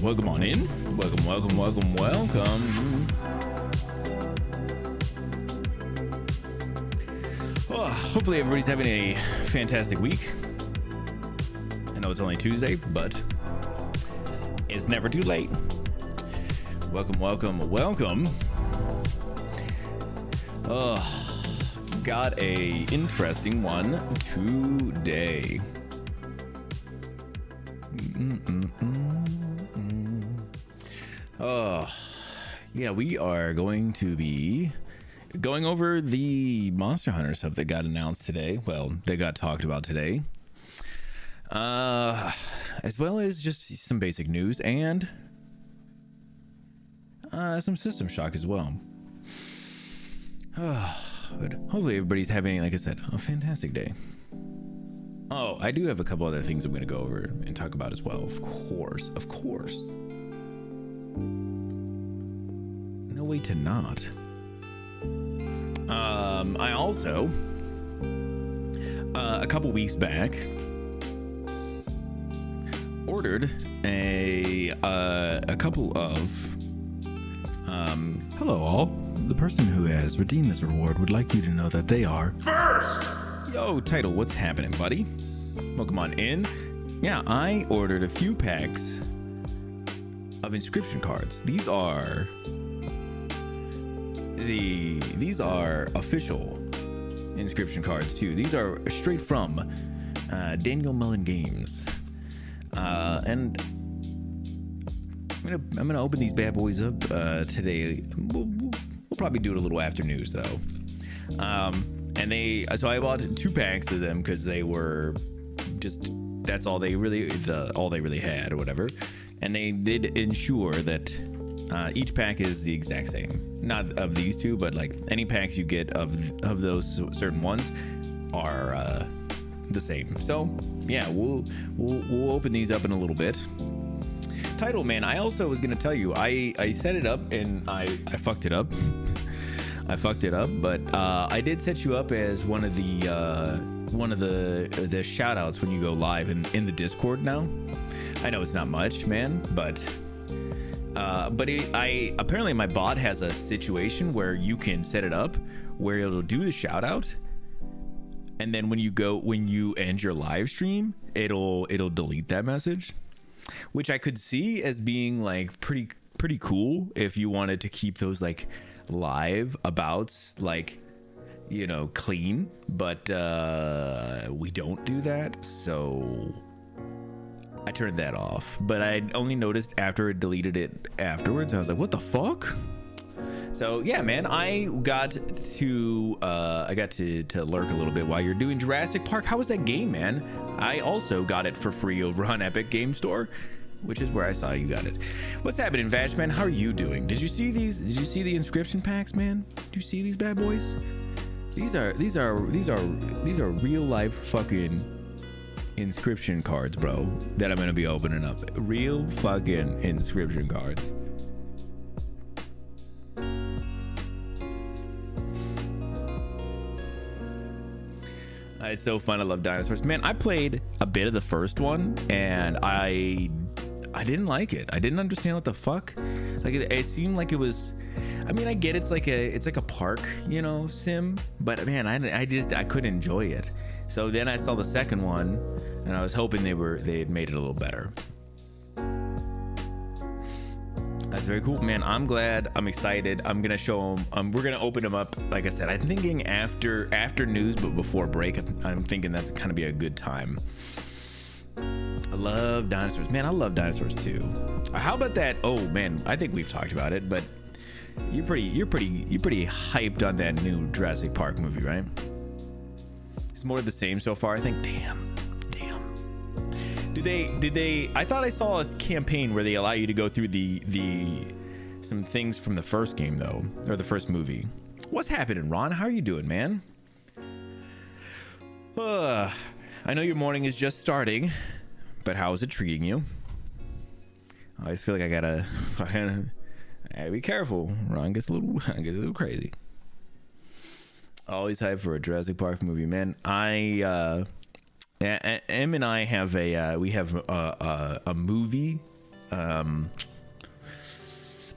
Welcome on in. Welcome. Oh, hopefully everybody's having a fantastic week. I know it's only Tuesday, but it's never too late. Welcome. Got a interesting one today. Yeah, we are going to be going over the Monster Hunter stuff that got announced today. Well, that got talked about today. As well as just some basic news and some system shock as well. But hopefully everybody's having, like I said, a fantastic day. Oh, I do have a couple other things I'm going to go over and talk about as well. Of course. No way to not. I also, a couple weeks back, ordered a couple of, hello all. The person who has redeemed this reward would like you to know that they are first. Yo, Title, what's happening, buddy? Welcome on in. Yeah, I ordered a few packs of inscription cards. These are official inscription cards too. These are straight from Daniel Mullen Games, and I'm gonna open these bad boys up today. We'll probably do it a little after news though. So I bought 2 packs of them because they were just, that's all they really had or whatever, and they did ensure that each pack is the exact same. Not of these 2, but like any packs you get of those certain ones are the same. So yeah, we'll open these up in a little bit. Title, man, I also was gonna tell you, I set it up and I fucked it up. But I did set you up as one of the shout outs when you go live in the Discord now. I know it's not much, man, but apparently my bot has a situation where you can set it up where it'll do the shout out, and then when you end your live stream, it'll delete that message, which I could see as being like pretty cool if you wanted to keep those like live abouts, like, you know, clean, but we don't do that, so I turned that off. But I only noticed after it deleted it afterwards. I was like, what the fuck? So yeah, man, I got to lurk a little bit while you're doing Jurassic Park. How was that game, man? I also got it for free over on Epic Game Store, which is where I saw you got it. What's happening, Vash, man? How are you doing? Did you see these? Did you see the inscription packs, man? Did you see these bad boys? These are real life fucking inscription cards, bro, that I'm gonna be opening up. Real fucking inscription cards. It's so fun. I love dinosaurs, man. I played a bit of the first one and I didn't like it. I didn't understand what the fuck. Like it seemed like it was, I mean, I get it's like a park, you know, sim, but man, I couldn't enjoy it. So then I saw the second one and I was hoping they had made it a little better. That's very cool, man. I'm glad. I'm excited. I'm gonna show them. We're gonna open them up. Like I said, I'm thinking after news, but before break. I'm thinking that's kind of be a good time. I love dinosaurs, man. I love dinosaurs too. How about that? Oh man, I think we've talked about it, but you're pretty hyped on that new Jurassic Park movie, right? It's more of the same so far, I think. Damn. Did they I thought I saw a campaign where they allow you to go through some things from the first game though, or the first movie. What's happening, Ron? How are you doing, man? I know your morning is just starting, but how is it treating you? I always feel like I gotta be careful. Ron gets a little crazy. Always hyped for a Jurassic Park movie, man. Em and I have a movie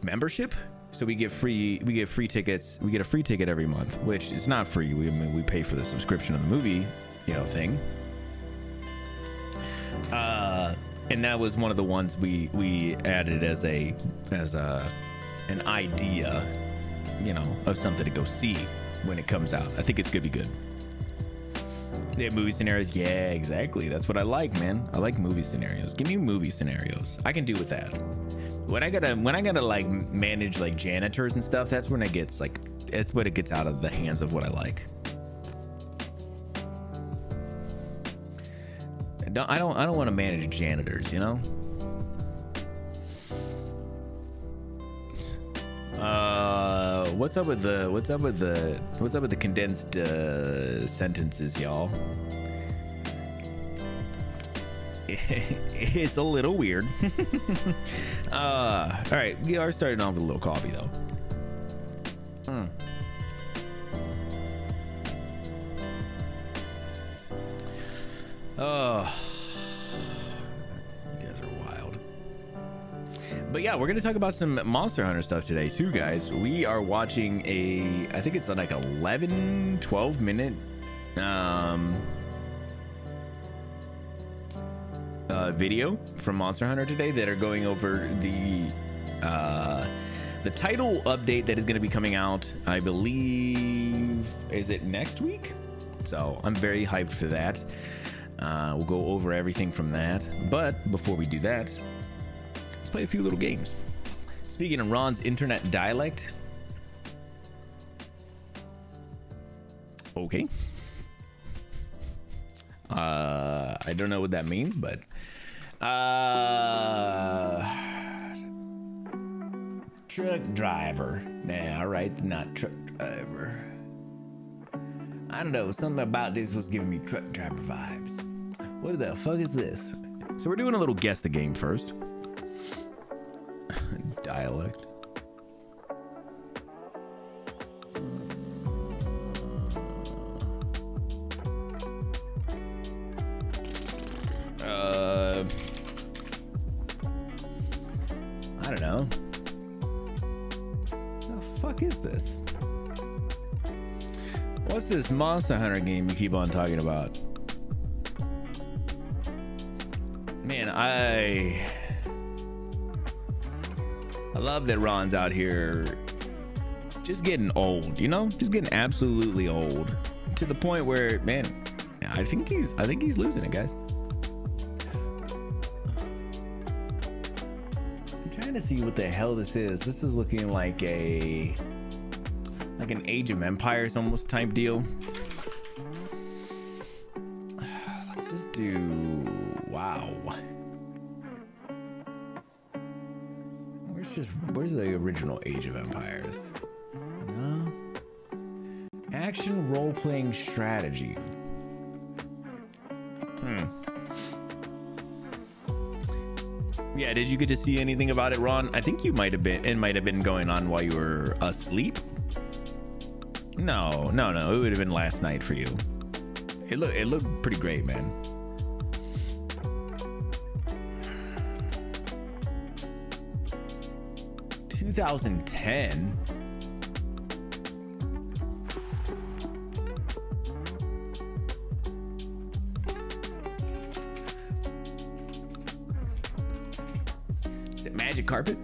membership, so we get free tickets. We get a free ticket every month, which is not free. We pay for the subscription of the movie, you know, thing. And that was one of the ones we added as an idea, you know, of something to go see when it comes out. I think it's gonna be good. They have movie scenarios. Yeah, exactly. That's what I like, man. I like movie scenarios. Give me movie scenarios. I can do with that. When I gotta like manage like janitors and stuff, that's when it gets out of the hands of what I like. I don't want to manage janitors, you know. What's up with the condensed sentences, y'all? It's a little weird. All right, we are starting off with a little coffee though. Oh, you guys are wild. But yeah, we're gonna talk about some Monster Hunter stuff today too, guys. We are watching I think it's like 12 minute video from Monster Hunter today that are going over the title update that is going to be coming out, I believe, is it next week? So I'm very hyped for that. We'll go over everything from that, but before we do that, let's play a few little games. Speaking of Ron's internet dialect, okay, I don't know what that means, but truck driver. Nah, all right, not truck driver. I don't know, something about this was giving me truck driver vibes. What the fuck is this? So we're doing a little guess the game first. Dialect. I don't know. The fuck is this? What's this Monster Hunter game you keep on talking about? Man, I love that Ron's out here just getting old, you know? Just getting absolutely old. To the point where, man, I think he's losing it, guys. I'm trying to see what the hell this is. This is looking like an Age of Empires almost type deal. Let's just do, wow. Where's the original Age of Empires? No. Action role-playing strategy. Yeah, did you get to see anything about it, Ron? I think you might have been. It might have been going on while you were asleep. No. It would have been last night for you. It looked pretty great, man. (2010) Is it Magic Carpet?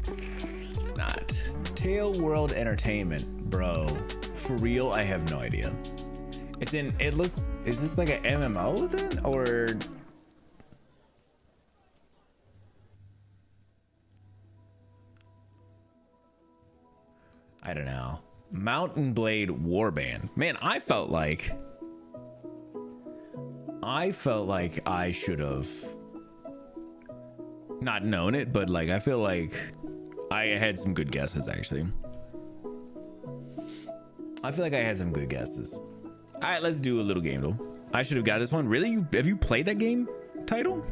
It's not. Tail World Entertainment, bro. For real, I have no idea. It looks, is this like an MMO then? Or I don't know. Mountain Blade Warband. Man, I felt like I should have not known it, but like I feel like I had some good guesses actually. I feel like I had some good guesses. All right, let's do a little game though. I should have got this one. Really? Have you played that game title?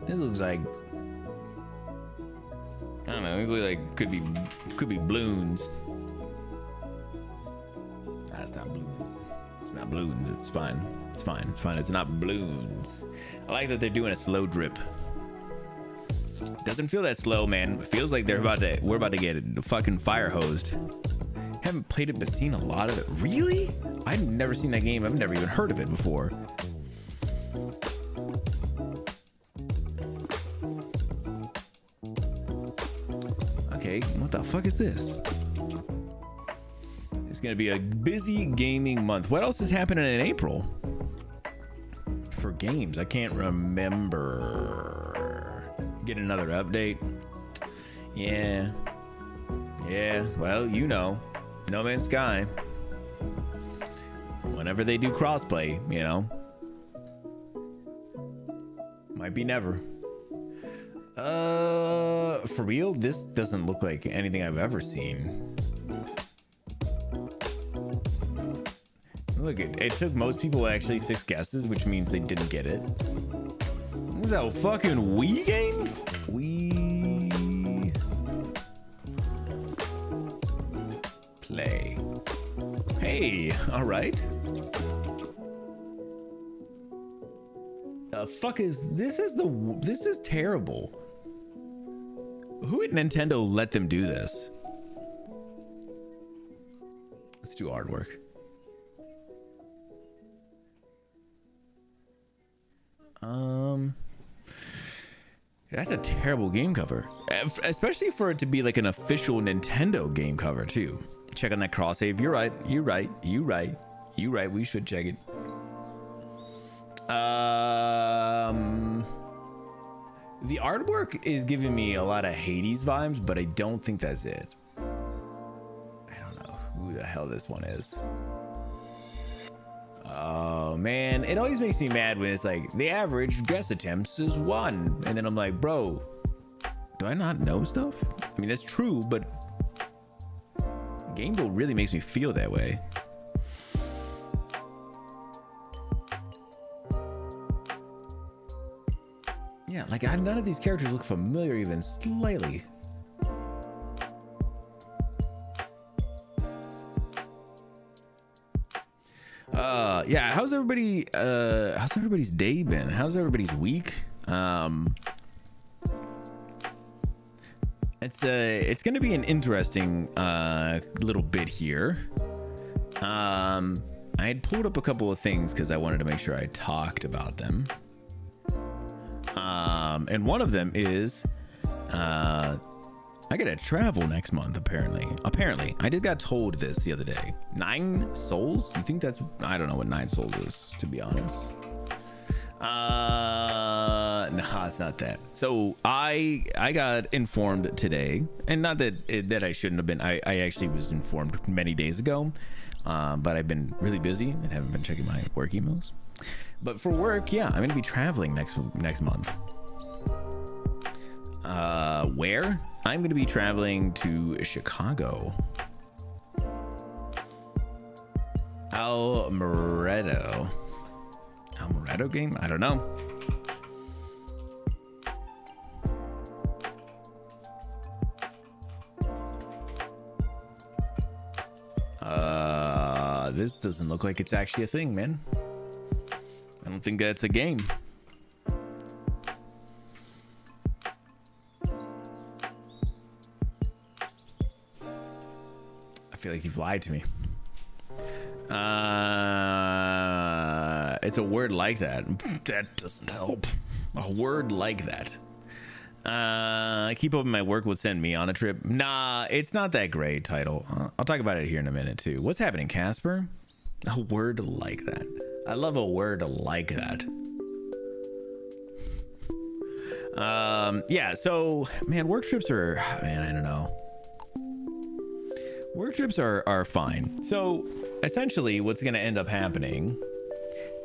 This looks like, I don't know. This looks like could be balloons. That's not balloons. It's not balloons. It's fine. It's fine. It's fine. It's not balloons. I like that they're doing a slow drip. Doesn't feel that slow, man. It feels like we're about to get fucking fire hosed. Haven't played it, but seen a lot of it. Really? I've never seen that game. I've never even heard of it before. Okay, what the fuck is this? It's gonna be a busy gaming month. What else is happening in April for games? I can't remember. Get another update. Yeah. Well, you know, No Man's Sky. Whenever they do crossplay, you know, might be never. For real, this doesn't look like anything I've ever seen. Look, it took most people actually 6 guesses, which means they didn't get it. Is that a fucking Wii game? Wii play. Hey, all right. The fuck is this? This is terrible. Who at Nintendo let them do this? Let's do artwork. That's a terrible game cover, especially for it to be like an official Nintendo game cover too. Check on that cross save. You're right. You're right. You right. You right. We should check it. The artwork is giving me a lot of Hades vibes, but I don't think that's it. I don't know who the hell this one is. Oh man, it always makes me mad when it's like the average guess attempts is 1, and then I'm like, bro, do I not know stuff? I mean, that's true, but Game Boy really makes me feel that way. Yeah, like none of these characters look familiar even slightly. Yeah, how's everybody's day been? How's everybody's week? It's gonna be an interesting little bit here. I had pulled up a couple of things because I wanted to make sure I talked about them. And one of them is I gotta travel next month, apparently. I just got told this the other day. 9 souls? You think that's... I don't know what 9 souls is, to be honest. Nah, it's not that. So I got informed today, and not that I shouldn't have been. I actually was informed many days ago, but I've been really busy and haven't been checking my work emails. But for work, yeah, I'm gonna be traveling next month. Where? I'm going to be traveling to Chicago. Almoretto game? I don't know. This doesn't look like it's actually a thing, man. I don't think that's a game. I feel like you've lied to me. It's a word like that. That doesn't help. A word like that. I keep hoping my work would send me on a trip. Nah, it's not that great, title. I'll talk about it here in a minute too. What's happening, Casper? A word like that. I love a word like that. Yeah, so man, work trips are, man, I don't know. Work trips are fine. So essentially what's going to end up happening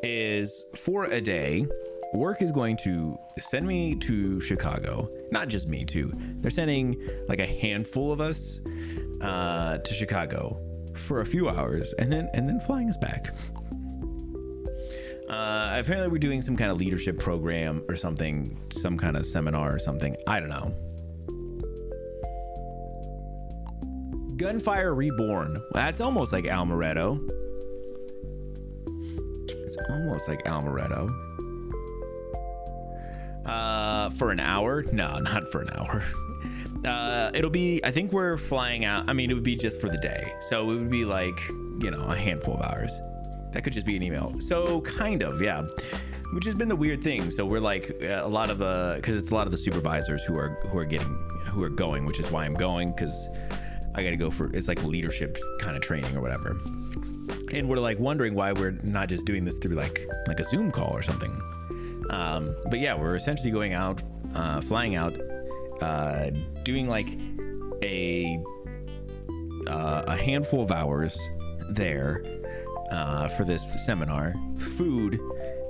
is for a day, work is going to send me to Chicago. Not just me too. They're sending like a handful of us to Chicago for a few hours and then flying us back. Apparently we're doing some kind of leadership program or something, some kind of seminar or something. I don't know. Gunfire Reborn. That's almost like Almoretto. It's almost like Almoretto. For an hour? No, not for an hour. It'll be, I think we're flying out. I mean, it would be just for the day. So it would be like, you know, a handful of hours. That could just be an email. So kind of, yeah. Which has been the weird thing. So we're like a lot of because it's a lot of the supervisors who are going, which is why I'm going, because I got to go for, it's like leadership kind of training or whatever. And we're like wondering why we're not just doing this through like a Zoom call or something. But yeah, we're essentially going out, flying out, doing like a handful of hours there for this seminar. Food.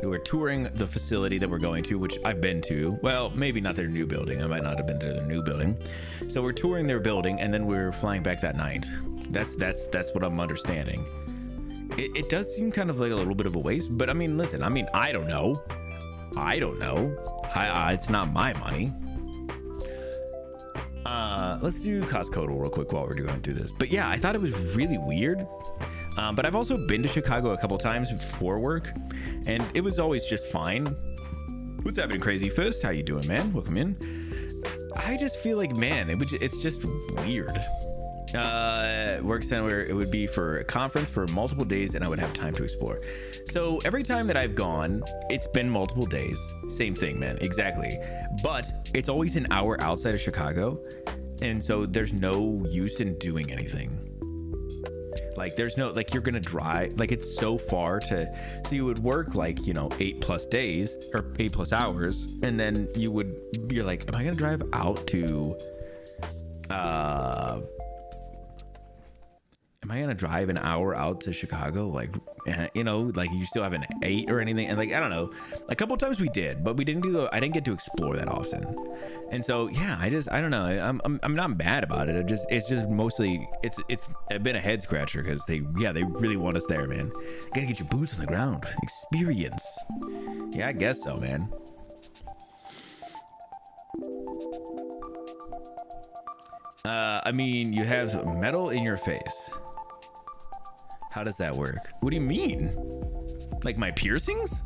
We're touring the facility that we're going to, which I've been to. Well, maybe not their new building. I might not have been to their new building. So we're touring their building, and then we're flying back that night. That's what I'm understanding. It does seem kind of like a little bit of a waste, but I mean, listen. I mean, I don't know. It's not my money. Let's do Costco real quick while we're going through this. But yeah, I thought it was really weird. But I've also been to Chicago a couple times for work, and it was always just fine. What's happening, Crazy Fist? How you doing, man? Welcome in. I just feel like, man, it's just weird. Work center where it would be for a conference for multiple days and I would have time to explore. So every time that I've gone, it's been multiple days. Same thing, man. Exactly. But it's always an hour outside of Chicago. And so there's no use in doing anything. Like there's no, like you're gonna drive, like it's so far to, so you would work like, you know, 8+ days or 8+ hours. And then you're like, am I gonna drive out to, am I gonna drive an hour out to Chicago? Like, you know, like you still haven't ate or anything. And like, I don't know, a couple of times we did, but I didn't get to explore that often. And so, yeah, I don't know. I'm not mad about it. It's just mostly, it's been a head scratcher because they really want us there, man. You gotta get your boots on the ground. Experience. Yeah, I guess so, man. I mean, you have metal in your face. How does that work? What do you mean? Like my piercings?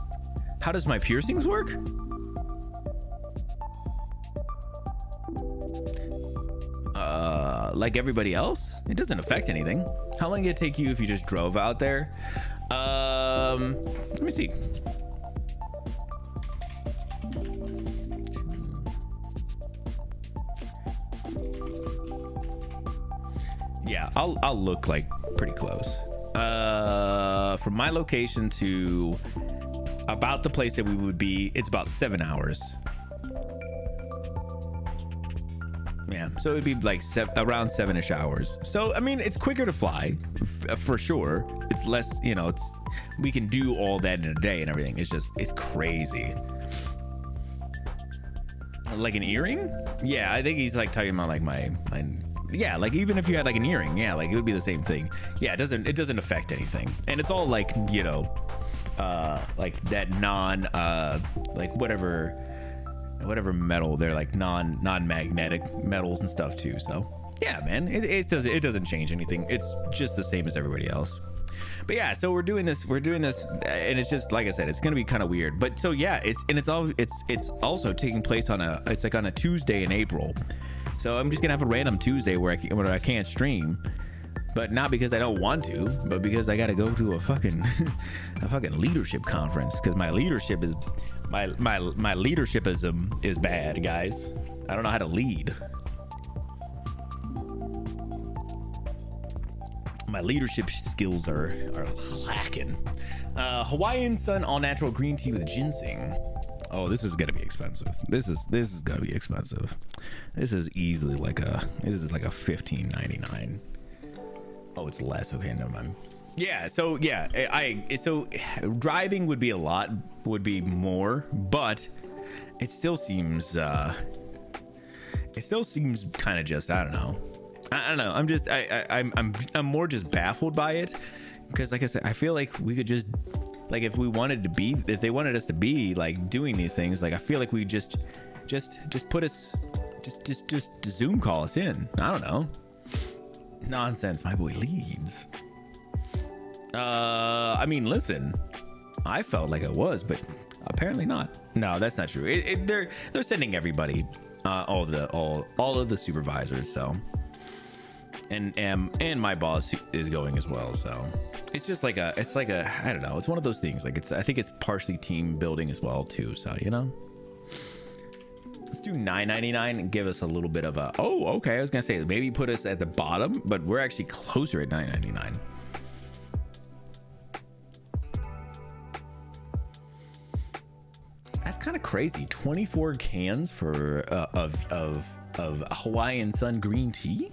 How does my piercings work? Like everybody else? It doesn't affect anything. How long did it take you if you just drove out there? Let me see. Yeah, I'll look like pretty close. From my location to about the place that we would be, it's about 7 hours. Yeah, so it would be like around 7-ish hours. So I mean, it's quicker to fly for sure. It's less, you know, we can do all that in a day and everything. It's crazy. Like an earring? Yeah, I think he's like talking about like my yeah, like even if you had like an earring, yeah, like it would be the same thing. Yeah, it doesn't affect anything. And it's all like, you know, like that like whatever metal, they're like non-magnetic metals and stuff too. So yeah, man, it doesn't change anything. It's just the same as everybody else. But yeah, so we're doing this and it's just like I said, it's gonna be kind of weird. But so yeah, it's also taking place on a Tuesday in April. So I'm just gonna have a random Tuesday where I can't stream, but not because I don't want to, but because I gotta go to a fucking leadership conference because my leadership is my leadership is bad, guys. I don't know how to lead. My leadership skills are lacking. Hawaiian Sun all natural green tea with ginseng. Oh, this is gonna be expensive. This is gonna be expensive. This is easily like a $15.99. Oh, it's less. Okay, never mind. Yeah, so yeah, so driving would be more, but it still seems kind of just, I don't know. I'm more just baffled by it because, like I said, I feel like we could just, like, if they wanted us to be like doing these things, like I feel like we just put us, just Zoom call us in. I don't know. Nonsense. My boy leads. I mean, listen, I felt like it was, but apparently not. No, that's not true. They're sending everybody, all of the supervisors. So, and my boss is going as well. So it's just like I don't know. It's one of those things. Like I think it's partially team building as well too. So, you know, let's do $9.99 and give us a little bit of a, oh, okay. I was gonna say maybe put us at the bottom, but we're actually closer at $9.99. That's kind of crazy. 24 cans for of Hawaiian Sun green tea.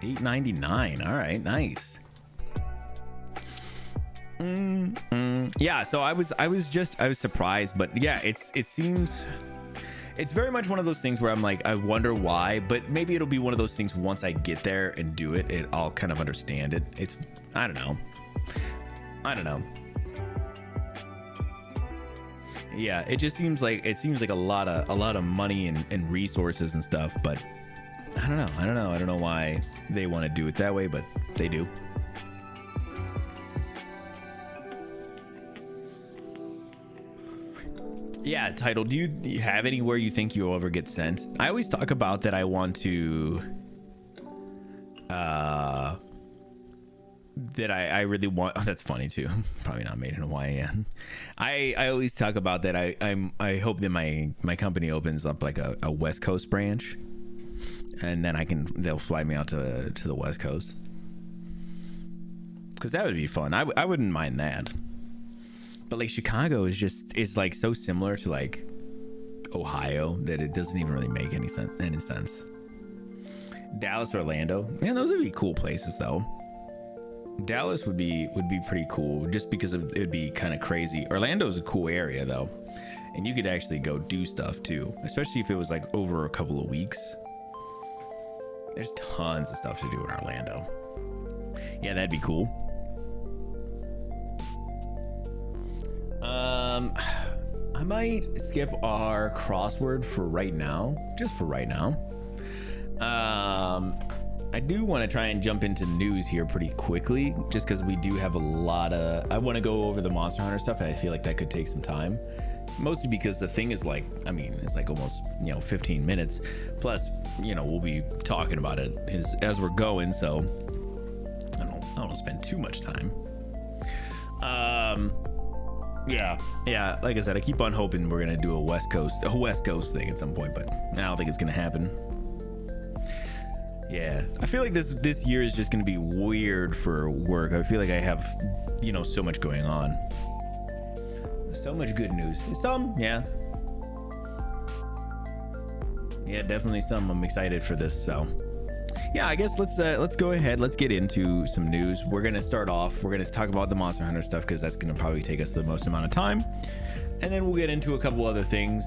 $8.99. All right, nice. Yeah, so I was surprised, but yeah, it seems it's very much one of those things where I'm like, I wonder why, but maybe it'll be one of those things once I get there and do it, I'll kind of understand it. I don't know. Yeah, it just seems like a lot of money and resources and stuff, but I don't know why they want to do it that way, but they do. Yeah, title. Do you have anywhere you think you'll ever get sent? I always talk about that I want to that I really want. Oh, that's funny too. Probably not made in Hawaii. Yeah. I always talk about that I hope that my company opens up like a West Coast branch, and then they'll fly me out to the West Coast, because that would be fun. I wouldn't mind that. But like Chicago is like so similar to like Ohio that it doesn't even really make any sense. Dallas, Orlando, man, those would be cool places though. Dallas would be pretty cool just because it would be kind of crazy. Orlando's a cool area though, and you could actually go do stuff too, especially if it was like over a couple of weeks. There's tons of stuff to do in Orlando. Yeah, that'd be cool. I might skip our crossword for right now, just for right now. I do want to try and jump into news here pretty quickly, just because we do have a lot of. I want to go over the Monster Hunter stuff, and I feel like that could take some time. Mostly because the thing is like, I mean, it's like almost 15 minutes. Plus, we'll be talking about it as we're going, so I don't want to spend too much time. Yeah. Like I said, I keep on hoping we're gonna do a West Coast thing at some point, but I don't think it's gonna happen. Yeah, I feel like this year is just gonna be weird for work. I feel like I have, so much going on. So much good news. Some, yeah, definitely some. I'm excited for this. So, yeah, I guess let's go ahead. Let's get into some news. We're gonna start off. We're gonna talk about the Monster Hunter stuff because that's gonna probably take us the most amount of time, and then we'll get into a couple other things.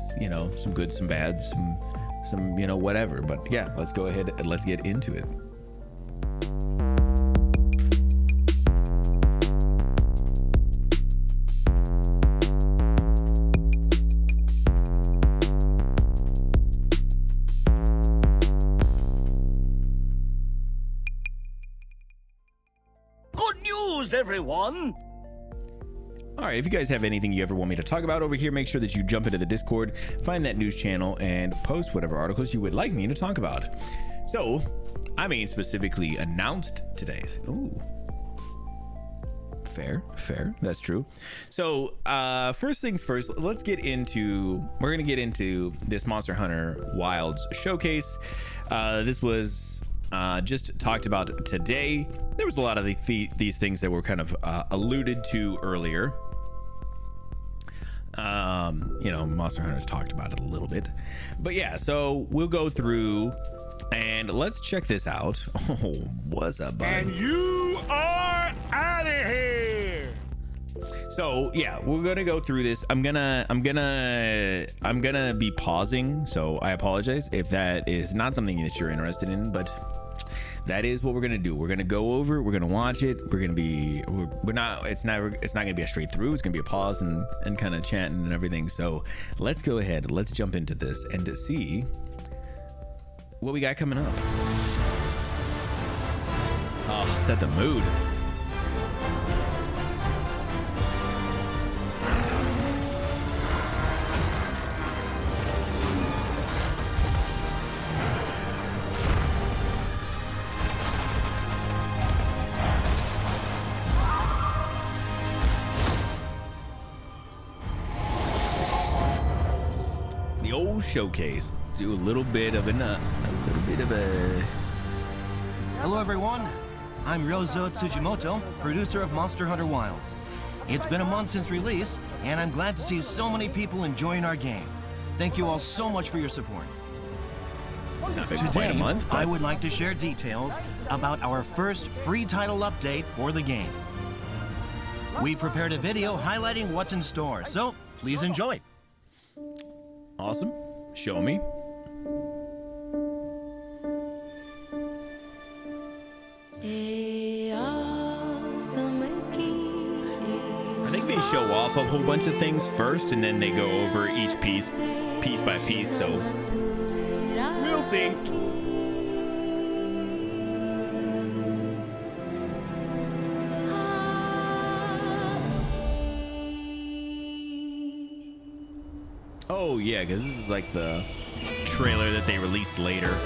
Some good, some bad, some whatever. But yeah, let's go ahead and let's get into it. Good news, everyone! All right, if you guys have anything you ever want me to talk about over here, make sure that you jump into the Discord, find that news channel, and post whatever articles you would like me to talk about. So, specifically announced today. Ooh. Fair. That's true. So, first things first, we're going to get into this Monster Hunter Wilds showcase. This was just talked about today. There was a lot of these things that were kind of alluded to earlier. Monster Hunter's talked about it a little bit, but yeah, so we'll go through and let's check this out. Oh, what's up, buddy? And you are out of here. So yeah, we're gonna go through this. I'm gonna be pausing, so I apologize if that is not something that you're interested in, but that is what we're gonna do. We're gonna go over, we're gonna watch it, it's not gonna be a straight through, it's gonna be a pause and kind of chatting and everything. So let's go ahead, let's jump into this and to see what we got coming up. Oh, set the mood. Showcase. Do a little bit of a Hello everyone, I'm Ryozo Tsujimoto, producer of Monster Hunter Wilds. It's been a month since release, and I'm glad to see so many people enjoying our game. Thank you all so much for your support. Today, I would like to share details about our first free title update for the game. We prepared a video highlighting what's in store, so please enjoy. Awesome. Show me. I think they show off a whole bunch of things first, and then they go over each piece by piece, so we'll see. Oh yeah, because this is like the trailer that they released later.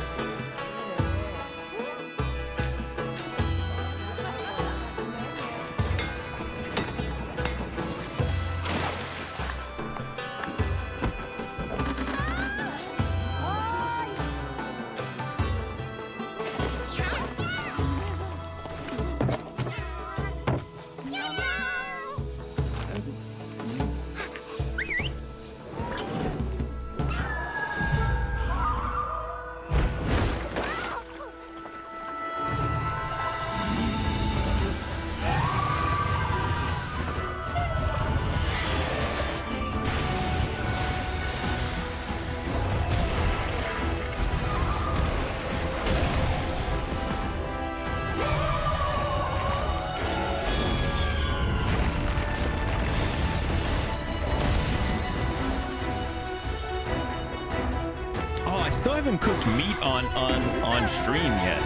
Still haven't cooked meat on stream yet.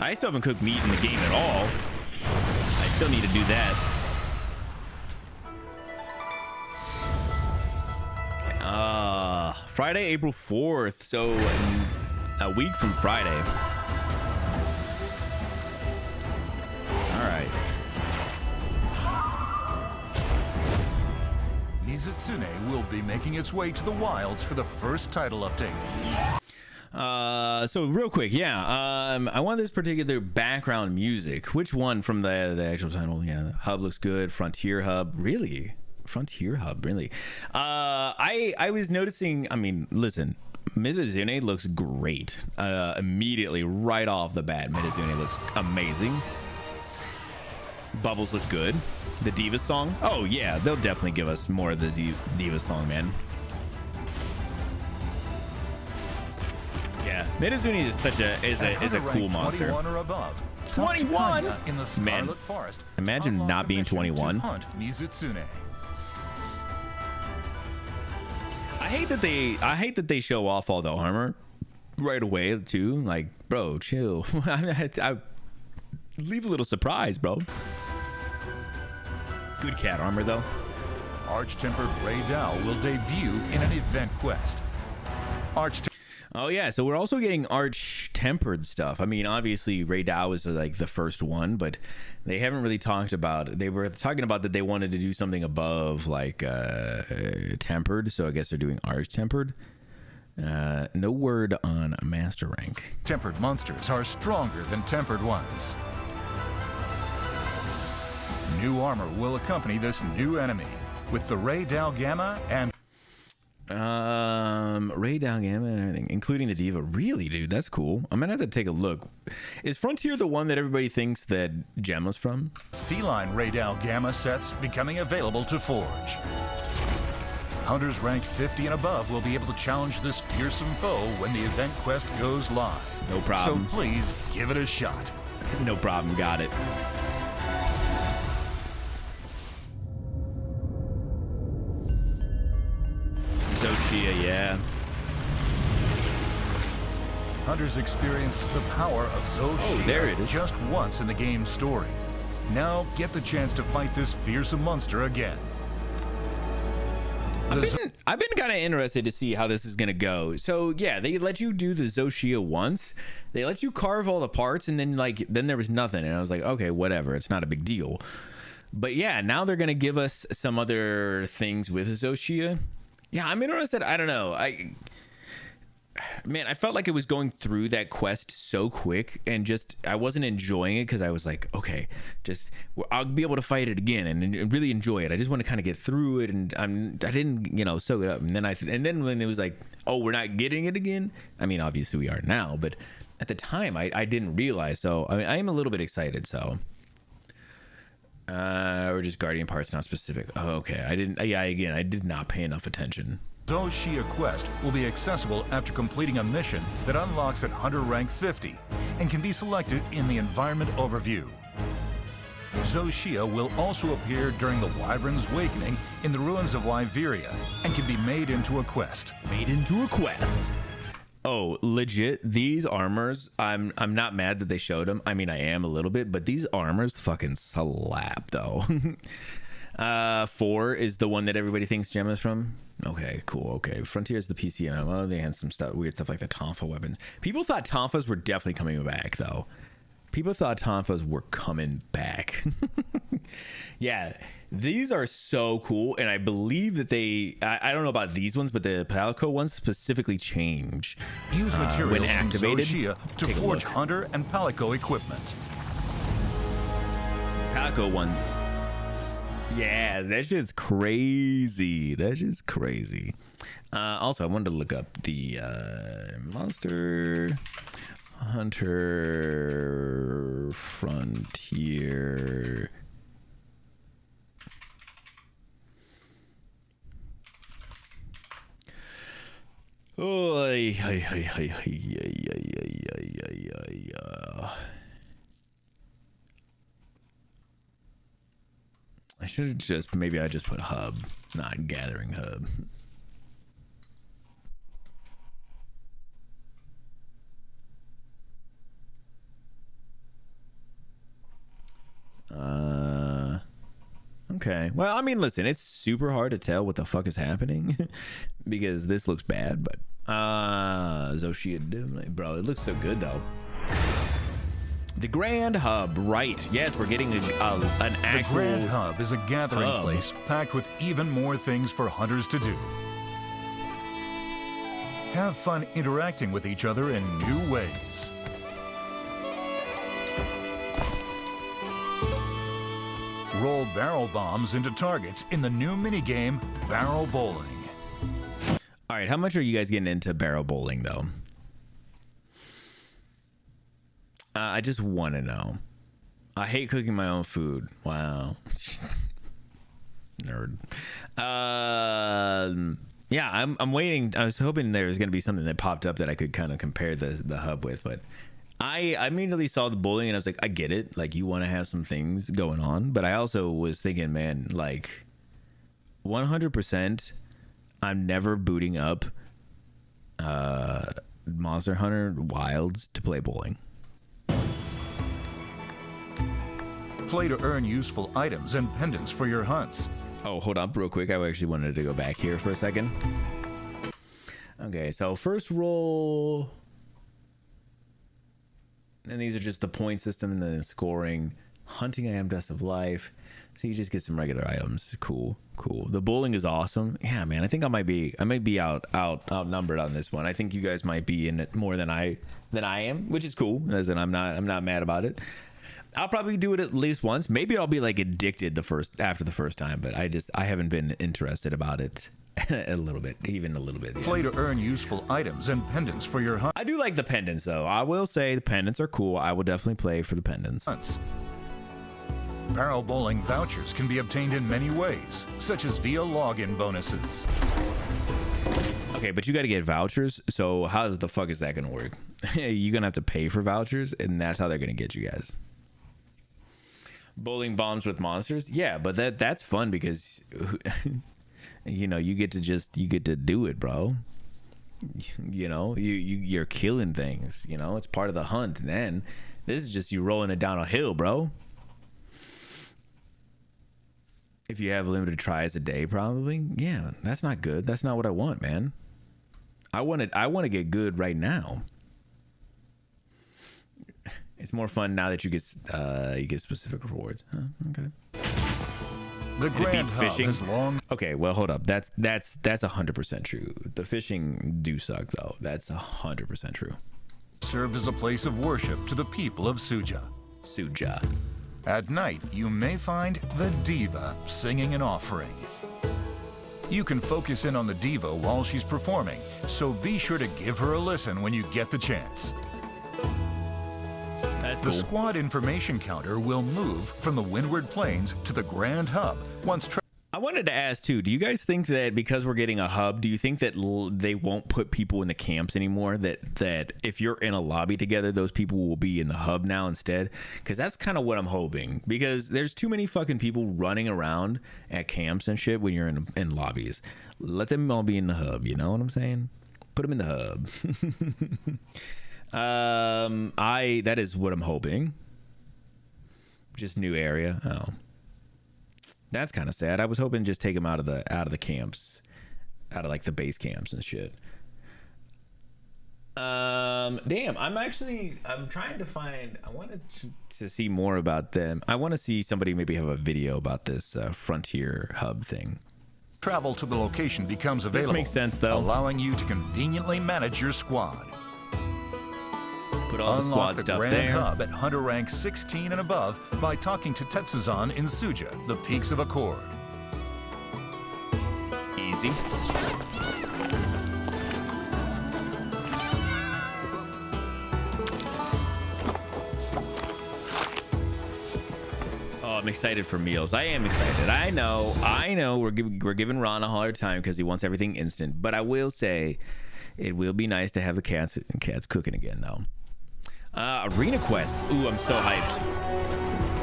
I still haven't cooked meat in the game at all. I still need to do that. Friday, April 4th. So a week from Friday. All right. Mizutsune will be making its way to the wilds for the first title update. So real quick, yeah. I want this particular background music. Which one from the actual title? Yeah, the hub looks good. Frontier Hub, really? Frontier Hub, really? I was noticing. I mean, listen, Mizuzune looks great. Immediately, right off the bat, Mizuzune looks amazing. Bubbles look good. The Diva song. Oh yeah, they'll definitely give us more of the Diva song, man. Yeah, Mizuzune is such a cool monster. 21 or above. 21 in the man. Scarlet Forest. Imagine not being 21. Hunt Mizutsune. I hate that they show off all the armor right away too. Like, bro, chill. I leave a little surprise, bro. Good cat armor though. Arch-tempered Ray Dow will debut in an event quest. Oh yeah, so we're also getting arch-tempered stuff. I mean, obviously Ray Dow is like the first one, but they haven't really talked about. They were talking about that they wanted to do something above like tempered. So I guess they're doing arch-tempered. No word on master rank. Tempered monsters are stronger than tempered ones. New armor will accompany this new enemy with the Ray Dow Gamma and Ray Dow Gamma and everything, including the Diva. Really, dude, that's cool. I'm gonna have to take a look. Is Frontier the one that everybody thinks that Gemma's from? feline Ray Dow Gamma sets becoming available to forge. Hunters ranked 50 and above will be able to challenge this fearsome foe when the event quest goes live. No problem. So please give it a shot. No problem. Got it. Zoshia, yeah. Hunters experienced the power of Zoshia there it is. just once in the game's story. Now get the chance to fight this fearsome monster again. I've been kind of interested to see how this is gonna go. So yeah, they let you do the Zoshia once. They let you carve all the parts, and then there was nothing. And I was like, okay, whatever. It's not a big deal. But yeah, now they're gonna give us some other things with Zoshia. Yeah, I'm interested. I don't know. I felt like it was going through that quest so quick, and just I wasn't enjoying it because I was like, okay, just I'll be able to fight it again and really enjoy it. I just want to kind of get through it, and I didn't soak it up. And then when it was like, oh, we're not getting it again. I mean, obviously we are now, but at the time I didn't realize. So I mean, I am a little bit excited. So. Or just Guardian parts, not specific. Oh, okay. I did not pay enough attention. Zoshia Quest will be accessible after completing a mission that unlocks at Hunter rank 50 and can be selected in the environment overview. Zoshia will also appear during the Wyvern's Awakening in the ruins of Liberia and can be made into a quest. Made into a quest. Oh, legit, these armors, I'm not mad that they showed them. I mean, I am a little bit, but these armors fucking slap, though. 4 is the one that everybody thinks Gemma's from. Okay, cool. Okay, Frontiers, the PC MMO. They had some stuff, weird stuff like the Tonfa weapons. People thought Tonfas were definitely coming back, though. People thought Tonfas were coming back. Yeah, these are so cool, and I believe that I don't know about these ones, but the Palico ones specifically change. Use materials when from activated. Zoshia to Take a forge look. hunter and Palico equipment. Palico one. Yeah, that shit's crazy. That shit's crazy. Also, I wanted to look up the Monster Hunter Frontier. Oh, I should have just, maybe I just put hub, not gathering hub. Okay. Well, I mean, listen, it's super hard to tell what the fuck is happening because this looks bad, but Zoshia, bro, it looks so good though. The Grand Hub, right? Yes, we're getting an actual. The Grand Hub is a gathering hub. place packed with even more things for hunters to do. Have fun interacting with each other in new ways. Roll barrel bombs into targets in the new minigame Barrel Bowling. All right, how much are you guys getting into barrel bowling though? I just want to know. I hate cooking my own food. Wow. Nerd. Yeah, I'm waiting. I was hoping there was going to be something that popped up that I could kind of compare the hub with, but I immediately saw the bowling and I was like, I get it. Like, you want to have some things going on, but I also was thinking, man, like 100%, I'm never booting up Monster Hunter Wilds to play bowling. Play to earn useful items and pendants for your hunts. Oh, hold up real quick. I actually wanted to go back here for a second. Okay, so first roll. And these are just the point system and the scoring. Hunting item, dust of life. So you just get some regular items. Cool, cool. The bowling is awesome. Yeah, man. I think I might be outnumbered on this one. I think you guys might be in it more than I am, which is cool. As in, I'm not mad about it. I'll probably do it at least once. Maybe I'll be like addicted after the first time, but I haven't been interested about it even a little bit. Yeah. Play to earn useful items and pendants for your I do like the pendants though. I will say the pendants are cool. I will definitely play for the pendants. hunts. Barrel bowling vouchers can be obtained in many ways, such as via login bonuses. Okay, but you got to get vouchers. So how the fuck is that going to work? You're going to have to pay for vouchers, and that's how they're going to get you guys. Bowling bombs with monsters, yeah, but that's fun because you know you get to do it, bro. You know you're killing things. You know it's part of the hunt. And then this is just you rolling it down a hill, bro. If you have limited tries a day, probably, yeah, that's not good. That's not what I want, man. I want to get good right now. It's more fun now that you get specific rewards. Huh? Okay. The Grand beats Hub fishing. has long Okay, well, hold up. That's 100% true. The fishing do suck though. That's 100% true. served as a place of worship to the people of Suja. Suja. At night, you may find the diva singing an offering. You can focus in on the diva while she's performing, so be sure to give her a listen when you get the chance. That's The cool. squad information counter will move from the Windward Plains to the Grand Hub once I wanted to ask too, do you guys think that because we're getting a hub, do you think that they won't put people in the camps anymore? That if you're in a lobby together, those people will be in the hub now instead? Because that's kind of what I'm hoping. Because there's too many fucking people running around at camps and shit when you're in lobbies. Let them all be in the hub. You know what I'm saying? Put them in the hub. That is what I'm hoping. Just new area. Oh. That's kind of sad. I was hoping to just take them out of the camps out of like the base camps and shit. Damn, I'm trying to find, I wanted to see more about them. I want to see somebody maybe have a video about this Frontier Hub thing. Travel to the location becomes available. This makes sense, though. Allowing you to conveniently manage your squad. Put all the Unlock squad the stuff Grand there. Hub at Hunter rank 16 and above by talking to Tetsuzan in Suja, the Peaks of Accord. Easy. Oh, I'm excited for meals. I am excited. I know. We're giving Ron a hard time because he wants everything instant. But I will say, it will be nice to have the cats cooking again, though. Arena quests. Ooh, I'm so hyped.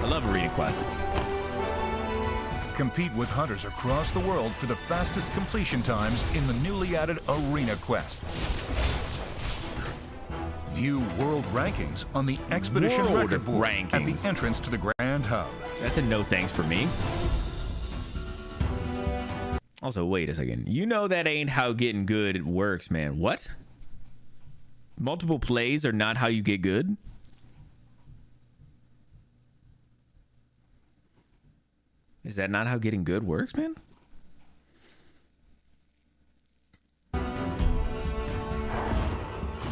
I love arena quests. Compete with hunters across the world for the fastest completion times in the newly added arena quests. View world rankings on the Expedition World record board at the rankings. entrance to the Grand Hub. That's a no thanks for me. Also, wait a second. You know that ain't how getting good works, man. What? Multiple plays are not how you get good? Is that not how getting good works, man?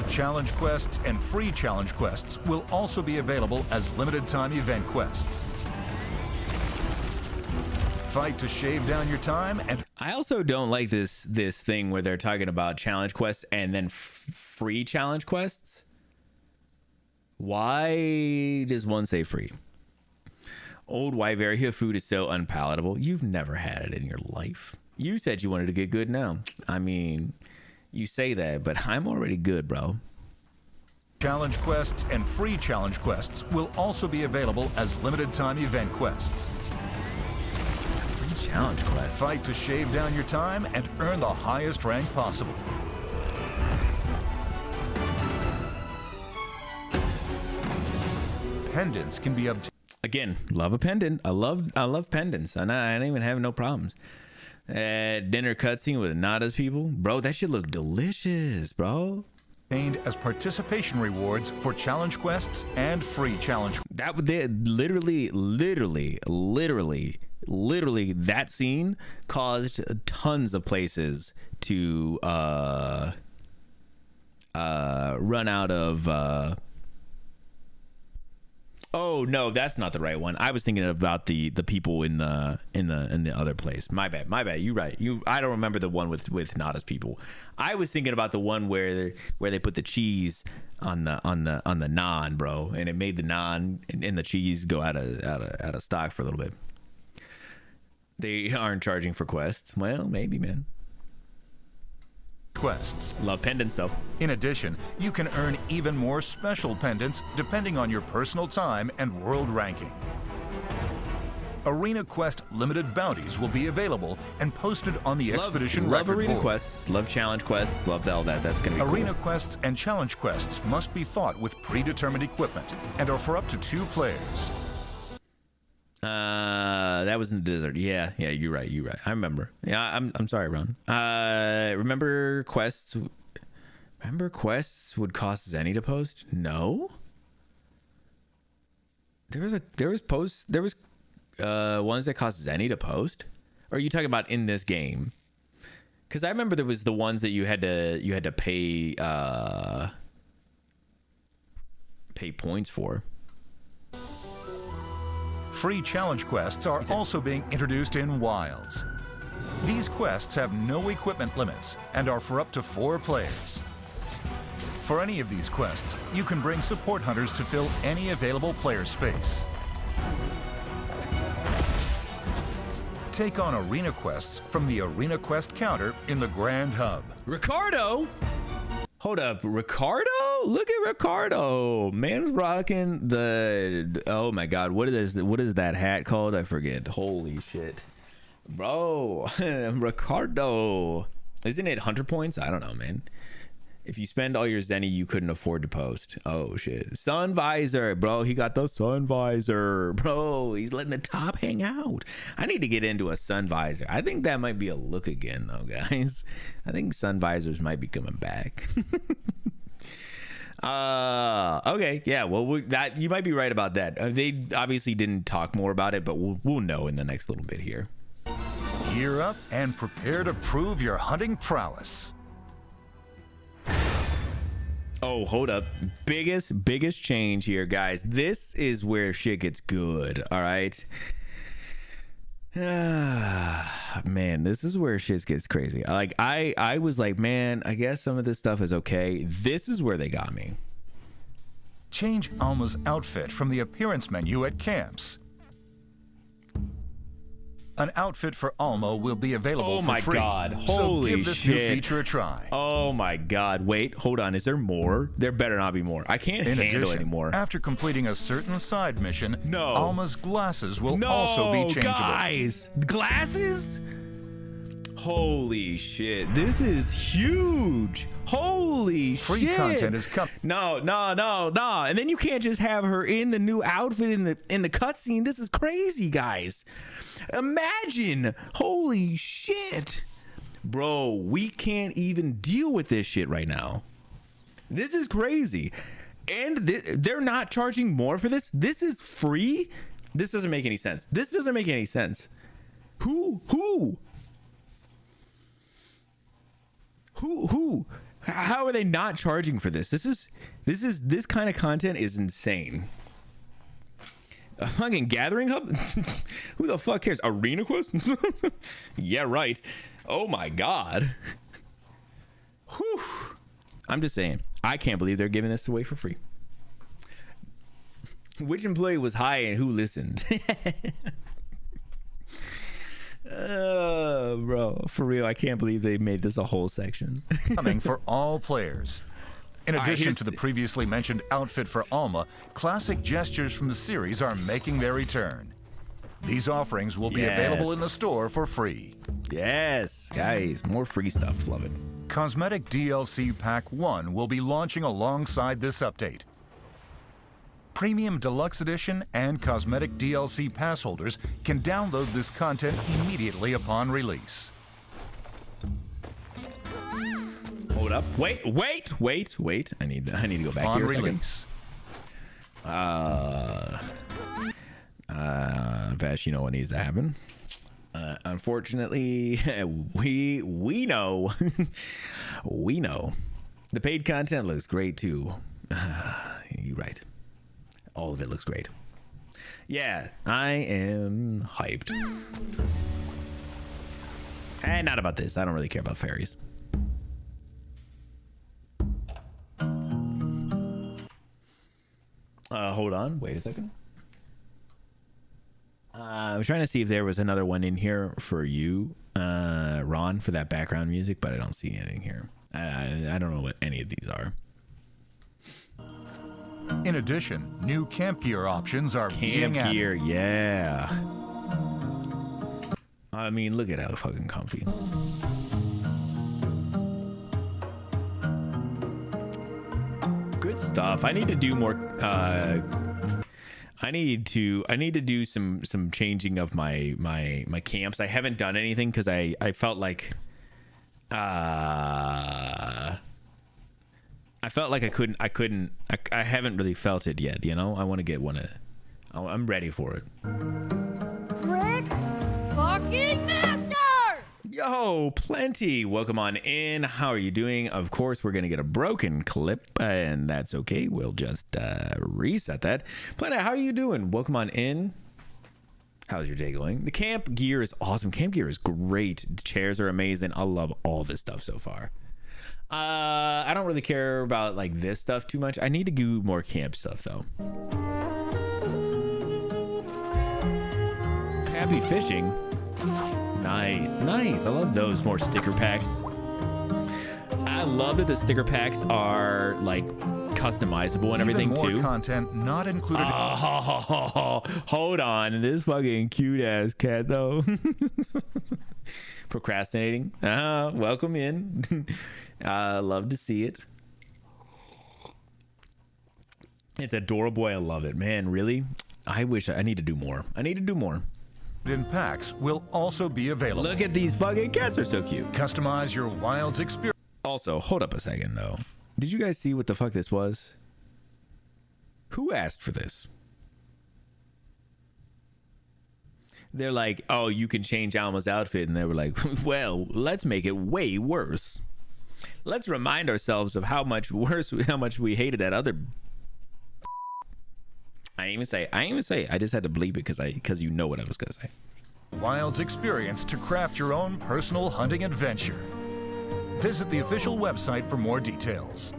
Challenge quests and free challenge quests will also be available as limited time event quests. Fight to shave down your time and I also don't like this thing where they're talking about challenge quests and then free challenge quests. Why does one say free? Old Wyveria food is so unpalatable. You've never had it in your life. You said you wanted to get good now. I mean, you say that, but I'm already good, bro. challenge quests and free challenge quests will also be available as limited time event quests. Free challenge quests. Fight to shave down your time and earn the highest rank possible. Pendants can be obtained. Again, love a pendant. I love pendants, and I don't even have no problems. Dinner cutscene with Nada's people, bro. That shit look delicious, bro. As participation rewards for challenge quests and free challenge. That would literally that scene caused tons of places to run out of. Oh no, that's not the right one. I was thinking about the people in the other place. My bad. You right. I don't remember the one with Nada's people. I was thinking about the one where they put the cheese on the naan, bro, and it made the naan and the cheese go out of stock for a little bit. They aren't charging for quests. Well, maybe, man. Quests. Love pendants though. In addition, you can earn even more special pendants depending on your personal time and world ranking. Arena Quest limited bounties will be available and posted on the Expedition love record arena board. quests, love challenge quests, love all that. That's gonna be Arena cool. quests and challenge quests must be fought with predetermined equipment and are for up to 2 players. That was in the desert. Yeah, you're right. I remember. Yeah, I'm sorry, Ron. Remember quests would cost Zenny to post? No. There was ones that cost Zenny to post? Or are you talking about in this game? Because I remember there was the ones that you had to pay points for. Free challenge quests are also being introduced in Wilds. These quests have no equipment limits and are for up to 4 players. For any of these quests, you can bring support hunters to fill any available player space. Take on arena quests from the Arena Quest counter in the Grand Hub. Ricardo? Hold up, Ricardo? Look at Ricardo. Man's rocking the... Oh my God, what is that hat called? I forget. Holy shit. Bro, Ricardo. Isn't it 100 points? I don't know, man. If you spend all your zenny, you couldn't afford to post. Oh shit. Sun visor, bro. He got the sun visor, bro. He's letting the top hang out. I need to get into a sun visor. I think that might be a look again though, guys. I think sun visors might be coming back. Okay, yeah, well, that you might be right about that. They obviously didn't talk more about it, but we'll know in the next little bit here. Gear up and prepare to prove your hunting prowess. Oh, hold up. Biggest change here, guys. This is where shit gets good, all right? Man, this is where shit gets crazy. Like, I was like, man, I guess some of this stuff is okay. This is where they got me. Change Alma's outfit from the appearance menu at camps. An outfit for Alma will be available for free. Oh my god, holy shit. So give this new feature a try. Oh my god, wait, hold on, is there more? There better not be more. I can't handle anymore. After completing a certain side mission, no. Alma's glasses will also be changeable. Guys, glasses? Holy shit, this is huge. Holy shit. Free content is coming. No. And then you can't just have her in the new outfit in the cutscene. This is crazy, guys. Imagine. Holy shit. Bro, we can't even deal with this shit right now. This is crazy. And they're not charging more for this? This is free? This doesn't make any sense. This doesn't make any sense. Who? How are they not charging for this? This kind of content is insane. A fucking gathering hub? Who the fuck cares? Arena quest? Yeah, right. Oh my god. Whew. I'm just saying, I can't believe they're giving this away for free. Which employee was high and who listened? Bro, for real, I can't believe they made this a whole section. Coming for all players. In addition to the previously mentioned outfit for Alma, classic gestures from the series are making their return. These offerings will be available in the store for free. Yes, guys, more free stuff. Love it. Cosmetic DLC Pack 1 will be launching alongside this update. Premium Deluxe Edition and Cosmetic DLC pass holders can download this content immediately upon release. Hold up. Wait. I need to go back on here release. Vash, you know what needs to happen. Unfortunately, we know. We know. The paid content looks great too. You're right. All of it looks great. Yeah, I am hyped. And not about this. I don't really care about fairies. Hold on. Wait a second. I was trying to see if there was another one in here for you, Ron, for that background music, but I don't see it in here. I don't know what any of these are. In addition, new camp gear options are being added. Camp gear, yeah. I mean, look at how fucking comfy. Good stuff. I need to do more. I need to do some changing of my camps. I haven't done anything because I felt like I haven't really felt it yet, you know? I want to get one of, I'm ready for it. Rick fucking Master! Yo, Plenty, welcome on in. How are you doing? Of course, we're going to get a broken clip, and that's okay. We'll just reset that. Plenty, how are you doing? Welcome on in. How's your day going? The camp gear is awesome. Camp gear is great. The chairs are amazing. I love all this stuff so far. I don't really care about like this stuff too much. I need to do more camp stuff though. Happy fishing. Nice. I love those more sticker packs. I love that the sticker packs are like customizable and everything Even more too. Content not included. Hold on, this fucking cute ass cat though. Procrastinating. Welcome in. Love to see it. It's adorable. I love it, man. Really, I wish I need to do more. I need to do more. In packs will also be available. Look at these fucking cats, are so cute. Customize your Wilds experience. Also, hold up a second though. Did you guys see what the fuck this was? Who asked for this? They're like, oh, you can change Alma's outfit. And they were like, well, let's make it way worse. Let's remind ourselves of how much we hated that other. I didn't even say. I just had to bleep it because you know what I was going to say. Wilds experience to craft your own personal hunting adventure. Visit the official website for more details.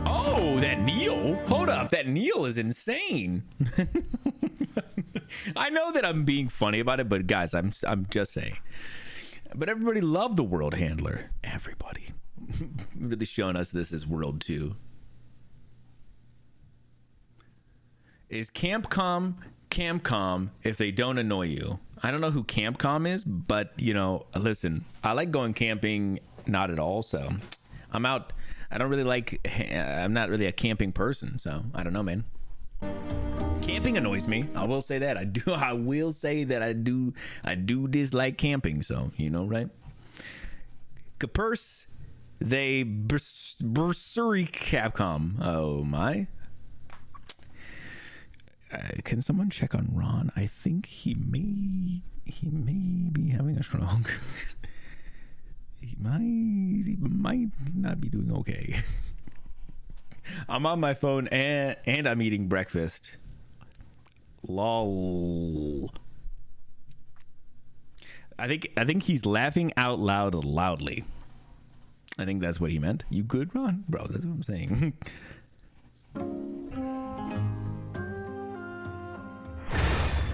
Oh, that Neil. Hold up. That Neil is insane. I know that I'm being funny about it, but guys, I'm just saying. But everybody loved the World Handler. Everybody. Really showing us this is World 2. Is Campcom if they don't annoy you? I don't know who Campcom is, but you know, listen, I like going camping, not at all, so I'm out. I'm not really a camping person, so I don't know, man. Camping annoys me. I will say that. I will say that I do dislike camping, so you know, right? Capers, they Bursary Capcom. Oh my. Can someone check on Ron? I think he may be having a stroke. He might not be doing okay. I'm on my phone and I'm eating breakfast. Lol. I think he's laughing out loud loudly. I think that's what he meant. You good, Ron? Bro, that's what I'm saying.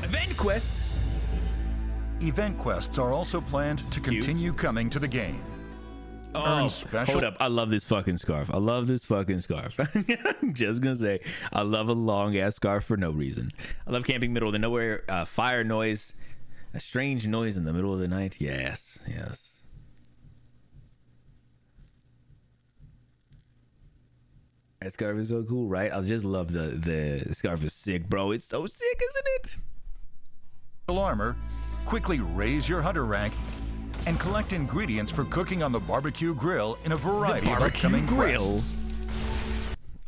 Event quests. Event quests are also planned to continue coming to the game. Oh, Earn special. hold up. I love this fucking scarf. I'm just gonna say, I love a long ass scarf for no reason. I love camping middle of the nowhere, fire noise, a strange noise in the middle of the night. Yes. That scarf is so cool, right? I just love the scarf is sick, bro. It's so sick, isn't it? Armor, quickly raise your hunter rank, and collect ingredients for cooking on the barbecue grill in a variety of upcoming quests.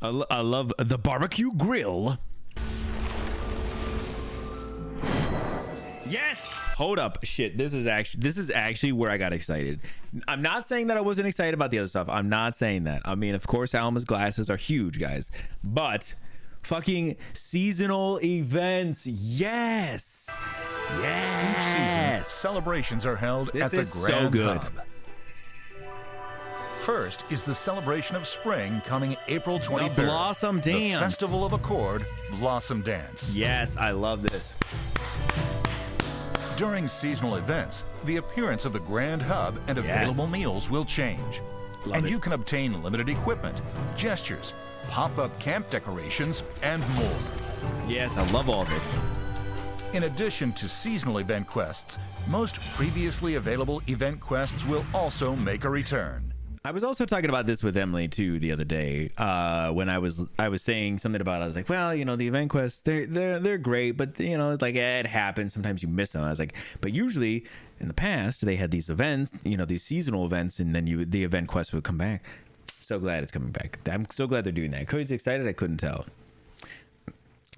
I love the barbecue grill. Yes. Hold up. Shit. This is actually where I got excited. I'm not saying that I wasn't excited about the other stuff. I'm not saying that. I mean, of course, Alma's glasses are huge, guys. But fucking seasonal events. Yes. Each season, celebrations are held at the Grand Hub. First is the celebration of spring coming April 23rd. The Blossom Dance. The Festival of Accord, Blossom Dance. Yes, I love this. During seasonal events, the appearance of the Grand Hub and available meals will change. And you can obtain limited equipment, gestures, pop-up camp decorations, and more. Yes, I love all this. In addition to seasonal event quests, most previously available event quests will also make a return. I was also talking about this with Emily too the other day when I was saying something about, I was like, well, you know, the event quests, they're great, but you know, like it happens, sometimes you miss them. I was like, but usually in the past they had these events, you know, these seasonal events, and then the event quest would come back. So glad it's coming back. I'm so glad they're doing that. Cody's excited. I couldn't tell.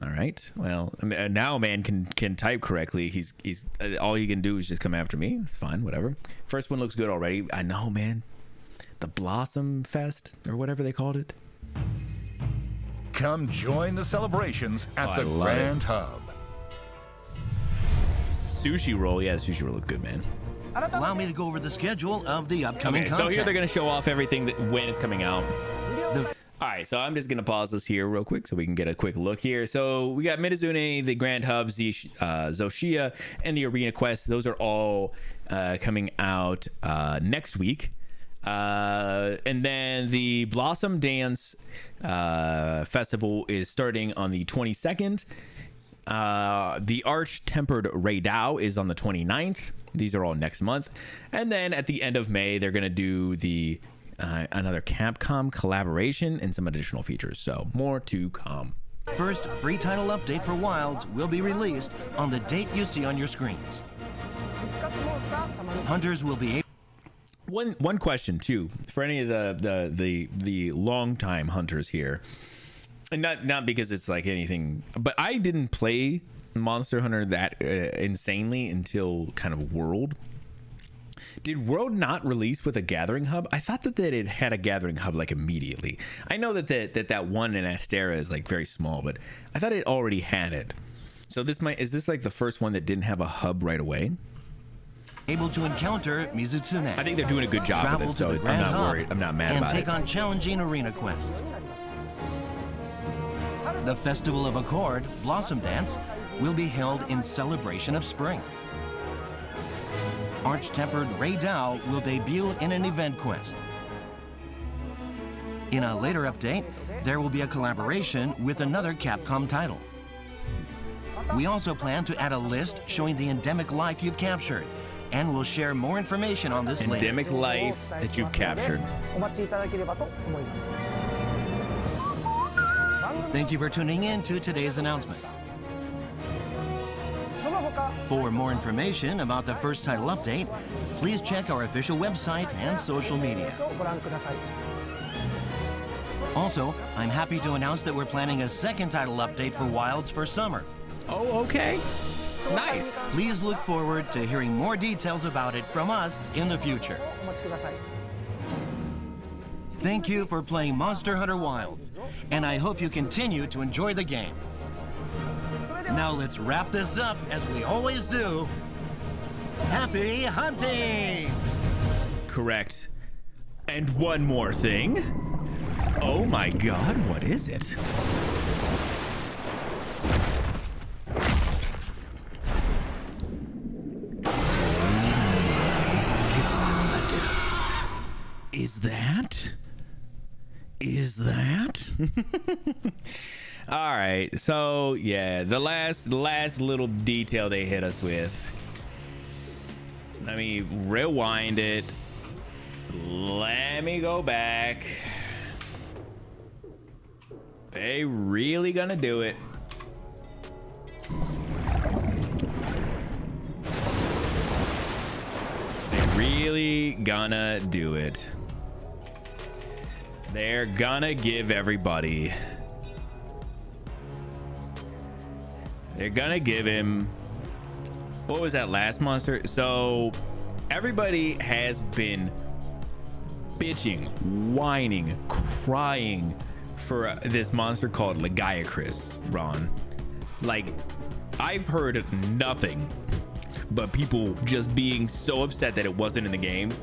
All right. Well, now a man can type correctly. He's all he can do is just come after me. It's fine. Whatever. First one looks good already. I know, man. The Blossom Fest or whatever they called it. Come join the celebrations at the Grand Hub. Sushi roll. Yeah, sushi roll look good, man. Allow me to go over the schedule of the upcoming content. So here they're going to show off everything when it's coming out. All right, so I'm just going to pause this here real quick so we can get a quick look here. So we got Midazune, the Grand Hub, Zoshia, and the Arena Quest. Those are all coming out next week. And then the Blossom Dance Festival is starting on the 22nd. The Arch-Tempered Raidao is on the 29th. These are all next month. And then at the end of May, they're going to do the another Capcom collaboration, and some additional features. So more to come. First free title update for Wilds will be released on the date you see on your screens. Hunters will be able... One question too for any of the longtime hunters here, and not because it's like anything, but I didn't play Monster Hunter that insanely until kind of World. Did World not release with a gathering hub? I thought that it had a gathering hub like immediately. I know that one in Astera is like very small, but I thought it already had it. So is this like the first one that didn't have a hub right away? Able to encounter Mizutsune. I think they're doing a good job Travel of it, to so the I'm Grand not Hub worried. I'm not mad about it. And take on challenging arena quests. The Festival of Accord, Blossom Dance, will be held in celebration of spring. Arch-tempered Ray Dao will debut in an event quest. In a later update, there will be a collaboration with another Capcom title. We also plan to add a list showing the endemic life you've captured, and we'll share more information on this later. Endemic life that you've captured. Thank you for tuning in to today's announcement. For more information about the first title update, please check our official website and social media. Also, I'm happy to announce that we're planning a second title update for Wilds for summer. Oh, okay. Nice. Please look forward to hearing more details about it from us in the future. Thank you for playing Monster Hunter Wilds, and I hope you continue to enjoy the game. Now let's wrap this up as we always do. Happy hunting! Correct. And one more thing. Oh my God, what is it? Is that? All right, so yeah, the last little detail they hit us with. Let me rewind it. Let me go back. They really gonna do it. They really gonna do it. They're gonna give everybody. They're gonna give him. What was that last monster? So everybody has been bitching, whining, crying for this monster called Legiacris, Ron. Like, I've heard nothing but people just being so upset that it wasn't in the game.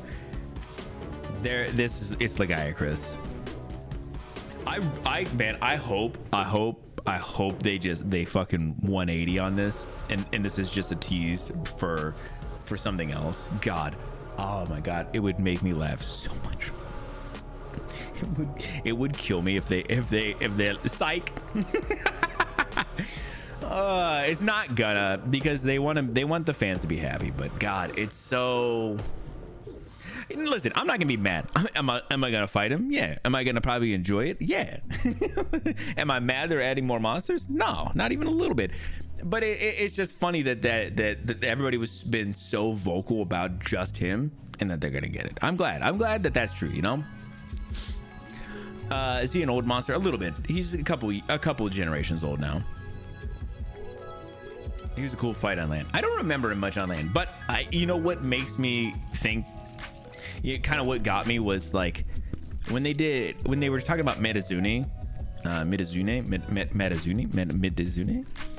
It's Legiacris. I hope they fucking 180 on this, and this is just a tease for something else. God, oh my God, it would make me laugh so much. It would kill me if they psych. It's not gonna, because they want the fans to be happy, but God, it's so. Listen, I'm not gonna be mad. Am I gonna fight him? Yeah. Am I gonna probably enjoy it? Yeah. Am I mad they're adding more monsters? No, not even a little bit. But it's just funny that everybody was been so vocal about just him, and that they're gonna get it. I'm glad that that's true. You know. Is he an old monster? A little bit. He's a couple generations old now. He was a cool fight on land. I don't remember him much on land, but you know what makes me think. Kind of what got me was like when they were talking about Midazune.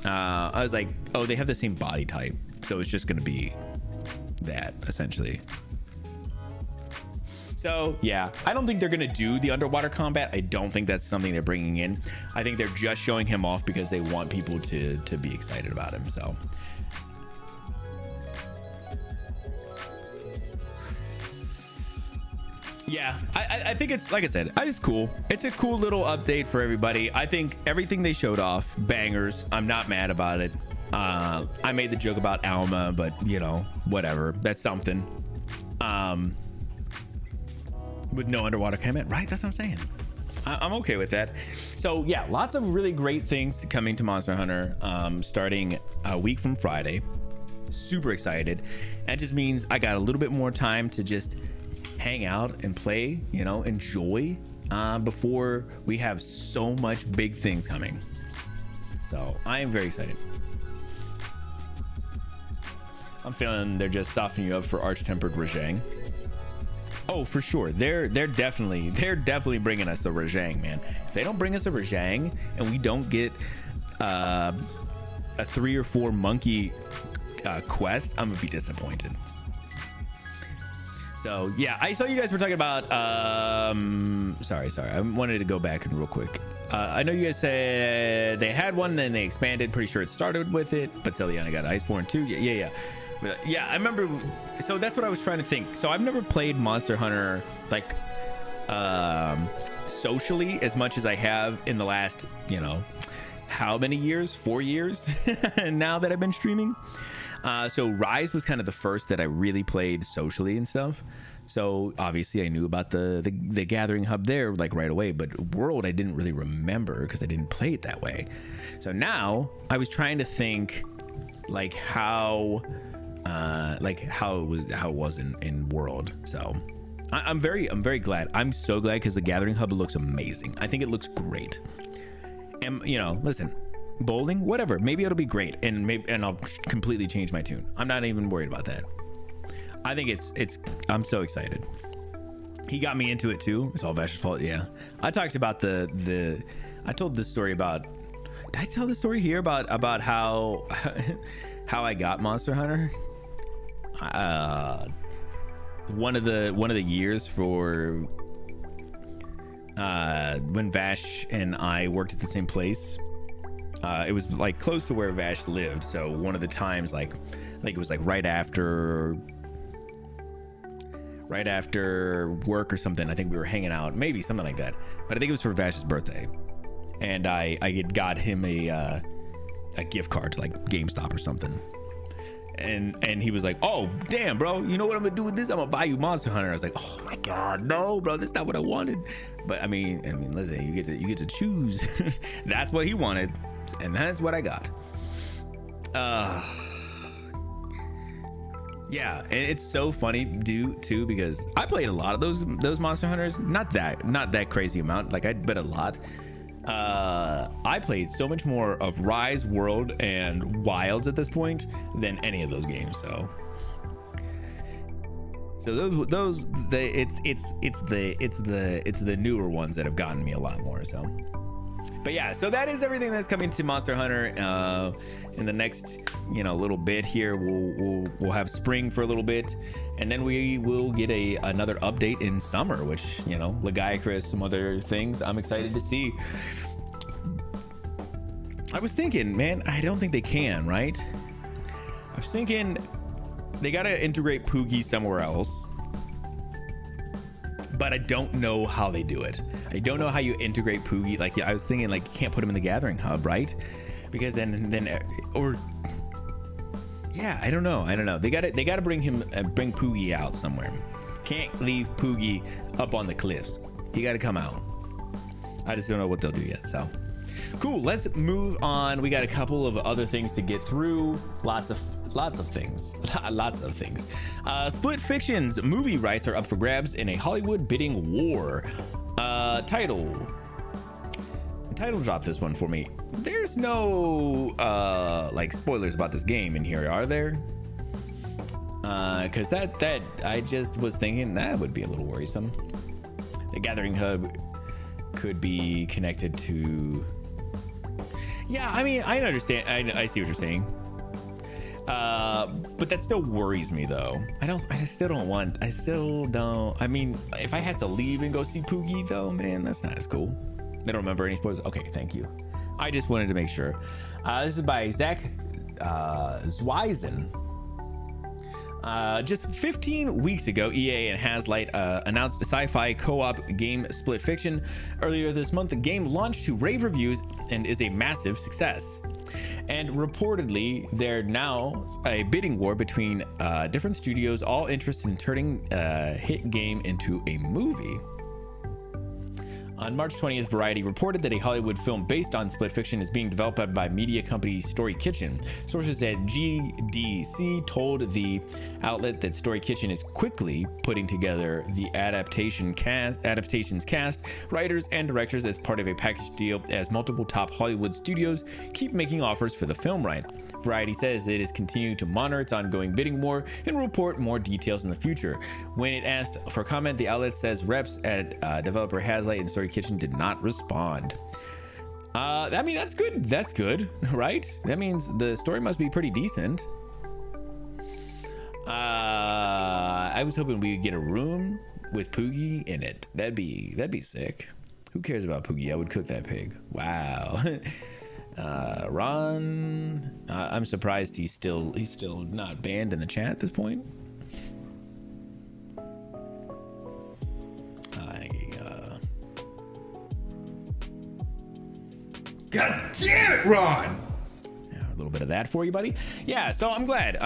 I was like, oh, they have the same body type, so it's just gonna be that essentially. So yeah, I don't think they're gonna do the underwater combat. I don't think that's something they're bringing in. I think they're just showing him off because they want people to be excited about him. So. Yeah, I think it's, like I said, it's cool. It's a cool little update for everybody. I think everything they showed off, bangers. I'm not mad about it. I made the joke about Alma, but you know, whatever. That's something. with no underwater combat, right? That's what I'm saying. I'm okay with that. So yeah, lots of really great things coming to Monster Hunter, starting a week from Friday. Super excited. That just means I got a little bit more time to just hang out and play, you know, enjoy, before we have so much big things coming. So I am very excited. I'm feeling they're just softening you up for Arch-Tempered Rajang. Oh, for sure. They're definitely bringing us a Rajang, man. If they don't bring us a Rajang and we don't get a 3 or 4 monkey quest, I'm gonna be disappointed. So yeah, I saw you guys were talking about sorry, I wanted to go back and real quick. I know you guys said they had one, then they expanded. Pretty sure it started with it, but Celiana got Iceborne too. Yeah, I remember. So that's what I was trying to think. So I've never played Monster Hunter like socially as much as I have in the last, you know, how many years? 4 years now that I've been streaming. So Rise was kind of the first that I really played socially and stuff. So obviously I knew about the gathering hub there like right away, but World I didn't really remember because I didn't play it that way. So now I was trying to think like how it was in World. So I'm very glad. I'm so glad because the gathering hub looks amazing. I think it looks great. And you know, listen, bowling, whatever, maybe it'll be great, and I'll completely change my tune. I'm not even worried about that. I think it's I'm so excited. He got me into it too. It's all Vash's fault. Yeah, I talked about I told this story about, did I tell the story here about how how I got Monster Hunter? One of the years for when Vash and I worked at the same place, it was like close to where Vash lived. So one of the times, like it was like right after work or something, I think we were hanging out, maybe something like that, but I think it was for Vash's birthday, and I had got him a gift card to like GameStop or something, and he was like, oh damn bro, you know what I'm gonna do with this? I'm gonna buy you Monster Hunter. I was like, oh my god, no bro, that's not what I wanted. But I mean listen, you get to choose. That's what he wanted, and that's what I got. Yeah, and it's so funny too because I played a lot of those Monster Hunters. Not that crazy amount, like but a lot. I played so much more of Rise, World, and Wilds at this point than any of those games. So it's the newer ones that have gotten me a lot more. So, but yeah, so that is everything that's coming to Monster Hunter. In the next, little bit here, we'll have spring for a little bit, and then we will get another update in summer, which Legiacris, some other things I'm excited to see. I was thinking, man, I don't think they can, right? I was thinking they gotta integrate Poogie somewhere else, but I don't know how they do it. I don't know how you integrate Poogie. Like, I was thinking, like, you can't put him in the gathering hub, right? Because then or yeah, I don't know. They gotta bring Poogie out somewhere. Can't leave Poogie up on the cliffs. He gotta come out. I just don't know what they'll do yet. So cool. Let's move on. We got a couple of other things to get through. Lots of things. Split Fiction's movie rights are up for grabs in a Hollywood bidding war. Title drop this one for me. There's no like spoilers about this game in here, are there? Because that I just was thinking that would be a little worrisome. The gathering hub could be connected to. Yeah, I mean, I understand. I see what you're saying. But that still worries me though. I still don't. I mean, if I had to leave and go see Poogie though, man, that's not as cool. I don't remember any spoilers. Okay, thank you. I just wanted to make sure. This is by Zach Zweisen. Just 15 weeks ago, EA and Hazlight announced a sci-fi co-op game Split Fiction. Earlier this month, the game launched to rave reviews and is a massive success. And reportedly, there's now a bidding war between different studios, all interested in turning a hit game into a movie. On March 20th, Variety reported that a Hollywood film based on Split Fiction is being developed by media company Story Kitchen. Sources at GDC told the outlet that Story Kitchen is quickly putting together the adaptations cast, writers, and directors as part of a package deal as multiple top Hollywood studios keep making offers for the film right. Variety says it is continuing to monitor its ongoing bidding war and will report more details in the future. When it asked for comment, the outlet says reps at developer Hazlight and Story Kitchen did not respond. I mean, that's good. That's good, right? That means the story must be pretty decent. I was hoping we would get a room with Poogie in it. That'd be sick. Who cares about Poogie? I would cook that pig. Wow. Ron, I'm surprised he's still not banned in the chat at this point. God damn it, Ron! Yeah, a little bit of that for you, buddy. Yeah, so I'm glad.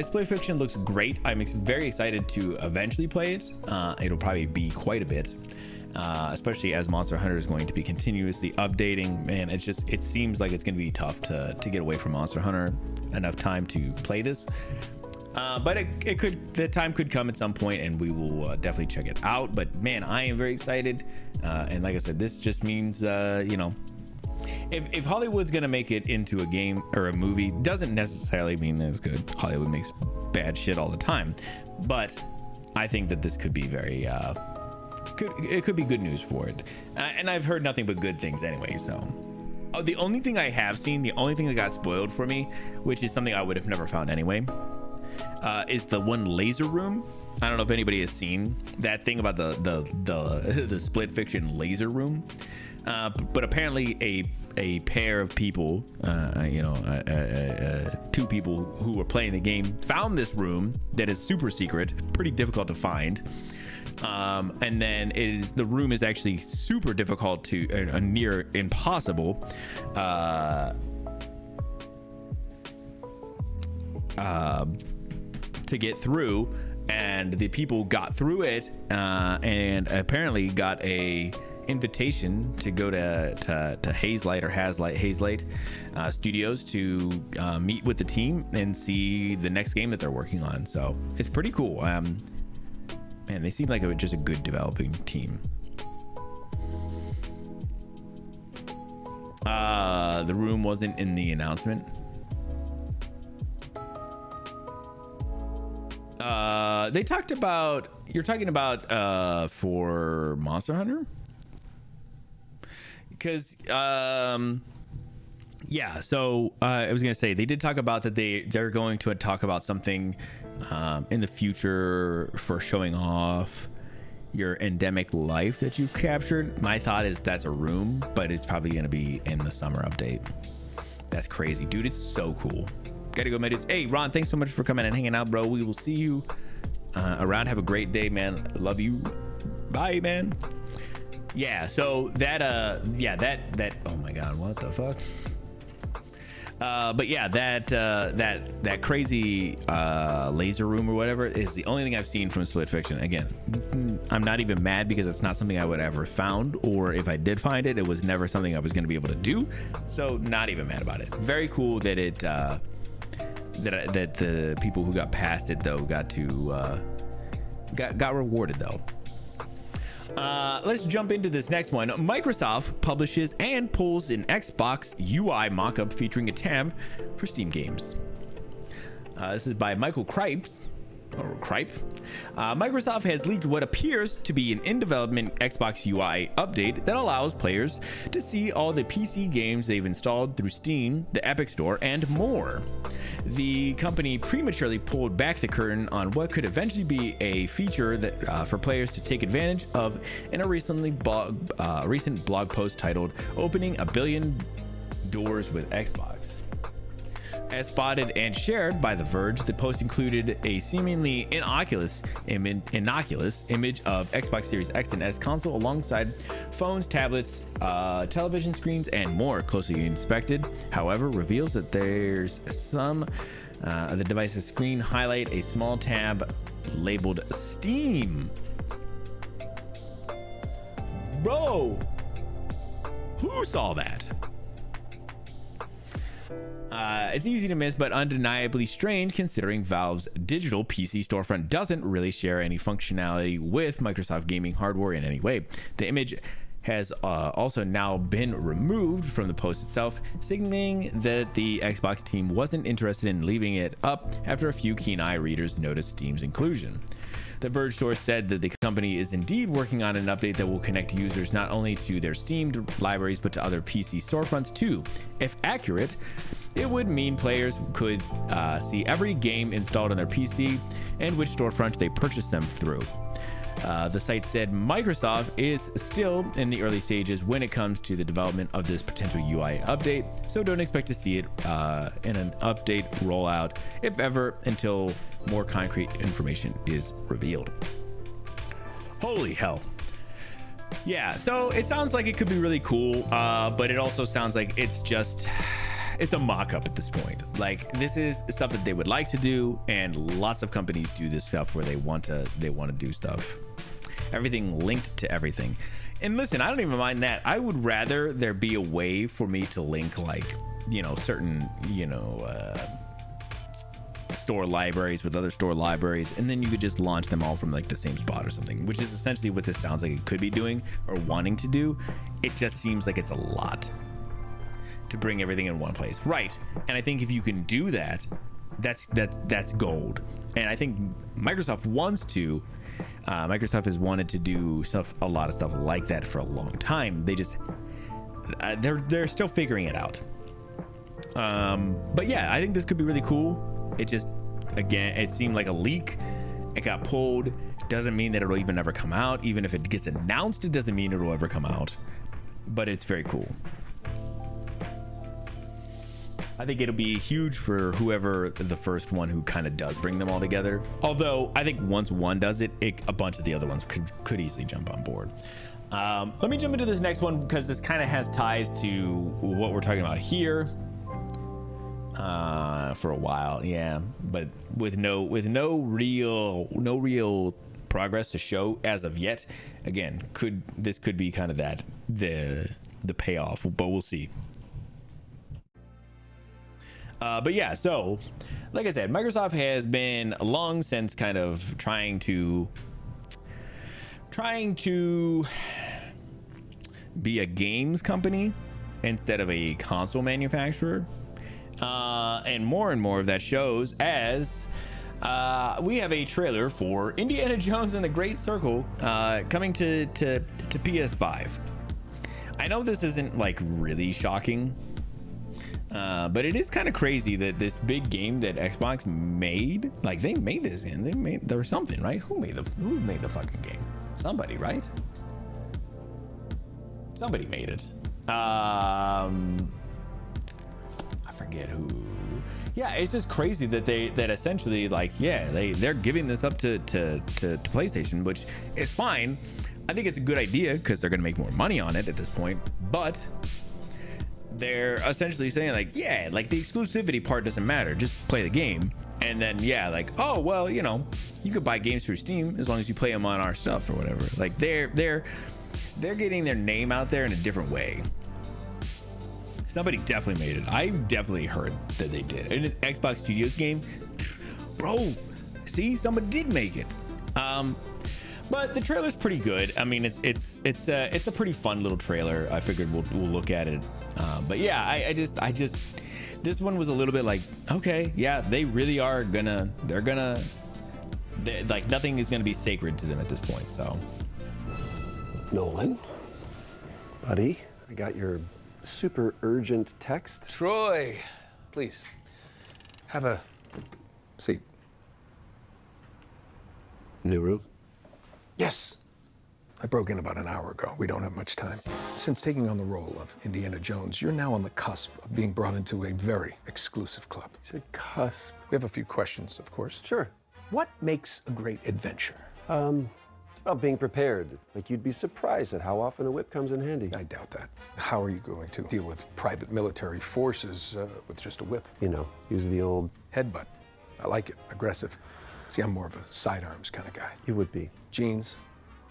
Split Fiction looks great. I'm very excited to eventually play it. It'll probably be quite a bit. Especially as Monster Hunter is going to be continuously updating. Man, it seems like it's going to be tough to get away from Monster Hunter enough time to play this. But the time could come at some point, and we will definitely check it out. But man, I am very excited. And like I said, this just means, if Hollywood's going to make it into a game or a movie, doesn't necessarily mean that it's good. Hollywood makes bad shit all the time. But I think that this could be very... it could be good news for it, and I've heard nothing but good things anyway. So the only thing I have seen, the only thing that got spoiled for me, which is something I would have never found anyway, is the one laser room. I don't know if anybody has seen that thing about the Split Fiction laser room, but apparently a pair of people, two people who were playing the game found this room that is super secret, pretty difficult to find. And then the room is actually super difficult to near impossible to get through, and the people got through it and apparently got a invitation to go to Hazlight Studios to meet with the team and see the next game that they're working on. So it's pretty cool. Man, they seem like just a good developing team. The room wasn't in the announcement. They talked about... You're talking about for Monster Hunter? Because... yeah, so I was going to say, they did talk about that they're going to talk about something... in the future for showing off your endemic life that you've captured. My thought is that's a room, but it's probably going to be in the summer update. That's crazy, dude. It's so cool. Gotta go, dudes. Hey, Ron, thanks so much for coming and hanging out, bro. We will see you around. Have a great day, man. Love you. Bye, man. Yeah, so that oh my god, what the fuck? But yeah, that crazy laser room or whatever is the only thing I've seen from Split Fiction. Again, I'm not even mad because it's not something I would ever found, or if I did find it, it was never something I was going to be able to do. So not even mad about it. Very cool that it that the people who got past it though got rewarded though. Let's jump into this next one. Microsoft publishes and pulls an Xbox UI mockup featuring a tab for Steam games. This is by Michael Kripes. Microsoft has leaked what appears to be an in-development Xbox UI update that allows players to see all the PC games they've installed through Steam, the Epic Store, and more. The company prematurely pulled back the curtain on what could eventually be a feature that for players to take advantage of in a recent blog post titled "Opening a Billion Doors with Xbox." As spotted and shared by The Verge, the post included a seemingly innocuous image of Xbox Series X and S console alongside phones, tablets, television screens, and more. Closely inspected, however, reveals that there's some the device's screen highlight a small tab labeled Steam. Bro, who saw that? It's easy to miss, but undeniably strange considering Valve's digital PC storefront doesn't really share any functionality with Microsoft gaming hardware in any way. The image has also now been removed from the post itself, signaling that the Xbox team wasn't interested in leaving it up after a few keen-eye readers noticed Steam's inclusion. The Verge source said that the company is indeed working on an update that will connect users not only to their Steam libraries but to other PC storefronts too. If accurate, it would mean players could see every game installed on their PC and which storefront they purchased them through. The site said Microsoft is still in the early stages when it comes to the development of this potential UI update, so don't expect to see it in an update rollout, if ever, until more concrete information is revealed. Holy hell. Yeah, so it sounds like it could be really cool, but it also sounds like it's a mock-up at this point. Like, this is stuff that they would like to do, and lots of companies do this stuff where they want to do stuff. Everything linked to everything. And listen, I don't even mind that. I would rather there be a way for me to link, like, you know, certain, you know, store libraries with other store libraries, and then you could just launch them all from like the same spot or something, which is essentially what this sounds like it could be doing or wanting to do. It just seems like it's a lot to bring everything in one place, right? And I think if you can do that, that's gold. And I think Microsoft wants to. Microsoft has wanted to do a lot of stuff like that for a long time. They just they're still figuring it out. But yeah, I think this could be really cool. It just, again, it seemed like a leak. It got pulled. Doesn't mean that it'll even ever come out. Even if it gets announced, it doesn't mean it'll ever come out. But it's very cool. I think it'll be huge for whoever the first one who kind of does bring them all together. Although I think once one does it, a bunch of the other ones could easily jump on board. Let me jump into this next one because this kind of has ties to what we're talking about here. For a while, yeah, but with no real progress to show as of yet. Again, this could be kind of that the payoff, but we'll see. But yeah, so like I said, Microsoft has been long since kind of trying to be a games company instead of a console manufacturer. And more of that shows as we have a trailer for Indiana Jones and the Great Circle coming to PS5. I know this isn't like really shocking, but it is kind of crazy that this big game that Xbox made, like they made this in, there was something, right? Who made the fucking game? Somebody, right? Somebody made it. I forget who. Yeah, it's just crazy that that essentially, like, yeah, they're giving this up to PlayStation, which is fine. I think it's a good idea because they're gonna make more money on it at this point, but they're essentially saying like, yeah, like the exclusivity part doesn't matter, just play the game. And then yeah, like, oh well, you know, you could buy games through Steam as long as you play them on our stuff or whatever. Like they're getting their name out there in a different way. Somebody definitely made it. I definitely heard that they did. In an Xbox Studios game, bro, see, somebody did make it. But the trailer's pretty good. I mean, it's a pretty fun little trailer. I figured we'll look at it. But yeah, I just this one was a little bit like, okay, yeah, they really are gonna, like nothing is gonna be sacred to them at this point. So, Nolan, buddy, I got your super urgent text. Troy, please have a seat. New room? Yes. I broke in about an hour ago. We don't have much time. Since taking on the role of Indiana Jones, you're now on the cusp of being brought into a very exclusive club. You said cusp. We have a few questions, of course. Sure. What makes a great adventure? It's about being prepared. Like, you'd be surprised at how often a whip comes in handy. I doubt that. How are you going to deal with private military forces with just a whip? You know, use the old... Headbutt. I like it. Aggressive. See, I'm more of a sidearms kind of guy. You would be. Jeans.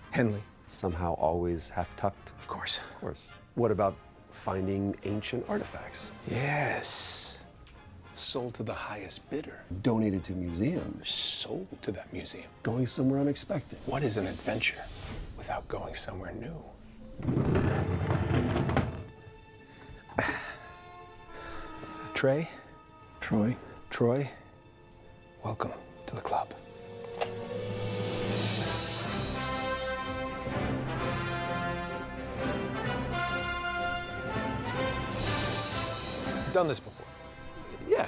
Henley. Somehow always half-tucked. Of course. Of course. What about finding ancient artifacts? Yes. Sold to the highest bidder. Donated to museums. Sold to that museum. Going somewhere unexpected. What is an adventure without going somewhere new? Trey? Troy? Troy? Welcome to the club. Done this before. Yeah.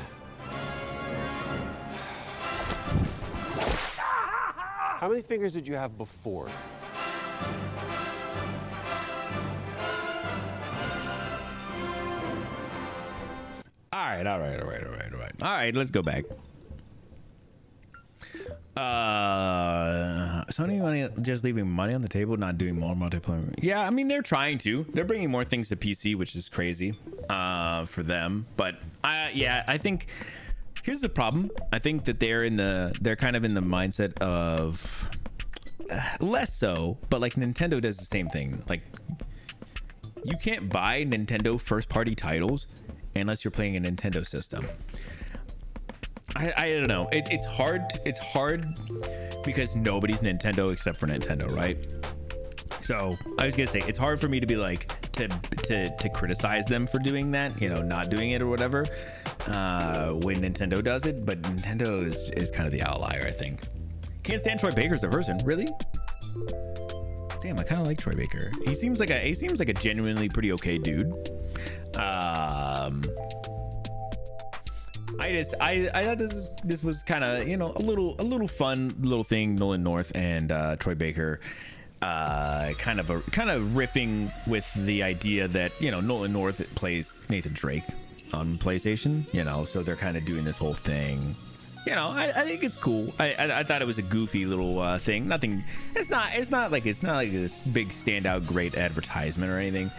How many fingers did you have before? All right, let's go back. Sony money, just leaving money on the table, not doing more multiplayer. Yeah, I mean, they're trying to. They're bringing more things to PC, which is crazy for them. But yeah, I think here's the problem. I think that they're kind of in the mindset of less so, but like Nintendo does the same thing. Like, you can't buy Nintendo first party titles unless you're playing a Nintendo system. I don't know. It's hard. It's hard because nobody's Nintendo except for Nintendo, right? So I was gonna say it's hard for me to be like to criticize them for doing that, you know, not doing it or whatever. When Nintendo does it, but Nintendo is kind of the outlier, I think. Can't stand Troy Baker as a person, really. Damn, I kind of like Troy Baker. He seems like a genuinely pretty okay dude. I thought this was kind of, you know, a little fun little thing. Nolan North and Troy Baker kind of riffing with the idea that, you know, Nolan North plays Nathan Drake on PlayStation, you know, so they're kind of doing this whole thing. You know, I think it's cool. I thought it was a goofy little thing. Nothing. It's not like this big standout great advertisement or anything.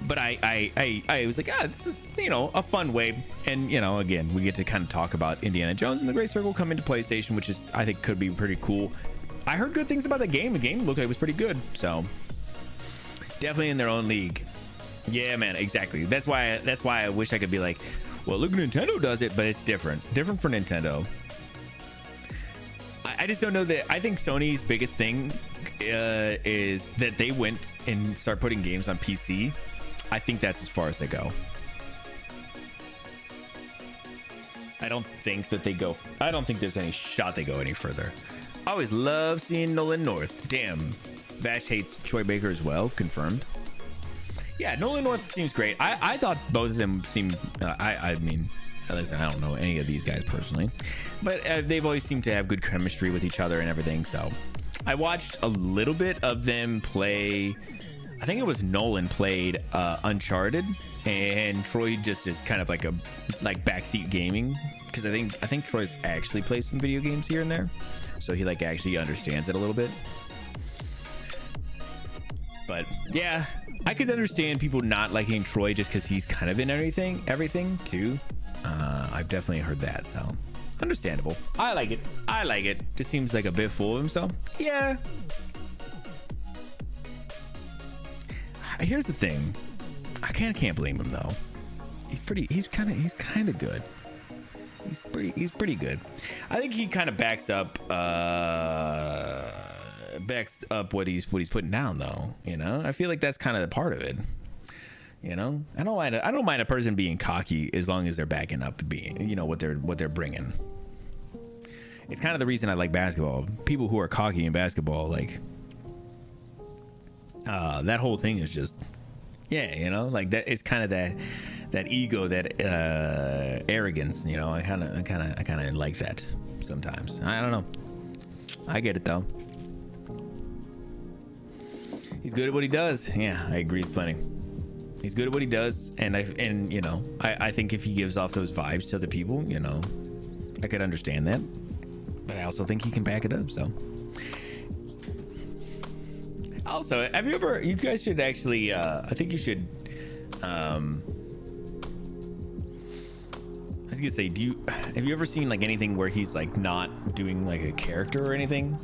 But I was like, this is, you know, a fun way. And, you know, again, we get to kind of talk about Indiana Jones and the Great Circle coming to PlayStation, which is, I think, could be pretty cool. I heard good things about the game. The game looked like it was pretty good. So definitely in their own league. Yeah, man, exactly. That's why I wish I could be like, well, look, Nintendo does it, but it's different for Nintendo. I just don't know that. I think Sony's biggest thing is that they went and start putting games on PC. I think that's as far as they go. I don't think there's any shot they go any further. I always love seeing Nolan North. Damn, Bash hates Troy Baker as well. Confirmed. Yeah, Nolan North seems great. I thought both of them seemed. I mean, listen, I don't know any of these guys personally, but they've always seemed to have good chemistry with each other and everything. So I watched a little bit of them play. I think it was Nolan played Uncharted, and Troy just is kind of like backseat gaming, because I think Troy's actually plays some video games here and there, so he like actually understands it a little bit. But yeah, I could understand people not liking Troy just because he's kind of in everything too. I've definitely heard that, so understandable. I like it. Just seems like a bit full of himself. Yeah. Here's the thing, I can't blame him though. He's kind of good. He's pretty good. I think he kind of backs up what he's putting down though. You know, I feel like that's kind of part of it. You know, I don't mind a person being cocky as long as they're backing up being, you know, what they're bringing. It's kind of the reason I like basketball. People who are cocky in basketball, like. That whole thing is just, yeah, you know, like that. It's kind of that ego, that arrogance, you know. I kind of, I kind of, I kind of like that sometimes. I don't know. I get it though. He's good at what he does. Yeah, I agree with Plenty. He's good at what he does, and you know, I think if he gives off those vibes to the people, you know, I could understand that. But I also think he can back it up. So, also, have you ever? You guys should actually. I think you should. I was gonna say, have you ever seen like anything where he's like not doing like a character or anything?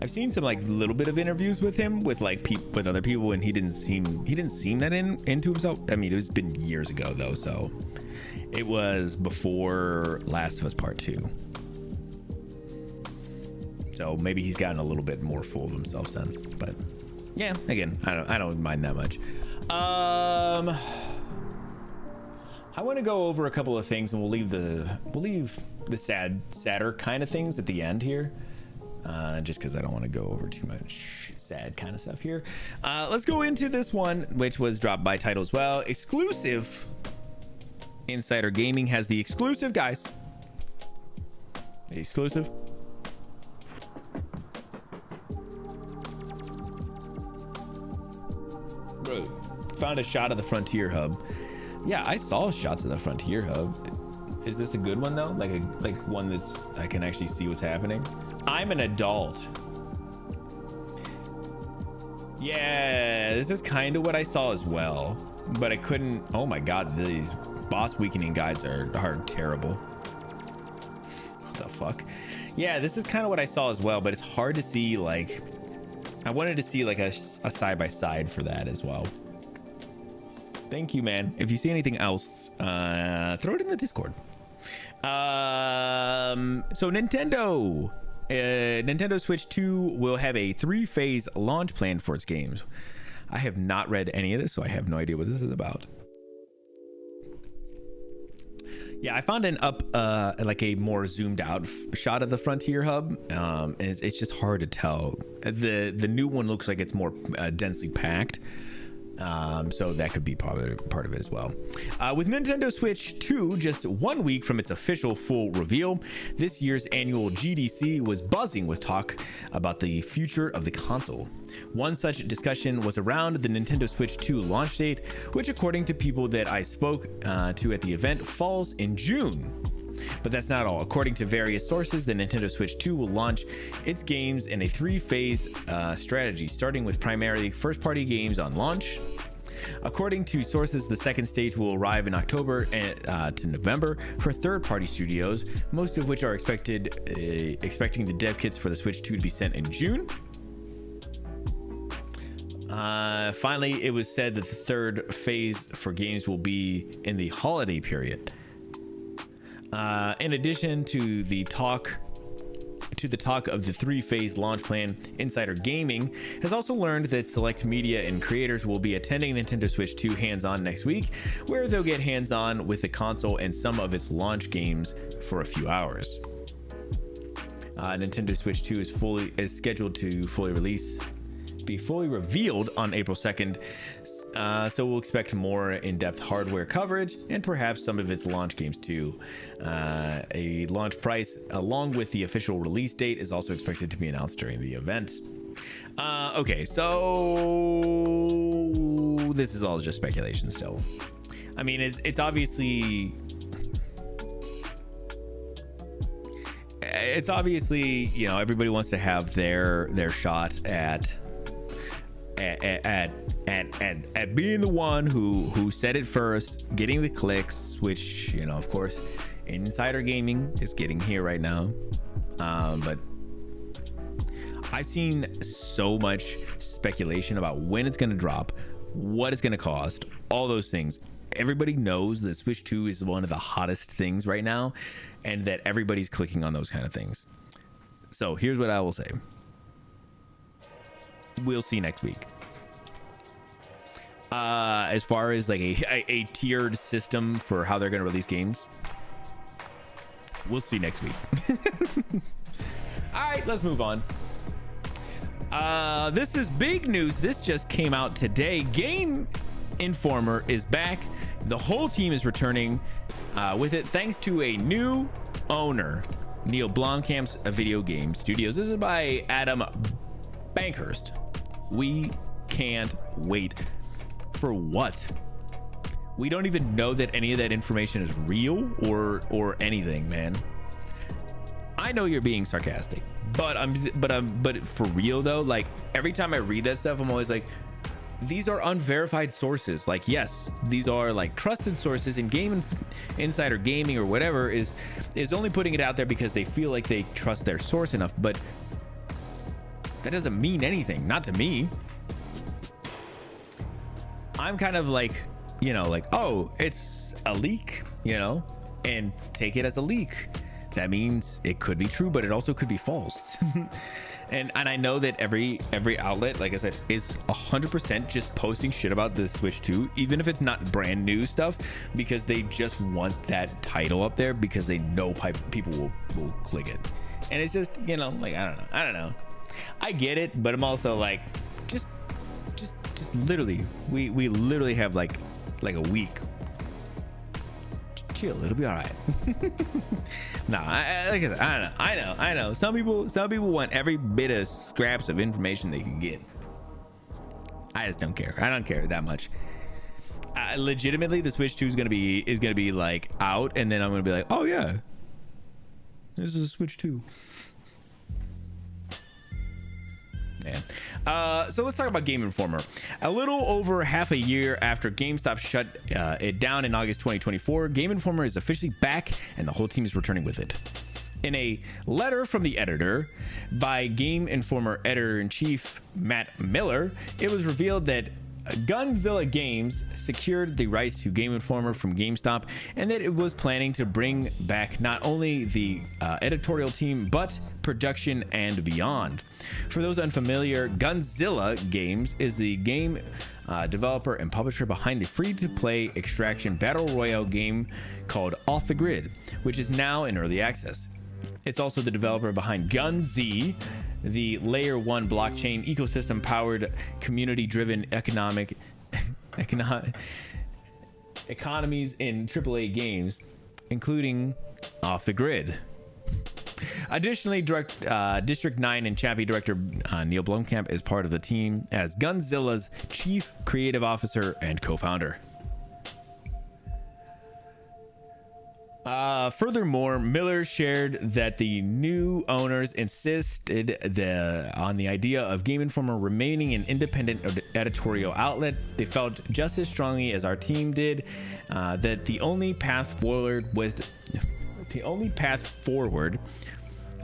I've seen some like little bit of interviews with him with like with other people, and he didn't seem that into himself. I mean, it's been years ago though, so it was before Last of Us Part 2. So maybe he's gotten a little bit more full of himself since. But yeah, again, I don't mind that much. I want to go over a couple of things, and we'll leave the sadder kind of things at the end here. Just because I don't want to go over too much sad kind of stuff here. Let's go into this one, which was dropped by Title as well. Exclusive. Insider Gaming has the exclusive, guys. The exclusive. Bro, found a shot of the Frontier Hub. Yeah, I saw shots of the Frontier Hub. Is this a good one though? Like one that's I can actually see what's happening? I'm an adult. Yeah, this is kind of what I saw as well, but I couldn't. Oh my god, these boss weakening guides are terrible. What the fuck? Yeah, this is kind of what I saw as well, but it's hard to see. Like, I wanted to see like a side by side for that as well. Thank you, man. If you see anything else, throw it in the Discord. So Nintendo Switch 2 will have a 3-phase launch plan for its games. I have not read any of this, so I have no idea what this is about. Yeah, I found like a more zoomed out shot of the Frontier Hub. It's just hard to tell. The new one looks like it's more densely packed. So that could be part of it as well. With Nintendo Switch 2 just 1 week from its official full reveal, this year's annual GDC was buzzing with talk about the future of the console. One such discussion was around the Nintendo Switch 2 launch date, which according to people that I spoke to at the event falls in June. But that's not all. According to various sources, the Nintendo Switch 2 will launch its games in a 3-phase strategy, starting with primarily first-party games on launch. According to sources, the second stage will arrive in October to November for third-party studios, most of which are expecting the dev kits for the Switch 2 to be sent in June. Finally, it was said that the third phase for games will be in the holiday period. In addition to the talk of the 3-phase launch plan, Insider Gaming has also learned that select media and creators will be attending Nintendo Switch 2 hands-on next week, where they'll get hands-on with the console and some of its launch games for a few hours. Nintendo Switch 2 is scheduled to be fully revealed on April 2nd, so we'll expect more in-depth hardware coverage and perhaps some of its launch games too. A launch price along with the official release date is also expected to be announced during the event. Okay, so this is all just speculation still. I mean, it's obviously you know, everybody wants to have their shot at being the one who said it first, getting the clicks, which, you know, of course, Insider Gaming is getting here right now. But I've seen so much speculation about when it's going to drop, what it's going to cost, all those things. Everybody knows that Switch 2 is one of the hottest things right now, and that everybody's clicking on those kind of things. So here's what I will say. We'll see next week. As far as like a tiered system for how they're going to release games, we'll see next week. All right, let's move on. This is big news. This just came out today. Game Informer is back. The whole team is returning with it thanks to a new owner, Neil Blomkamp's Video Game Studios. This is by Adam Bankhurst. We can't wait. For what? We don't even know that any of that information is real or anything, man. I know you're being sarcastic, but for real though, like every time I read that stuff, I'm always like, these are unverified sources. Like, yes, these are like trusted sources, and Insider Gaming or whatever is only putting it out there because they feel like they trust their source enough, but that doesn't mean anything, not to me. I'm kind of like, you know, like, oh, it's a leak, you know, and take it as a leak. That means it could be true, but it also could be false. and I know that every outlet, like I said, is 100% just posting shit about the Switch 2, even if it's not brand new stuff, because they just want that title up there because they know people will click it. And it's just, you know, like, I don't know. I get it, but I'm also like, just literally, we literally have like a week. Chill, it'll be all right. Nah, like I said, I know. Some people want every bit of scraps of information they can get. I just don't care. I don't care that much. Legitimately, the Switch 2 is gonna be like out, and then I'm gonna be like, oh yeah, this is a Switch 2. Yeah. So let's talk about Game Informer. A little over half a year after GameStop shut it down in August 2024, Game Informer is officially back, and the whole team is returning with it. In a letter from the editor by Game Informer editor-in-chief Matt Miller, it was revealed that Gunzilla Games secured the rights to Game Informer from GameStop, and that it was planning to bring back not only the editorial team, but production and beyond. For those unfamiliar, Gunzilla Games is the game developer and publisher behind the free-to-play extraction battle royale game called Off the Grid, which is now in early access. It's also the developer behind GunZ, the layer 1 blockchain ecosystem powered community-driven economies in AAA games, including Off the Grid. Additionally, District 9 and Chappie director Neil Blomkamp is part of the team as Gunzilla's chief creative officer and co-founder. Furthermore, Miller shared that the new owners insisted on the idea of Game Informer remaining an independent editorial outlet. They felt just as strongly as our team did that the only path forward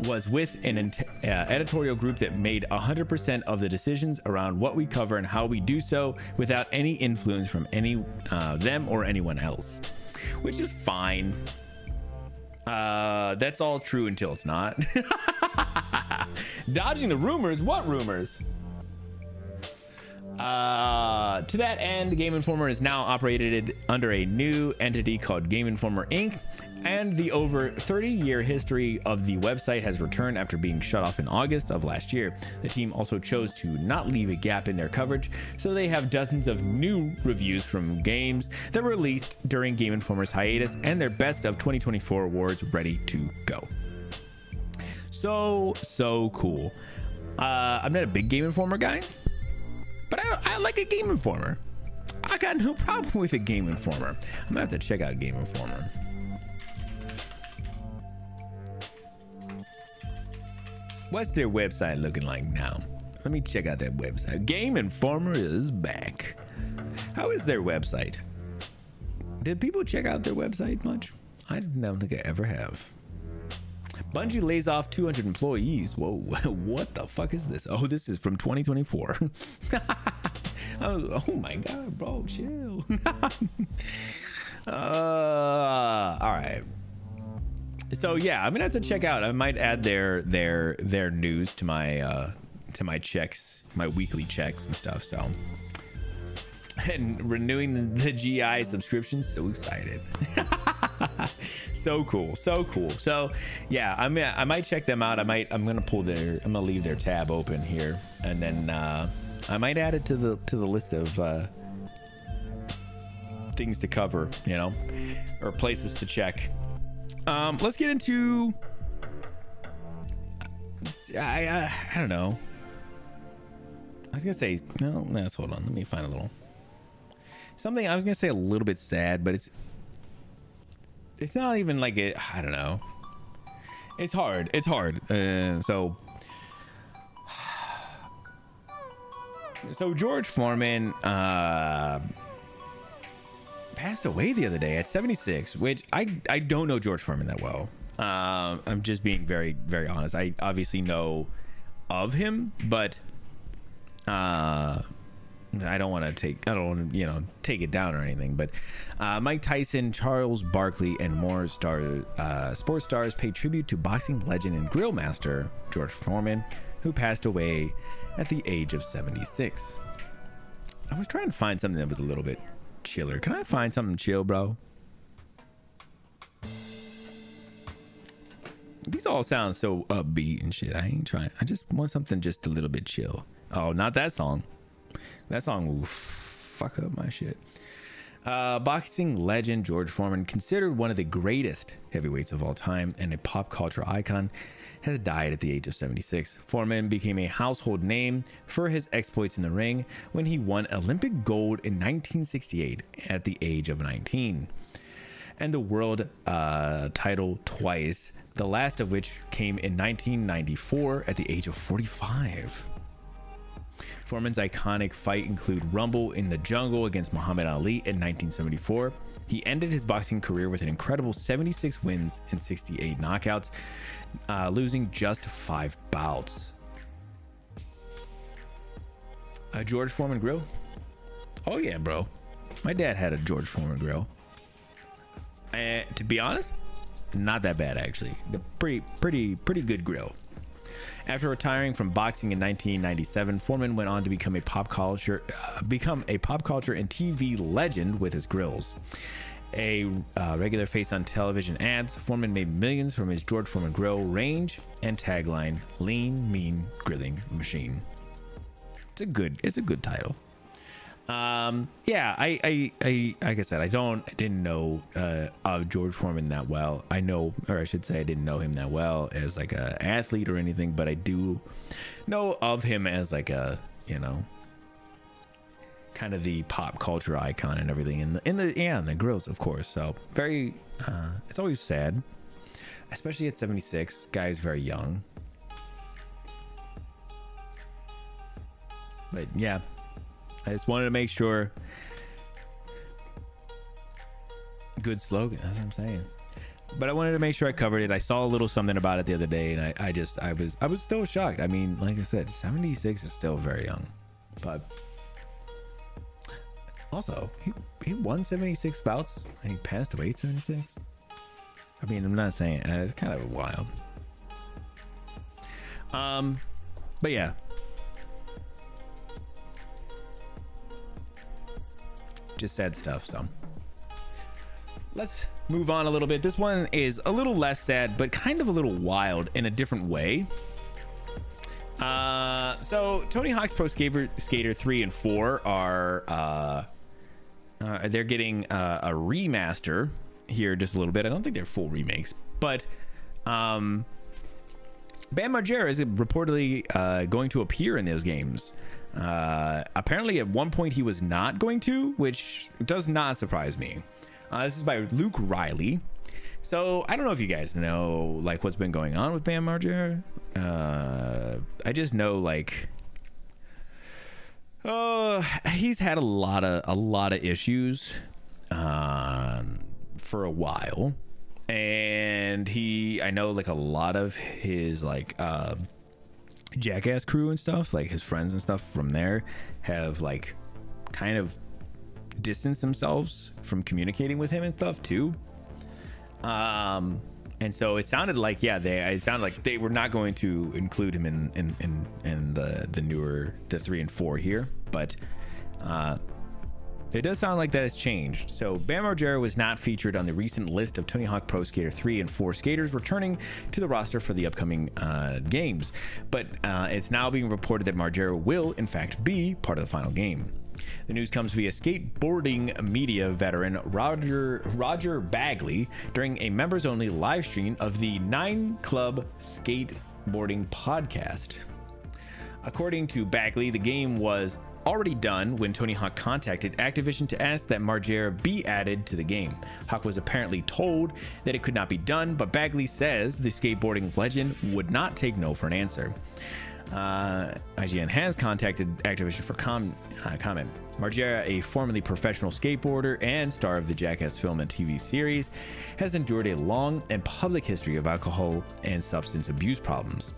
was with an editorial group that made 100% of the decisions around what we cover and how we do so without any influence from them or anyone else, which is fine. That's all true until it's not. Dodging the rumors. What rumors? To that end, Game Informer is now operated under a new entity called Game Informer Inc., and the over 30-year history of the website has returned after being shut off in August of last year. The team also chose to not leave a gap in their coverage, so they have dozens of new reviews from games that were released during Game Informer's hiatus and their best of 2024 awards ready to go. So cool. I'm not a big Game Informer guy, but I like a Game Informer. I got no problem with a Game Informer. I'm gonna have to check out Game Informer. What's their website looking like now? Let me check out that website. Game Informer is back. How is their website? Did people check out their website much? I don't think I ever have. Bungie lays off 200 employees. Whoa, what the fuck is this? Oh, this is from 2024. Oh my god, bro, chill. All right. So yeah, I'm gonna have to check out. I might add their news to my checks, my weekly checks and stuff. So, and renewing the GI subscription, so excited. So cool. So yeah, I might check them out. I'm gonna leave their tab open here, and then I might add it to the list of things to cover, you know, or places to check. Let's get into I don't know. I was gonna say no. Let's hold on. Let me find a little something. I was gonna say a little bit sad, but it's not even like it. I don't know. It's hard. It's hard. So George Foreman passed away the other day at 76, which I don't know George Foreman that well. I'm just being very, very honest. I obviously know of him, but I don't want to take it down or anything. But Mike Tyson, Charles Barkley, and more sports stars paid tribute to boxing legend and grill master George Foreman, who passed away at the age of 76. I was trying to find something that was a little bit chiller. Can I find something chill, bro? These all sound so upbeat and shit. I ain't trying. I just want something just a little bit chill. Oh, not that song. That song will fuck up my shit. Boxing legend George Foreman, considered one of the greatest heavyweights of all time and a pop culture icon, has died at the age of 76. Foreman became a household name for his exploits in the ring when he won Olympic gold in 1968 at the age of 19, and the world title twice, the last of which came in 1994 at the age of 45. Foreman's iconic fight include Rumble in the Jungle against Muhammad Ali in 1974. He ended his boxing career with an incredible 76 wins and 68 knockouts, losing just 5 bouts. A George Foreman grill? Oh yeah, bro. My dad had a George Foreman grill. And to be honest, not that bad actually. The pretty good grill. After retiring from boxing in 1997, Foreman went on to become a pop culture and TV legend with his grills. A regular face on television ads, Foreman made millions from his George Foreman grill range and tagline, "Lean, Mean Grilling Machine." It's a good title. Yeah, I like I said, I didn't know of George Foreman that well. I know, or I should say, I didn't know him that well as like a athlete or anything, but I do know of him as like a, kind of the pop culture icon and everything in the grills, of course. So very, it's always sad, especially at 76. Guy's very young, but yeah. I just wanted to make sure. Good slogan, that's what I'm saying. But I wanted to make sure I covered it. I saw a little something about it the other day, and I was still shocked. I mean, like I said, 76 is still very young, but also he won 76 bouts and he passed away at 76. I mean, I'm not saying it's kind of wild. But yeah. Just sad stuff. So let's move on a little bit. This one is a little less sad, but kind of a little wild in a different way. So Tony Hawk's Pro Skater 3 and 4 are they're getting a remaster here just a little bit. I don't think they're full remakes, but Bam Margera is reportedly going to appear in those games. Apparently at one point he was not going to, which does not surprise me. This is by Luke Riley. So I don't know if you guys know like what's been going on with Bam Margera. I just know like he's had a lot of issues for a while, and I know like a lot of his like Jackass crew and stuff, like his friends and stuff from there, have like kind of distanced themselves from communicating with him and stuff too. And so it sounded like they were not going to include him in the newer 3 and 4 here, but it does sound like that has changed. So Bam Margera was not featured on the recent list of Tony Hawk Pro Skater 3 and 4 skaters returning to the roster for the upcoming games, but it's now being reported that Margera will in fact be part of the final game. The news comes via skateboarding media veteran Roger Bagley during a members-only live stream of the 9 Club Skateboarding podcast. According to Bagley, the game was already done when Tony Hawk contacted Activision to ask that Margera be added to the game. Hawk was apparently told that it could not be done, but Bagley says the skateboarding legend would not take no for an answer. IGN has contacted Activision for comment. Margera, a formerly professional skateboarder and star of the Jackass film and TV series, has endured a long and public history of alcohol and substance abuse problems,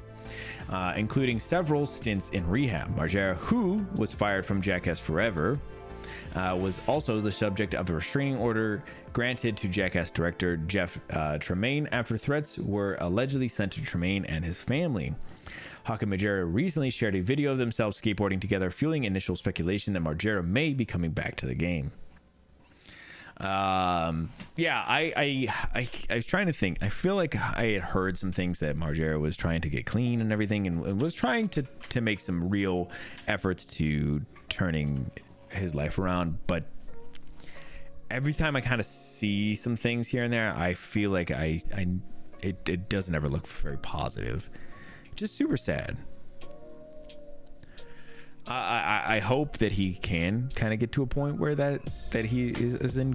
including several stints in rehab. Margera, who was fired from Jackass Forever, was also the subject of a restraining order granted to Jackass director Jeff Tremaine after threats were allegedly sent to Tremaine and his family. Hawk and Margera recently shared a video of themselves skateboarding together, fueling initial speculation that Margera may be coming back to the game. Yeah, I was trying to think. I feel like I had heard some things that Margera was trying to get clean and everything, and was trying to make some real efforts to turning his life around. But every time I kind of see some things here and there, I feel like it doesn't ever look very positive. Just super sad. I hope that he can kind of get to a point where that he is in a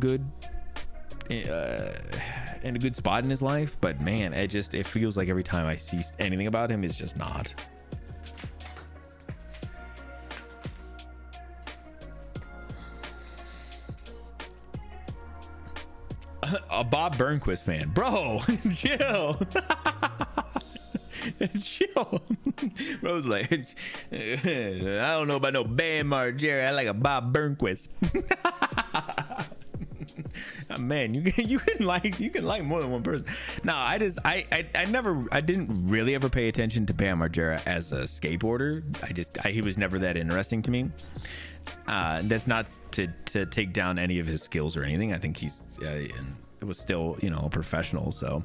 good spot in his life. But man, it feels like every time I see anything about him, it's just not. A Bob Burnquist fan, bro. Chill. Chill. Bro's like, I don't know about no Bam Margera. I like a Bob Burnquist. Man, you can like more than one person. No, I didn't really ever pay attention to Bam Margera as a skateboarder. He was never that interesting to me. That's not to take down any of his skills or anything. I think it was still, a professional. So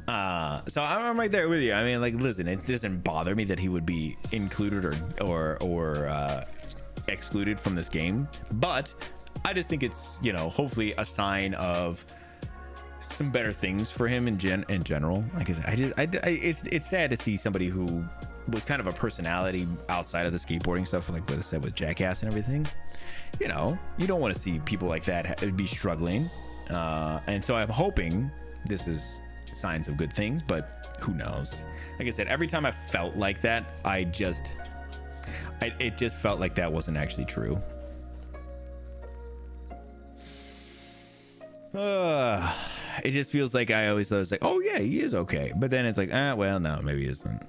I'm right there with you. I mean, like, listen, it doesn't bother me that he would be included or excluded from this game, but I just think it's, hopefully a sign of some better things for him in general. Like I said, it's sad to see somebody who was kind of a personality outside of the skateboarding stuff, like what I said with Jackass and everything. You don't want to see people like that be struggling. And so I'm hoping this is signs of good things, but who knows? Like I said, every time I felt like that, it just felt like that wasn't actually true. It just feels like I was like, oh yeah, he is okay, but then it's like, well, no, maybe he isn't.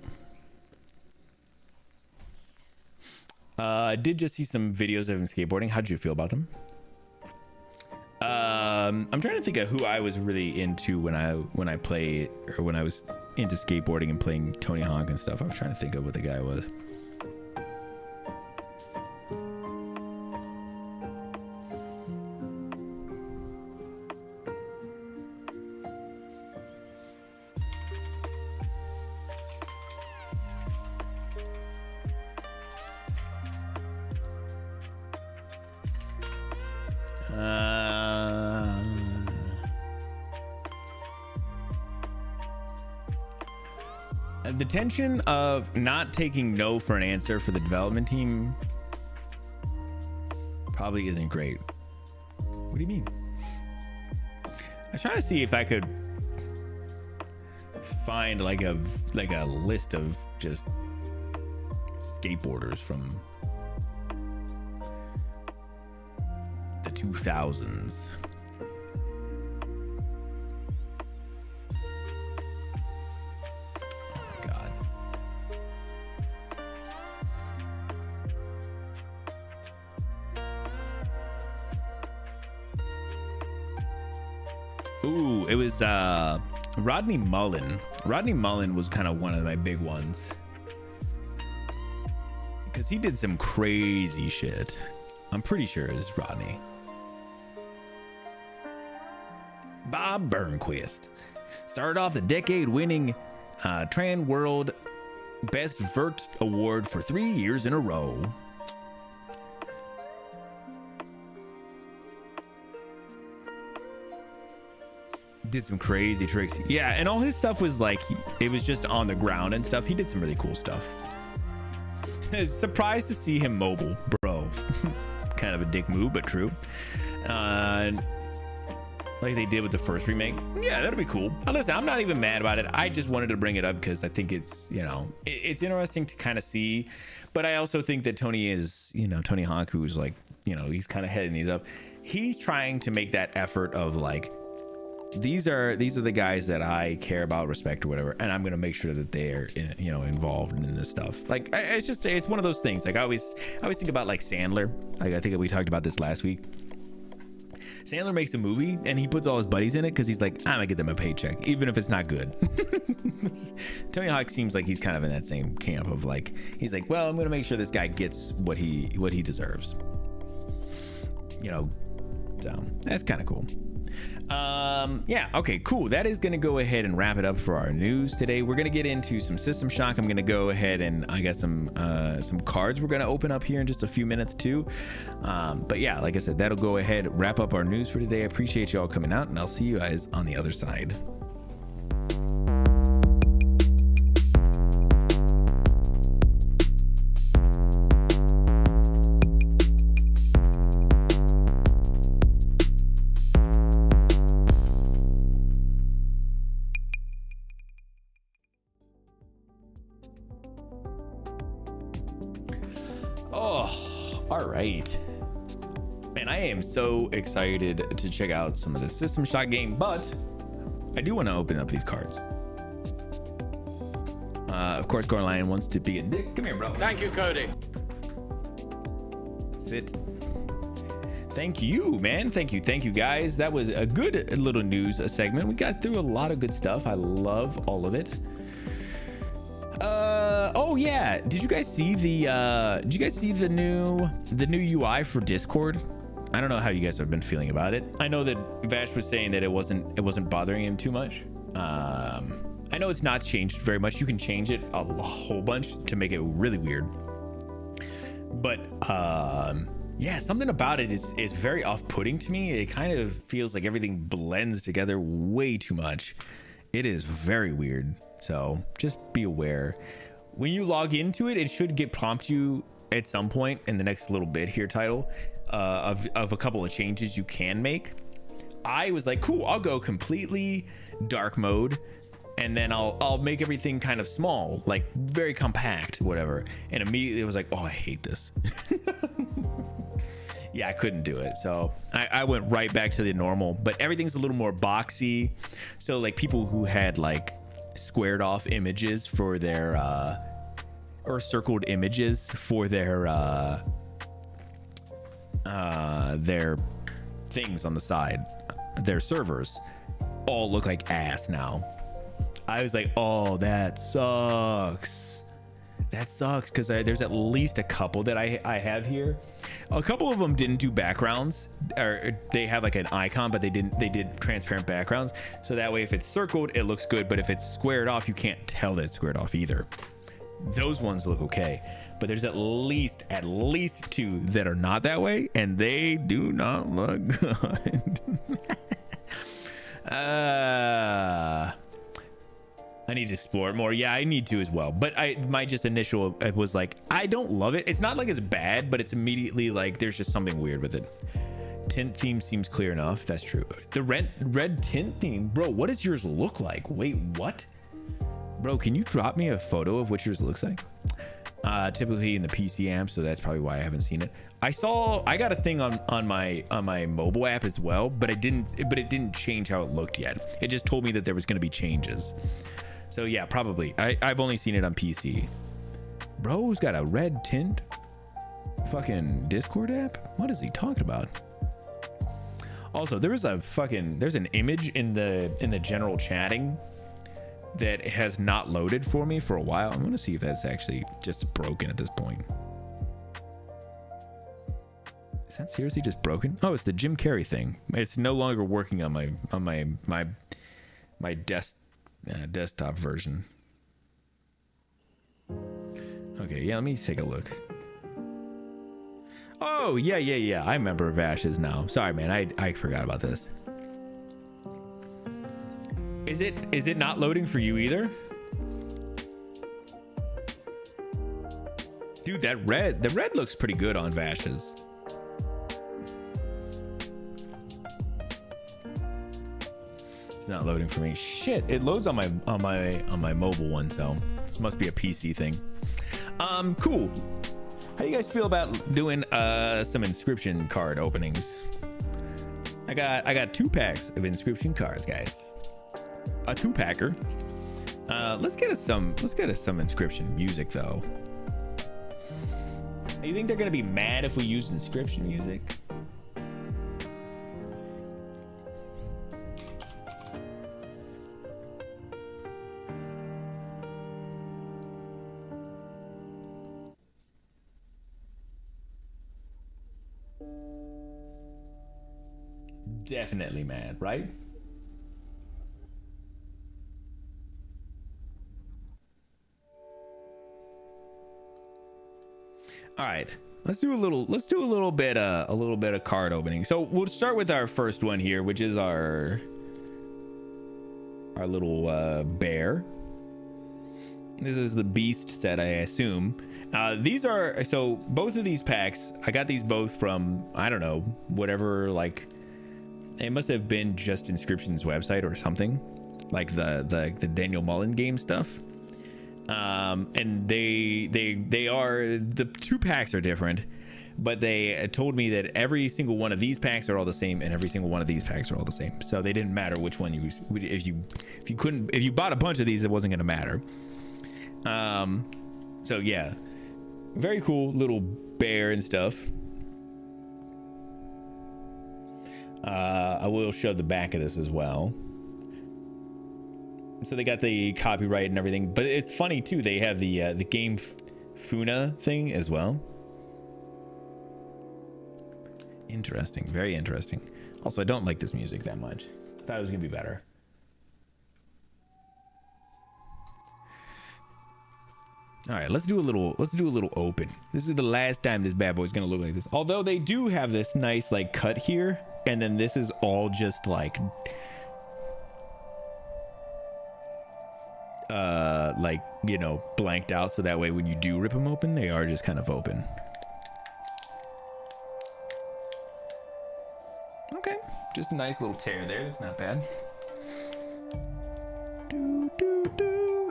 I did just see some videos of him skateboarding. How'd you feel about them? I'm trying to think of who I was really into when I played, or when I was into skateboarding and playing Tony Hawk and stuff. I was trying to think of what the guy was. The tension of not taking no for an answer for the development team probably isn't great. What do you mean? I was trying to see if I could find like a list of just skateboarders from the 2000s. Ooh, it was Rodney Mullen. Rodney Mullen was kind of one of my big ones because he did some crazy shit. I'm pretty sure it was Rodney. Bob Burnquist started off the decade-winning Tran World Best Vert Award for 3 years in a row. Did some crazy tricks. Yeah, and all his stuff was like, it was just on the ground and stuff. He did some really cool stuff. Surprised to see him mobile, bro. Kind of a dick move, but true. Like they did with the first remake. Yeah, that'll be cool. Listen, I'm not even mad about it. I just wanted to bring it up because I think it's, you know, it's interesting to kind of see. But I also think that Tony is, you know, Tony Hawk, who's like, you know, he's kind of heading these up. He's trying to make that effort of like, these are the guys that I care about, respect, or whatever, and I'm gonna make sure that they're you know, involved in this stuff. Like it's one of those things. Like I always think about like Sandler. Like I think we talked about this last week. Sandler makes a movie and he puts all his buddies in it because he's like, I'm gonna get them a paycheck, even if it's not good. Tony Hawk seems like he's kind of in that same camp of like, he's like, well, I'm gonna make sure this guy gets what he deserves. You know, so that's kind of cool. Yeah, okay, cool. That is gonna go ahead and wrap it up for our news today. We're gonna get into some System Shock. I'm gonna go ahead and I got some cards we're gonna open up here in just a few minutes too. But yeah, like I said, that'll go ahead, wrap up our news for today. I appreciate you all coming out, and I'll see you guys on the other side. All right, man, I am so excited to check out some of the System Shock game, but I do want to open up these cards. Of course, Gore Lion wants to be a dick. Come here, bro. Thank you, Cody. Sit. Thank you, man. Thank you guys. That was a good little news segment. We got through a lot of good stuff. I love all of it. Oh yeah, did you guys see the new UI for Discord? I don't know how you guys have been feeling about it. I know that Vash was saying that it wasn't bothering him too much. I know it's not changed very much. You can change it a whole bunch to make it really weird, but yeah, something about it is very off-putting to me. It kind of feels like everything blends together way too much. It is very weird. So just be aware. When you log into it, it should prompt you at some point in the next little bit here, title, of a couple of changes you can make. I was like, cool, I'll go completely dark mode, and then I'll make everything kind of small, like very compact, whatever. And immediately it was like, oh, I hate this. Yeah, I couldn't do it. So I went right back to the normal, but everything's a little more boxy. So like people who had like squared off images for their or circled images for their things on the side, their servers all look like ass now. I was like, oh, that sucks. That sucks, because there's at least a couple that I have here. A couple of them didn't do backgrounds, or they have like an icon, but they did transparent backgrounds. So that way, if it's circled, it looks good. But if it's squared off, you can't tell that it's squared off either. Those ones look okay. But there's at least two that are not that way, and they do not look good. I need to explore it more. Yeah, I need to as well. But my just initial, it was like, I don't love it. It's not like it's bad, but it's immediately like there's just something weird with it. Tint theme seems clear enough. That's true. The red tint theme, bro. What does yours look like? Wait, what? Bro, can you drop me a photo of what yours looks like? Typically in the PC amp, so that's probably why I haven't seen it. I got a thing on my mobile app as well, but it didn't change how it looked yet. It just told me that there was going to be changes. So yeah, probably. I've only seen it on PC. Bro's got a red tint fucking Discord app? What is he talking about? Also, there's an image in the general chatting that has not loaded for me for a while. I'm gonna see if that's actually just broken at this point. Is that seriously just broken? Oh, it's the Jim Carrey thing. It's no longer working on my desktop version. Okay, yeah, let me take a look. Oh, yeah. I remember Vash's now. Sorry, man. I forgot about this. Is it not loading for you either? Dude, the red looks pretty good on Vash's. It's not loading for me. Shit, it loads on my mobile one, so this must be a PC thing. Cool. How do you guys feel about doing some Inscryption card openings? I got 2 packs of Inscryption cards, guys. A 2-packer. Let's get us some Inscryption music though. You think they're gonna be mad if we use Inscryption music? Definitely mad, right? All right, let's do a little bit of card opening. So we'll start with our first one here, which is our little bear. This is the beast set, I assume. These are, so both of these packs, I got these both from, I don't know, whatever, like, it must have been just Inscryption's website or something, like the Daniel Mullen game stuff. And they are, the 2 packs are different, but they told me that every single one of these packs are all the same and every single one of these packs are all the same. So they didn't matter which one you, if you bought a bunch of these, it wasn't going to matter. So yeah, very cool little bear and stuff. I will show the back of this as well. So they got the copyright and everything, but it's funny too. They have the game Funa thing as well. Interesting, very interesting. Also, I don't like this music that much. Thought it was gonna be better. All right, let's do a little open. This is the last time this bad boy's gonna look like this. Although they do have this nice like cut here, and then this is all just like you know, blanked out, so that way when you do rip them open, they are just kind of open. Okay, just a nice little tear there. That's not bad.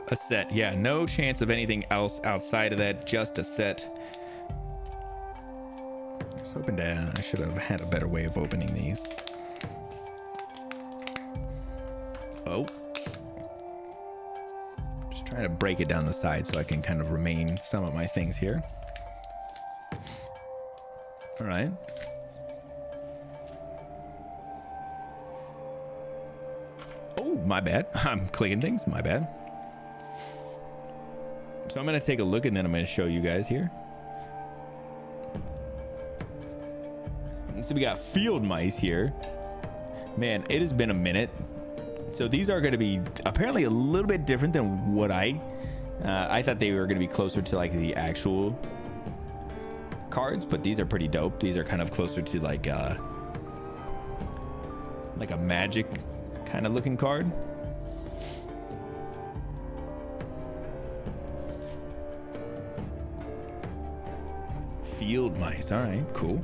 A set, yeah, no chance of anything else outside of that, just a set. I was hoping I should have had a better way of opening these. Oh, just trying to break it down the side so I can kind of remain some of my things here. All right. Oh, my bad. I'm clicking things, my bad. So I'm going to take a look and then I'm going to show you guys here. So we got field mice here. Man, it has been a minute. So these are going to be apparently a little bit different than what I thought they were going to be closer to like the actual cards, but these are pretty dope. These are kind of closer to like a magic kind of looking card. Field mice. All right, cool.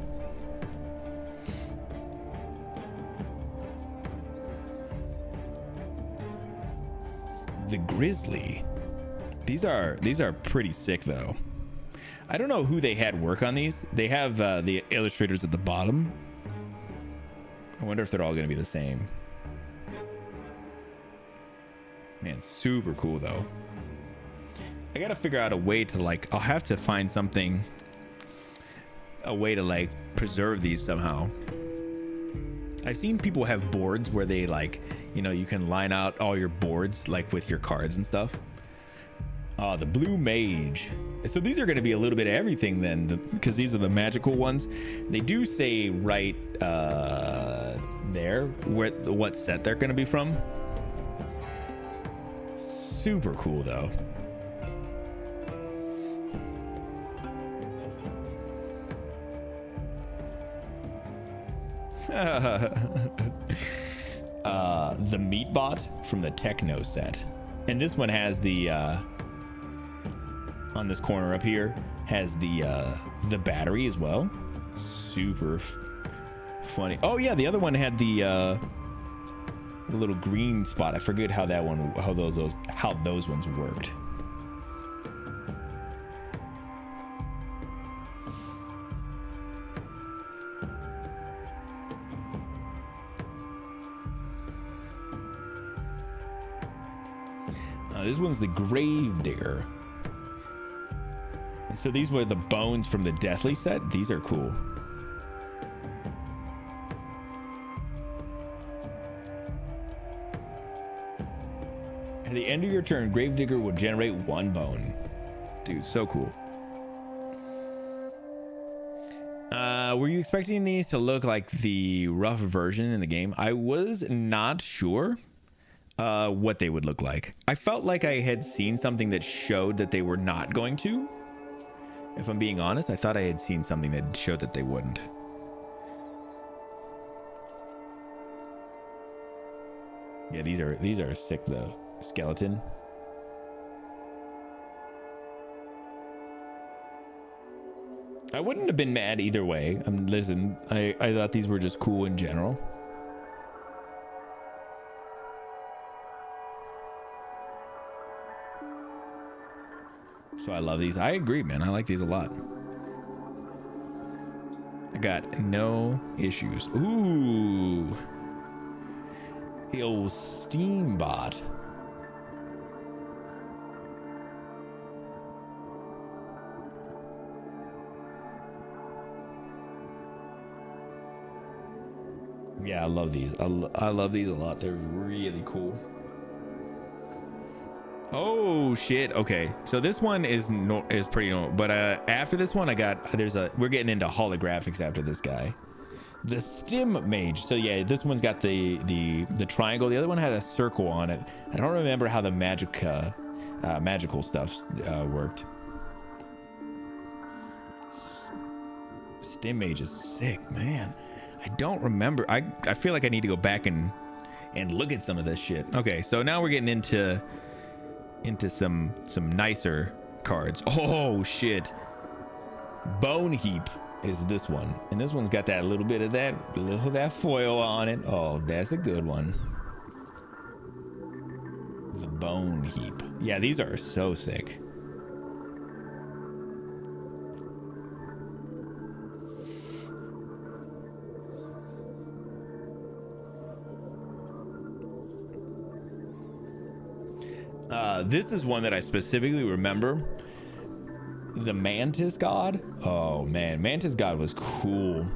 The grizzly. These are pretty sick though. I don't know who they had work on these. They have the illustrators at the bottom. I wonder if they're all going to be the same. Man, super cool though. I gotta figure out a way to like, I'll have to find something, a way to like preserve these somehow. I've seen people have boards where they like, you know, you can line out all your boards like with your cards and stuff. The blue mage. So these are going to be a little bit of everything then, because these are the magical ones. They do say right there what set they're going to be from. Super cool though. The meat bot from the techno set, and this one has the on this corner up here has the battery as well. Super funny. Oh yeah, the other one had the little green spot. I forget how that one, how those ones worked. This one's the Grave Digger. And so these were the bones from the Deathly set. These are cool. At the end of your turn, Gravedigger will generate 1 bone. Dude, so cool. Were you expecting these to look like the rough version in the game? I was not sure what they would look like. I felt like I had seen something that showed that they were not going to. If I'm being honest, I thought I had seen something that showed that they wouldn't. Yeah, these are sick though. Skeleton. I wouldn't have been mad either way. Listen, I thought these were just cool in general. So I love these. I agree, man. I like these a lot. I got no issues. Ooh. The old Steambot. Yeah, I love these. I love these a lot. They're really cool. Oh shit. Okay, so this one is pretty normal, but after this one I got we're getting into holographics after this guy, the Stim Mage. So yeah, this one's got the triangle. The other one had a circle on it. I don't remember how the magical stuff worked. Stim Mage is sick, man. I don't remember. I feel like I need to go back and look at some of this shit. Okay, so now we're getting into some nicer cards. Oh shit. Bone Heap is this one, and this one's got that little bit of that foil on it. Oh, that's a good one. The Bone Heap. Yeah, these are so sick. This is one that I specifically remember. The Mantis God. Oh man, Mantis God was cool.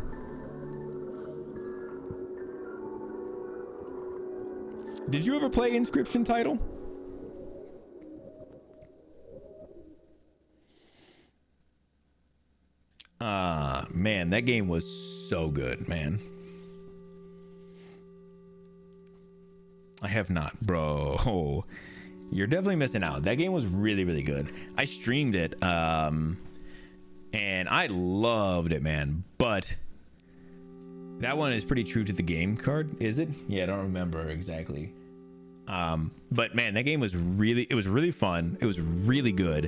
Did you ever play Inscryption title? Man, that game was so good, man. I have not, bro. You're definitely missing out. That game was really, really good. I streamed it, and I loved it, man. But that one is pretty true to the game card, is it? Yeah, I don't remember exactly. But man, that game was really fun. It was really good,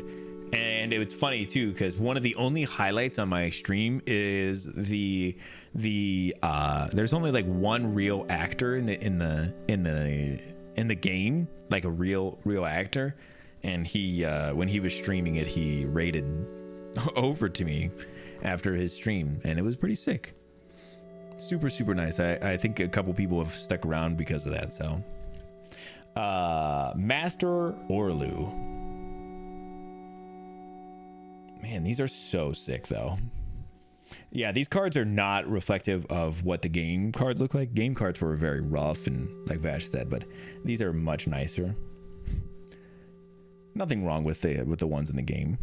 and it was funny too because one of the only highlights on my stream is the there's only like one real actor in the game, like a real actor, and he when he was streaming it, he raided over to me after his stream, and it was pretty sick. Super nice. I think a couple people have stuck around because of that. So Master Orlu, man, these are so sick though. Yeah, these cards are not reflective of what the game cards look like. Game cards were very rough and like Vash said, but these are much nicer. Nothing wrong with the ones in the game.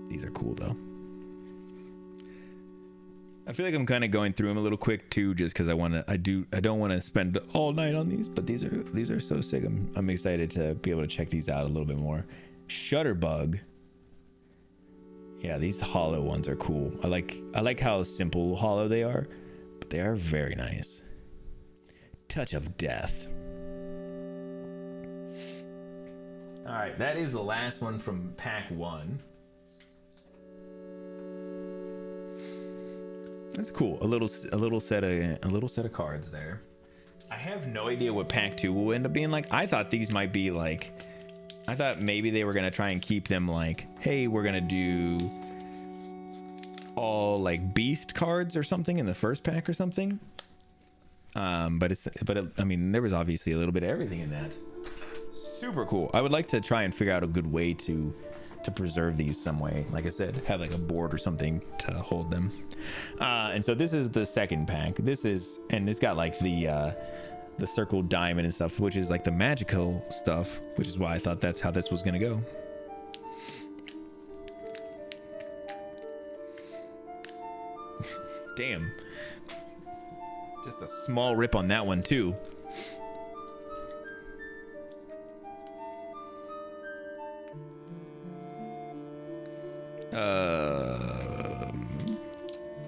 These are cool though. I feel like I'm kind of going through them a little quick too, just because I don't want to spend all night on these, but these are so sick. I'm excited to be able to check these out a little bit more. Shutterbug. Yeah, these hollow ones are cool. I like how simple hollow they are, but they are very nice. Touch of Death. All right, that is the last one from pack 1. That's cool. A little set of cards there. I have no idea what pack 2 will end up being like. I thought these might be like, I thought maybe they were gonna try and keep them like, hey, we're gonna do all like beast cards or something in the first pack or something. I mean, there was obviously a little bit of everything in that. Super cool. I would like to try and figure out a good way to preserve these some way. Like I said, have like a board or something to hold them. And so this is the second pack. And it's got like the circle diamond and stuff, which is like the magical stuff, which is why I thought that's how this was gonna go. Damn. Just a small rip on that one too.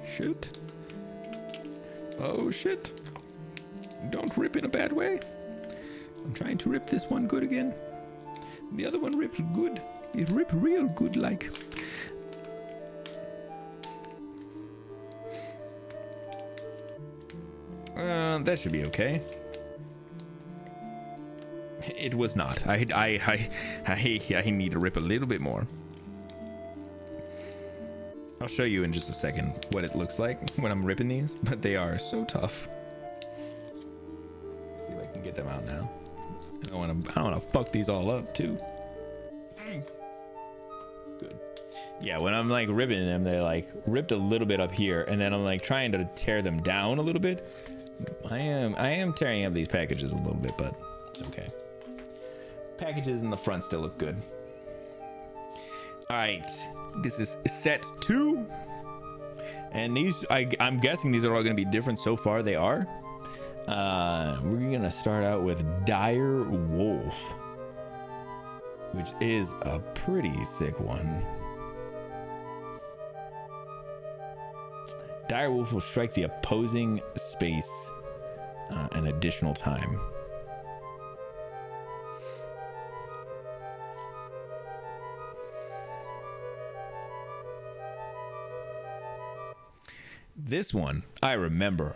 Shit. Oh shit. Don't rip in a bad way. I'm trying to rip this one good again. The other one ripped good. It ripped real good like. That should be okay. It was not. I need to rip a little bit more. I'll show you in just a second what it looks like when I'm ripping these, but they are so tough. Let's see if I can get them out now. I don't want to fuck these all up too. Good. Yeah, when I'm like ripping them, they like ripped a little bit up here, and then I'm like trying to tear them down a little bit. I am tearing up these packages a little bit, but it's okay. Packages in the front still look good. All right, this is set 2, and these I'm guessing these are all going to be different. So far they are. We're gonna start out with Dire Wolf, which is a pretty sick one. Dire Wolf will strike the opposing space an additional time. This one, I remember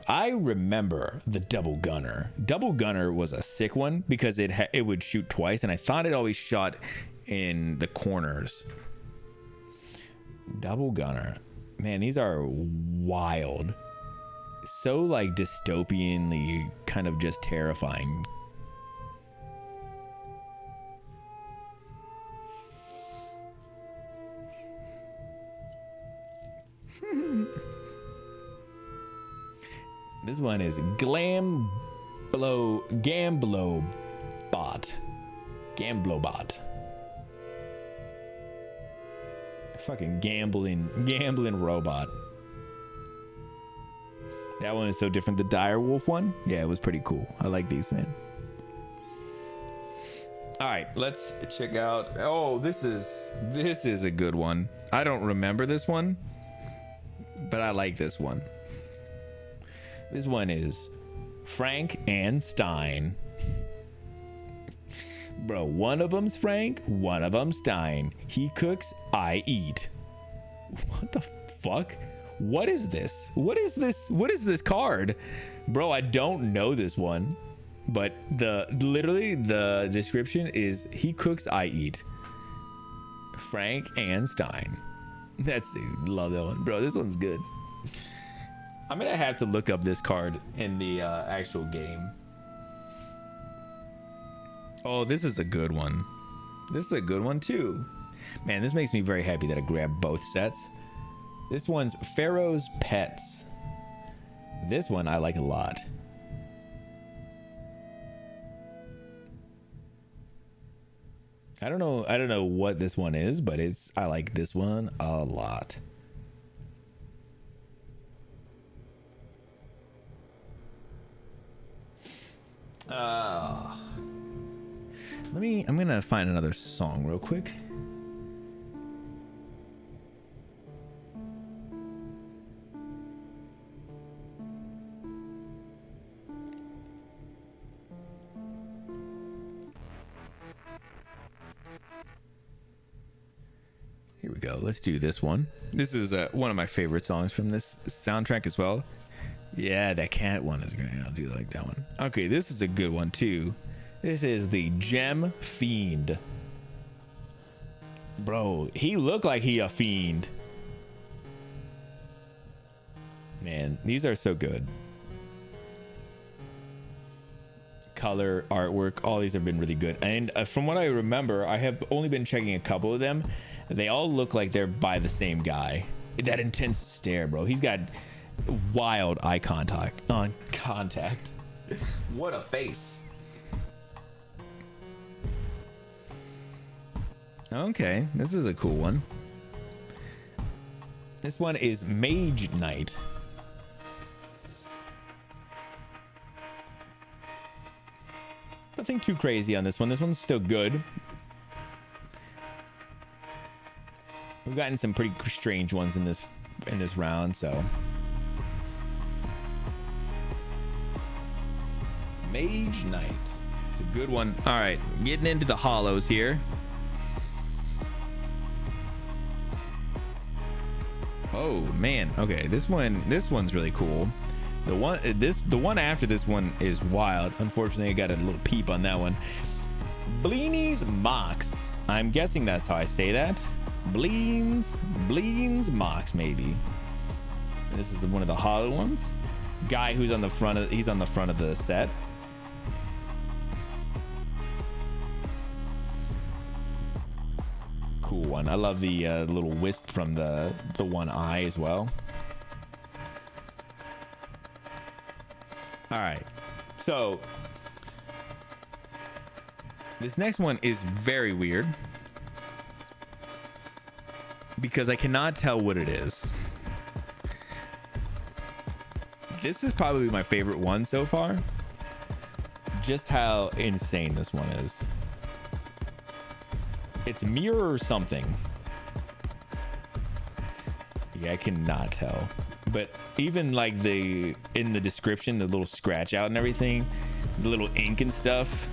the double gunner. Double gunner was a sick one because it would shoot twice, and I thought it always shot in the corners. Double gunner. Man, these are wild. So like dystopianly kind of just terrifying. This one is Gamblobot. Fucking gambling robot. That one is so different. The Dire Wolf one, yeah, it was pretty cool. I like these, man. All right, let's check out. Oh, this is a good one. I don't remember this one, but I like this one. This one is Frank and Stein. Bro, one of them's Frank, one of them's Stein. He cooks, I eat. What the fuck? What is this? What is this card? Bro, I don't know this one. But literally the description is he cooks, I eat. Frank and Stein. That's it. Love that one. Bro, this one's good. I'm gonna have to look up this card in the actual game. Oh, this is a good one. This is a good one too. Man, this makes me very happy that I grabbed both sets. This one's Pharaoh's Pets. This one I like a lot. I don't know what this one is, but I like this one a lot. I'm gonna find another song real quick. Here we go. Let's do this one. This is one of my favorite songs from this soundtrack as well. Yeah, that cat one is great. I'll do like that one. Okay, this is a good one too. This is the Gem Fiend. Bro, he looked like he a fiend. Man, these are so good. Color, artwork, all these have been really good. And from what I remember, I have only been checking a couple of them. They all look like they're by the same guy. That intense stare, bro. He's got wild eye contact. What a face. Okay, this is a cool one. This one is Mage Knight. Nothing too crazy on this one. This one's still good. We've gotten some pretty strange ones in this round, so. Mage Knight. It's a good one. All right, getting into the hollows here. Oh man, okay, this one's really cool. The one after this one is wild. Unfortunately, I got a little peep on that one. Bleeny's Mox. I'm guessing that's how I say that. Bleen's Mox, maybe. And this is one of the hollow ones. Guy who's on the front of the set. Cool one. I love the little wisp from the one eye as well. All right, so this next one is very weird because I cannot tell what it is. This is probably my favorite one so far. Just how insane this one is. It's mirror something. Yeah, I cannot tell. But even like in the description, the little scratch out and everything, the little ink and stuff,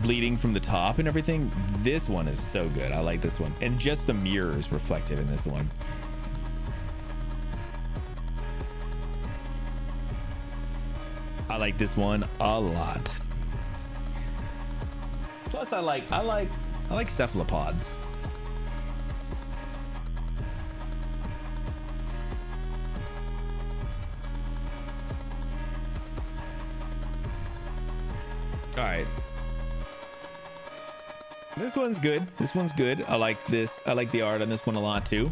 bleeding from the top and everything, this one is so good. I like this one. And just the mirrors reflected in this one. I like this one a lot. Plus I like cephalopods. All right. This one's good. This one's good. I like this. I like the art on this one a lot too.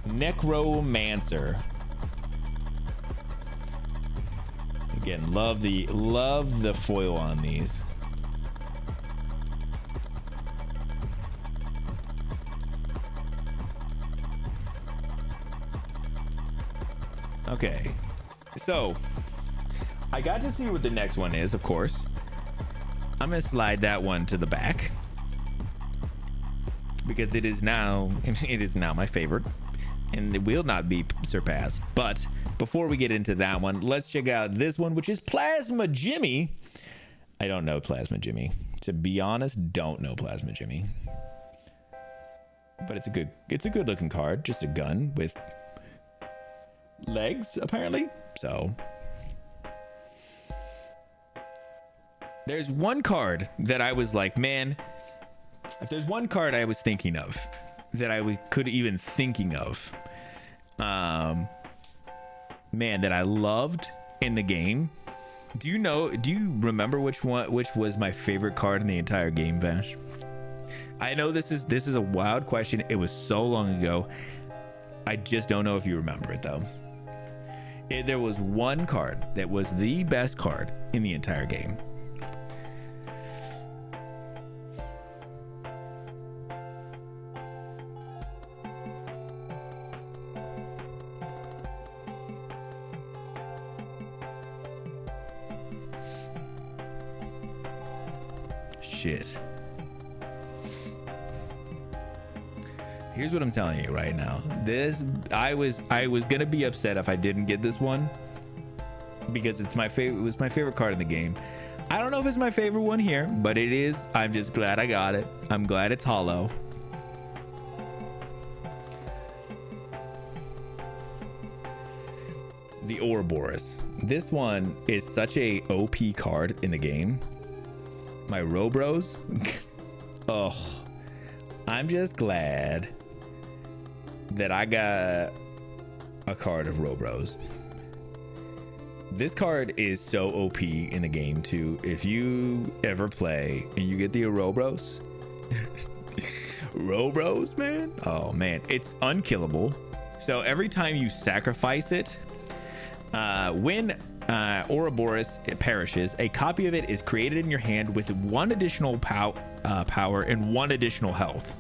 Necromancer. Again, love the foil on these. Okay. So, I got to see what the next one is, of course. I'm gonna slide that one to the back because it is now my favorite and it will not be surpassed. But before we get into that one, let's check out this one, which is Plasma Jimmy. I don't know Plasma Jimmy. To be honest, don't know Plasma Jimmy. But it's a good looking card, just a gun with legs apparently. So there's one card that I was like, man, if there's one card I was thinking of that I could even thinking of, man, that I loved in the game. Do you remember which was my favorite card in the entire game, Bash? I know this is a wild question. It was so long ago. I just don't know if you remember it though. There was one card that was the best card in the entire game. Shit. Here's what I'm telling you right now. I was gonna be upset if I didn't get this one because it's my favorite. It was my favorite card in the game. I don't know if it's my favorite one here, but it is. I'm just glad I got it. I'm glad it's hollow. The Ouroboros. This one is such a OP card in the game. My Robros. Oh, I'm just glad that I got a card of Robros. This card is so OP in the game too. If you ever play and you get the Ouroboros, Robros, man. Oh man, it's unkillable. So every time you sacrifice it, when Ouroboros perishes, a copy of it is created in your hand with 1 additional power and 1 additional health.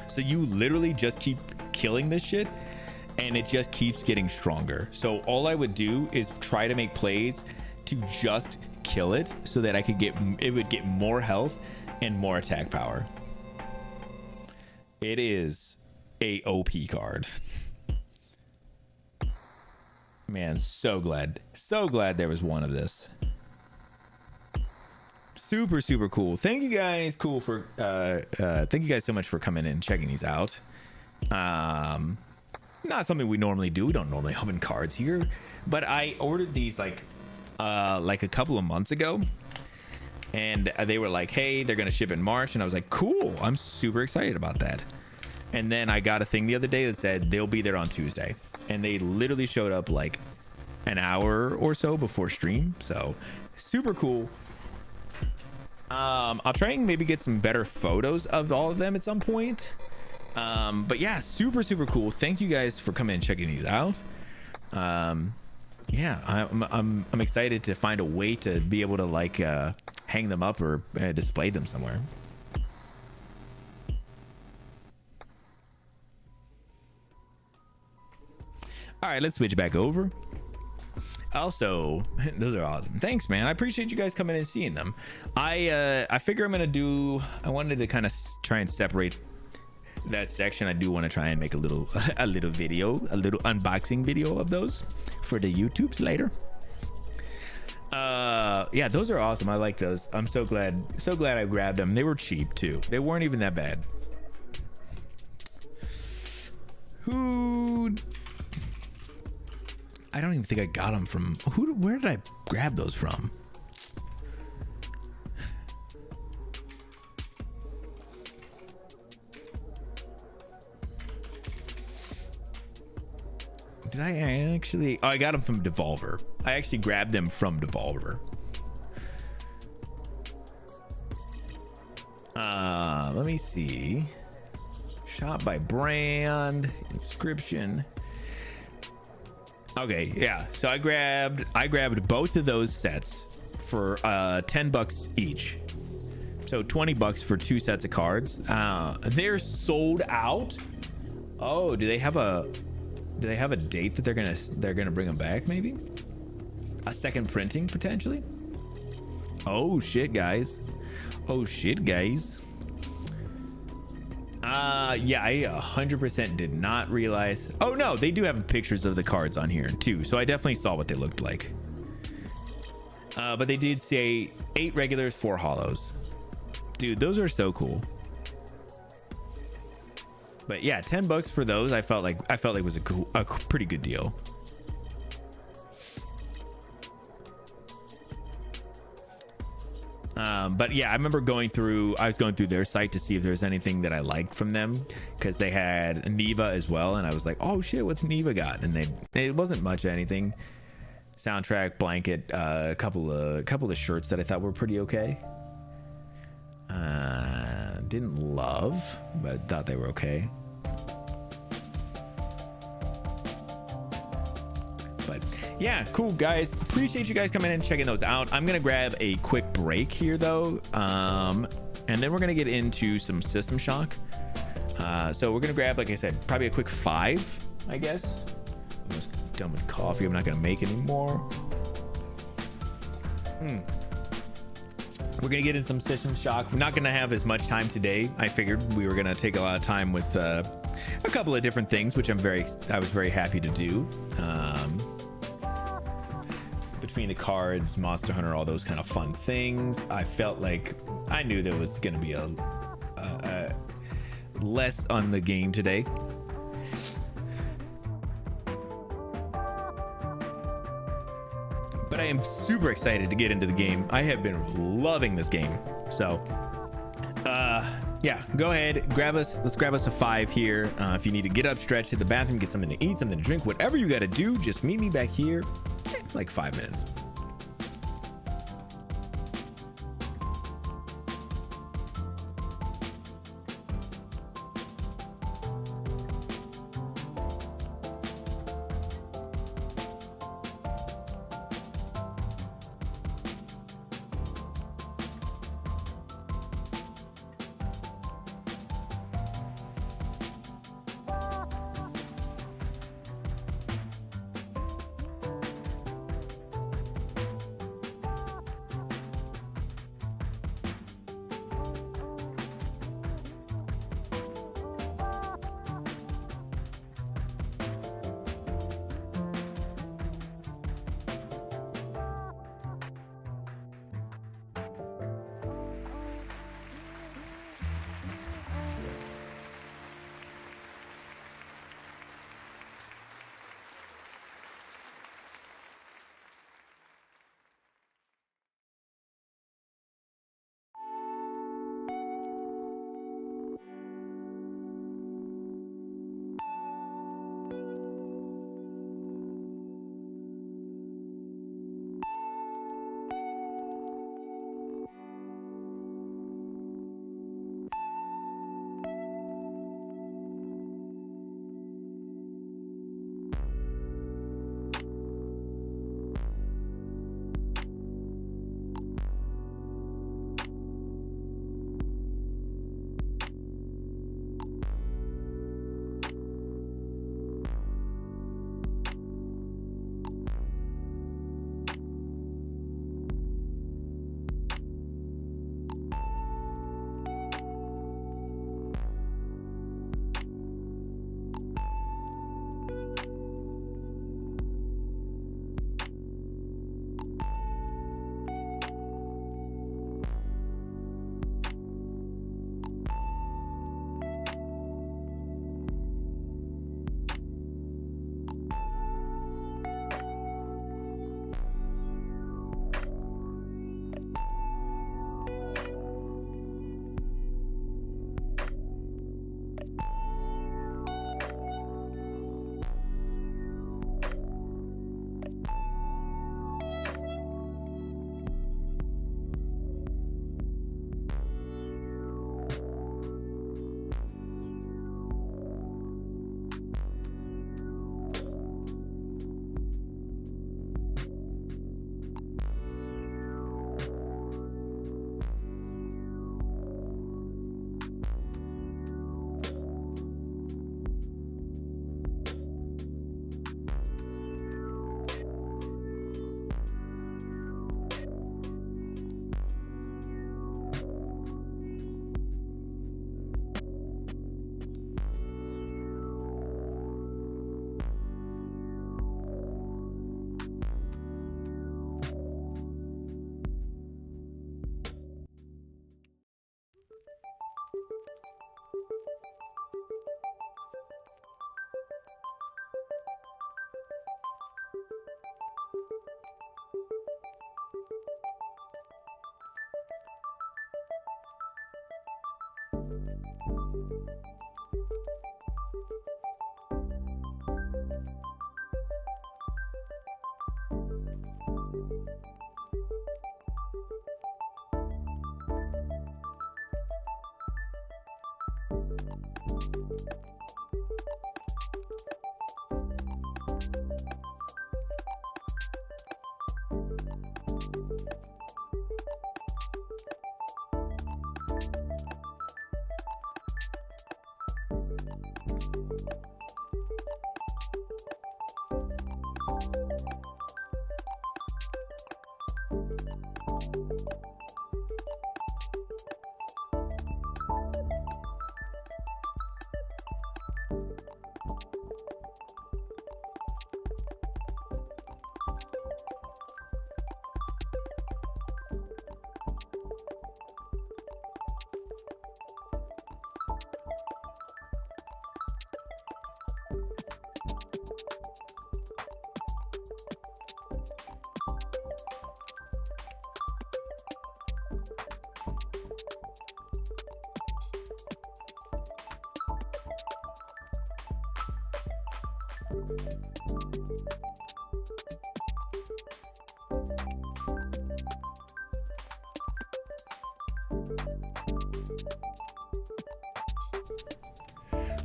So you literally just keep killing this shit and it just keeps getting stronger. So all I would do is try to make plays to just kill it so that it would get more health and more attack power. It is a OP card. Man, so glad there was one of this. Super cool. Thank you guys thank you guys so much for coming in and checking these out. Not something we normally do. We don't normally open cards here, but I ordered these like a couple of months ago, and they were like, hey, they're gonna ship in March, and I was like, cool, I'm super excited about that. And then I got a thing the other day that said they'll be there on Tuesday, and they literally showed up like an hour or so before stream. So super cool. I'll try and maybe get some better photos of all of them at some point. But yeah, super cool. Thank you guys for coming and checking these out. Yeah, I'm excited to find a way to be able to like hang them up or display them somewhere. All right, let's switch back over. Also, those are awesome. Thanks, man. I appreciate you guys coming and seeing them. I figure I wanted to kind of try and separate that section. I do want to try and make a little video, a little unboxing video of those for the YouTubes later. Yeah, those are awesome. I like those. I'm so glad I grabbed them. They were cheap too. They weren't even that bad. I don't even think I got them from where did I grab those from? Did I actually? Oh, I got them from Devolver. I actually grabbed them from Devolver. Let me see. Shop by brand, Inscryption. Okay, yeah. So I grabbed both of those sets for $10 each. So $20 for 2 sets of cards. They're sold out. Oh, do they have a date that they're gonna bring them back? Maybe a second printing potentially. Oh shit, guys. Yeah, I 100% did not realize. Oh no, they do have pictures of the cards on here too, so I definitely saw what they looked like. But they did say 8 regulars, 4 hollows. Dude, those are so cool. But yeah, $10 for those. I felt like it was a pretty good deal. But yeah, I remember I was going through their site to see if there's anything that I liked from them, because they had Neva as well, and I was like, oh shit, what's Neva got? And it wasn't much of anything. Soundtrack, blanket, a couple of shirts that I thought were pretty okay. Didn't love, but thought they were okay. But yeah, cool guys. Appreciate you guys coming in and checking those out. I'm gonna grab a quick break here though, and then we're gonna get into some System Shock. So we're gonna grab, like I said, probably a quick 5, I guess. I'm just done with coffee. I'm not gonna make any more. We're gonna get in some System Shock. We're not gonna have as much time today. I figured we were gonna take a lot of time with a couple of different things, which I was very happy to do. between the cards, Monster Hunter, all those kind of fun things, I felt like I knew there was going to be a less on the game today. But I am super excited to get into the game. I have been loving this game. So, yeah, go ahead, let's grab us a 5 here. If you need to get up, stretch, hit the bathroom, get something to eat, something to drink, whatever you got to do, just meet me back here in like 5 minutes.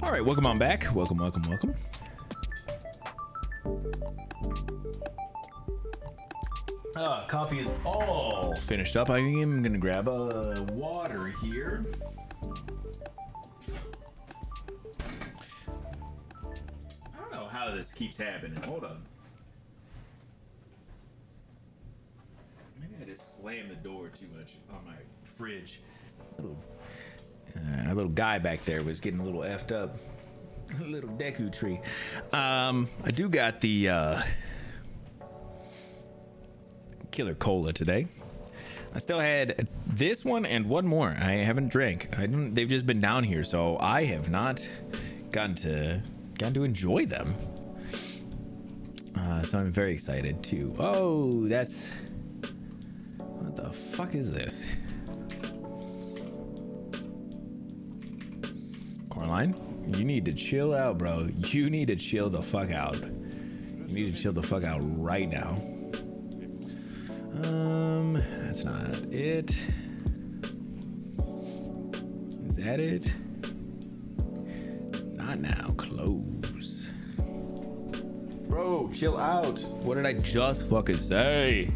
All right, welcome on back. Welcome. Coffee is all finished up. I am gonna grab a water here. I don't know how this keeps happening. Hold on. Maybe I just slammed the door too much on my fridge. A little guy back there was getting a little effed up. A little Deku tree. I do got the Killer Cola today. I still had this one and one more. I haven't drank. They've just been down here, so I have not gotten to enjoy them. So I'm very excited too. Oh, that's what the fuck is this? Coraline, you need to chill out, bro. You need to chill the fuck out. You need to chill the fuck out right now. That's not it. Is that it? Not now. Close. Bro, chill out. What did I just fucking say?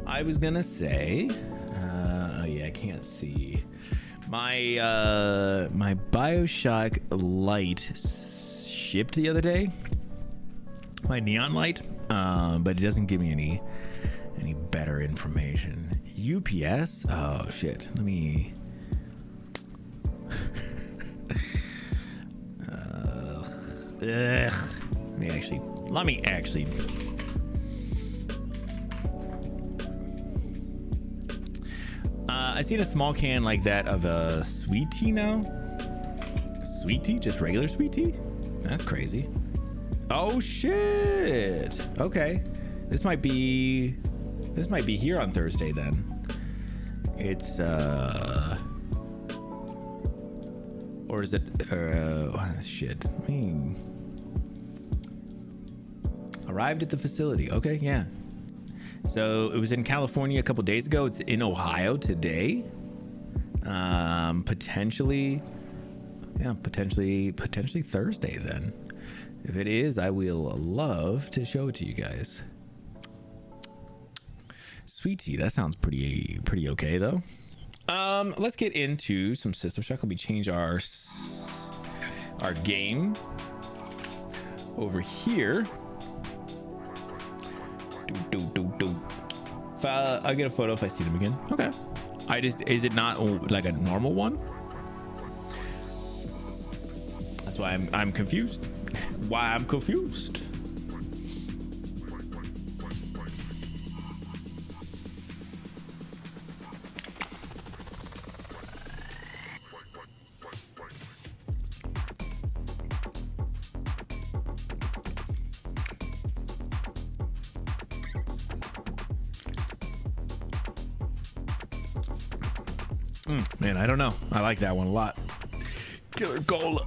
I was gonna say, oh yeah, I can't see. My my BioShock light shipped the other day. My neon light, but it doesn't give me any better information. UPS? Oh shit. Let me. Let me actually. I seen a small can like that of a sweet tea now. Sweet tea? Just regular sweet tea? That's crazy. Oh shit. Okay. This might be here on Thursday then. It's or is it shit. Arrived at the facility. Okay, yeah. So it was in California a couple days ago. It's in Ohio today. Potentially Thursday then. If it is, I will love to show it to you guys. Sweet tea, that sounds pretty okay though. Let's get into some System Shock. Let me change our game over here. I'll get a photo if I see them again. Okay. Is it not like a normal one? That's why I'm confused. Why I'm confused. Man, I don't know. I like that one a lot. Killer Cola,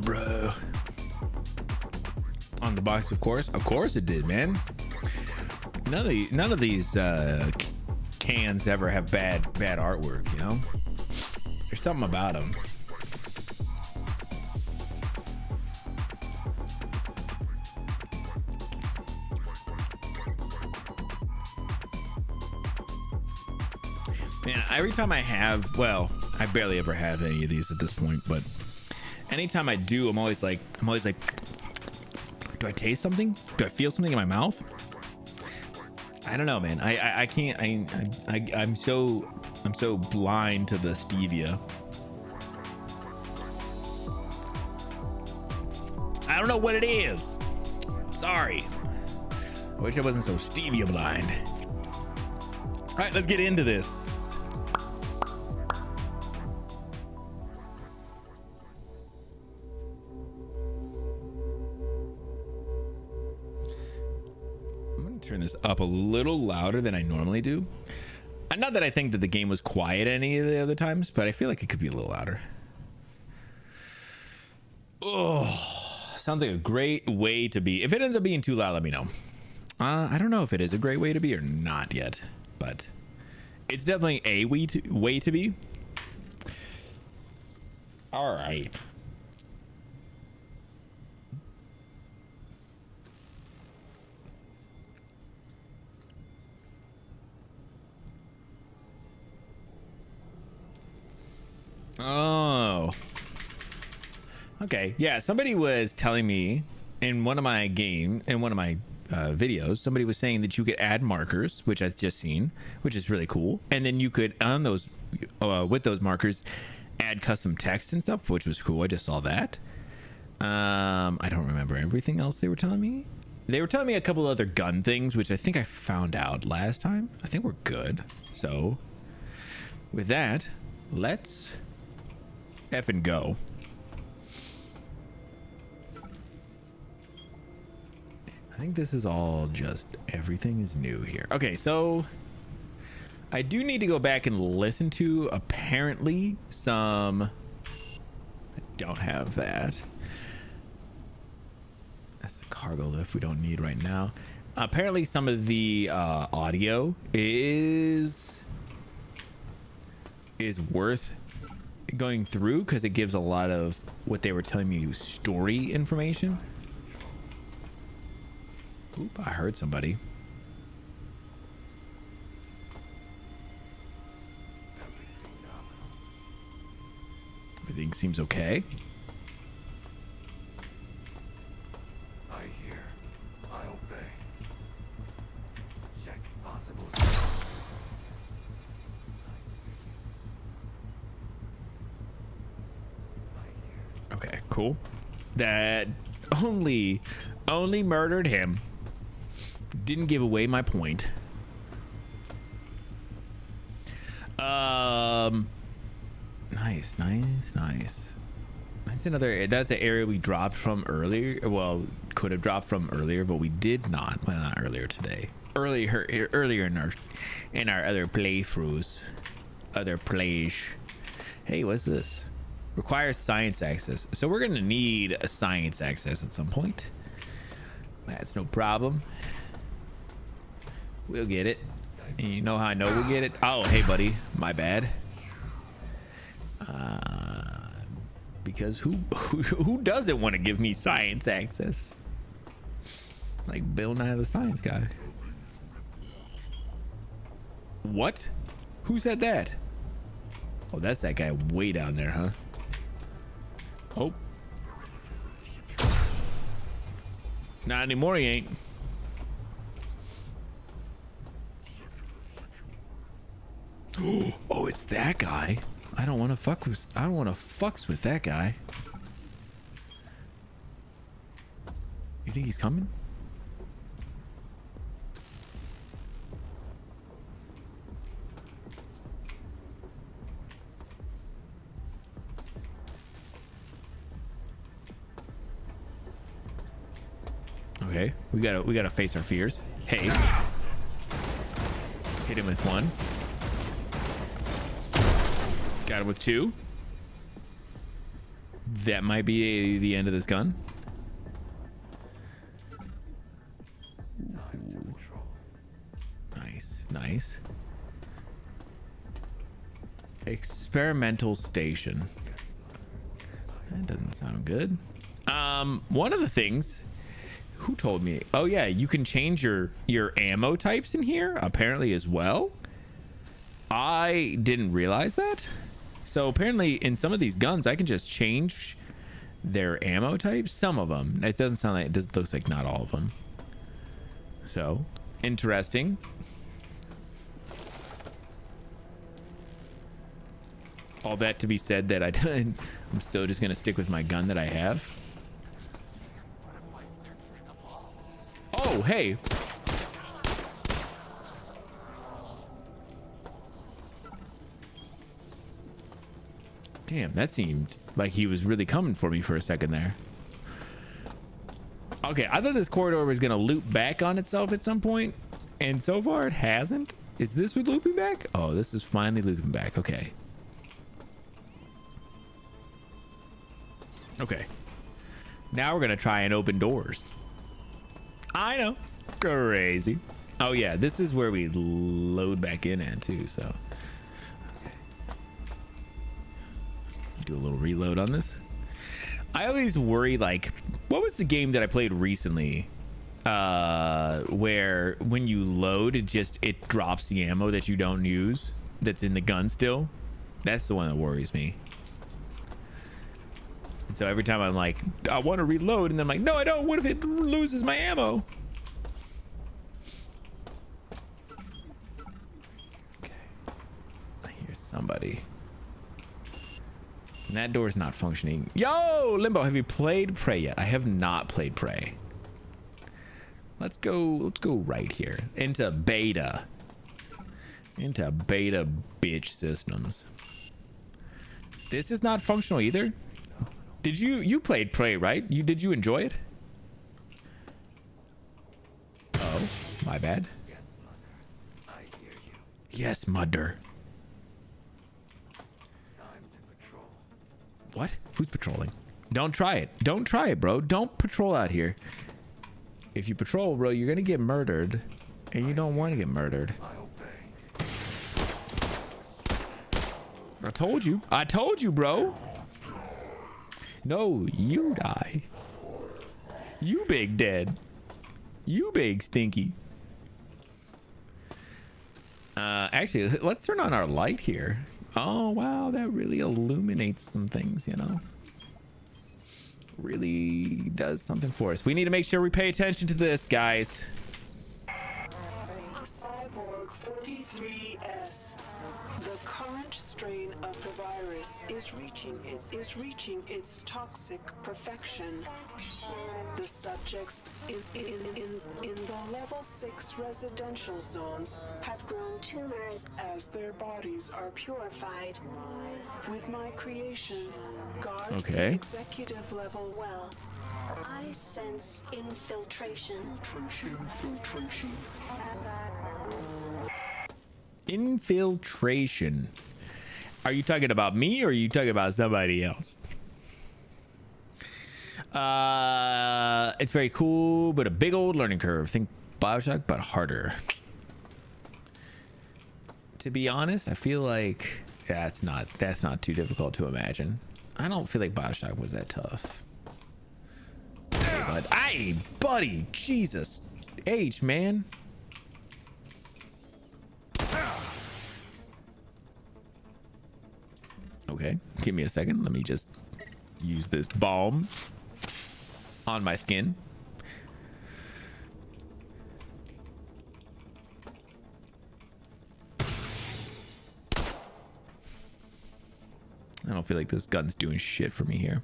bro. On the box, of course it did, man. None of these cans ever have bad artwork, you know. There's something about them. Man, every time I have, well, I barely ever have any of these at this point, but anytime I do, I'm always like, do I taste something? Do I feel something in my mouth? I don't know, man. I can't. I'm so blind to the stevia. I don't know what it is. Sorry. I wish I wasn't so stevia blind. All right, let's get into this. Turn this up a little louder than I normally do. Not that I think that the game was quiet any of the other times, but I feel like it could be a little louder. Oh, sounds like a great way to be. If it ends up being too loud, let me know. I don't know if it is a great way to be or not yet, but it's definitely a way to be. All right. Oh. Okay. Yeah, somebody was telling me in one of my videos, somebody was saying that you could add markers, which I've just seen, which is really cool. And then you could, on those, with those markers, add custom text and stuff, which was cool. I just saw that. I don't remember everything else they were telling me. They were telling me a couple other gun things, which I think I found out last time. I think we're good. So with that, let's effing go. I think this is all just everything is new here. Okay, so I do need to go back and listen to apparently some. I don't have that. That's the cargo lift we don't need right now. Apparently some of the audio is worth going through because it gives a lot of what they were telling me story information. Oop, I heard somebody. Everything seems okay. I hear. I obey. Check possible. Okay, cool. That only murdered him. Didn't give away my point. Nice. That's an area we dropped from earlier. Well, could have dropped from earlier, but we did not. Well, not earlier today. Earlier in our other playthroughs. Other plays. Hey, what's this? Requires science access. So we're gonna need a science access at some point. That's no problem. We'll get it. And you know how I know we'll get it? Oh, hey, buddy. My bad. Because who doesn't want to give me science access? Like Bill Nye the Science Guy. What? Who said that? Oh, that's that guy way down there, huh? Oh. Not anymore, he ain't. Oh, it's that guy. I don't want to fucks with that guy. You think he's coming? Okay, we gotta face our fears. Hey, hit him with one. Got him with two. That might be the end of this gun. Ooh. Nice. Experimental station. That doesn't sound good. One of the things. Who told me? Oh yeah, you can change your ammo types in here apparently as well. I didn't realize that. So apparently in some of these guns I can just change their ammo types. Some of them. It doesn't sound like it looks like not all of them. So interesting. All that to be said that I'm still just gonna stick with my gun that I have. Oh, hey. Damn, that seemed like he was really coming for me for a second there. Okay, I thought this corridor was gonna loop back on itself at some point, and so far it hasn't. Is this with looping back? Oh, this is finally looping back. Okay. Okay. Now we're gonna try and open doors. I know. Crazy. Oh yeah, this is where we load back in at too, so. Okay. Do a little reload on this. I always worry, like, what was the game that I played recently? Where when you load, it drops the ammo that you don't use that's in the gun still. That's the one that worries me. And so every time I'm like, I want to reload, and then I'm like, no, I don't. What if it loses my ammo? Okay. I hear somebody. And that door's not functioning. Yo, Limbo, have you played Prey yet? I have not played Prey. Let's go right here into beta. Into beta bitch systems. This is not functional either. Did you played Prey, right? Did you enjoy it? Oh, my bad. Yes, Mother. I hear you. Yes, Mother. Time to patrol. What? Who's patrolling? Don't try it. Don't try it, bro. Don't patrol out here. If you patrol, bro, you're gonna get murdered, and you don't want to get murdered. I obey. I told you. I told you, bro. No, you die. You big dead. You big stinky. Actually, let's turn on our light here. Oh, wow. That really illuminates some things, you know. Really does something for us. We need to make sure we pay attention to this, guys. Cyborg 43S. The current strain of the virus is reaching its toxic perfection. The subjects in the level 6 residential zones have grown tumors as their bodies are purified. With my creation, guard the executive level well. I sense infiltration. Infiltration. Are you talking about me or are you talking about somebody else? It's very cool, but a big old learning curve. Think BioShock, but harder. To be honest, I feel like that's not too difficult to imagine. I don't feel like BioShock was that tough. But hey, buddy, Jesus H, man. Okay, give me a second. Let me just use this balm on my skin. I don't feel like this gun's doing shit for me here.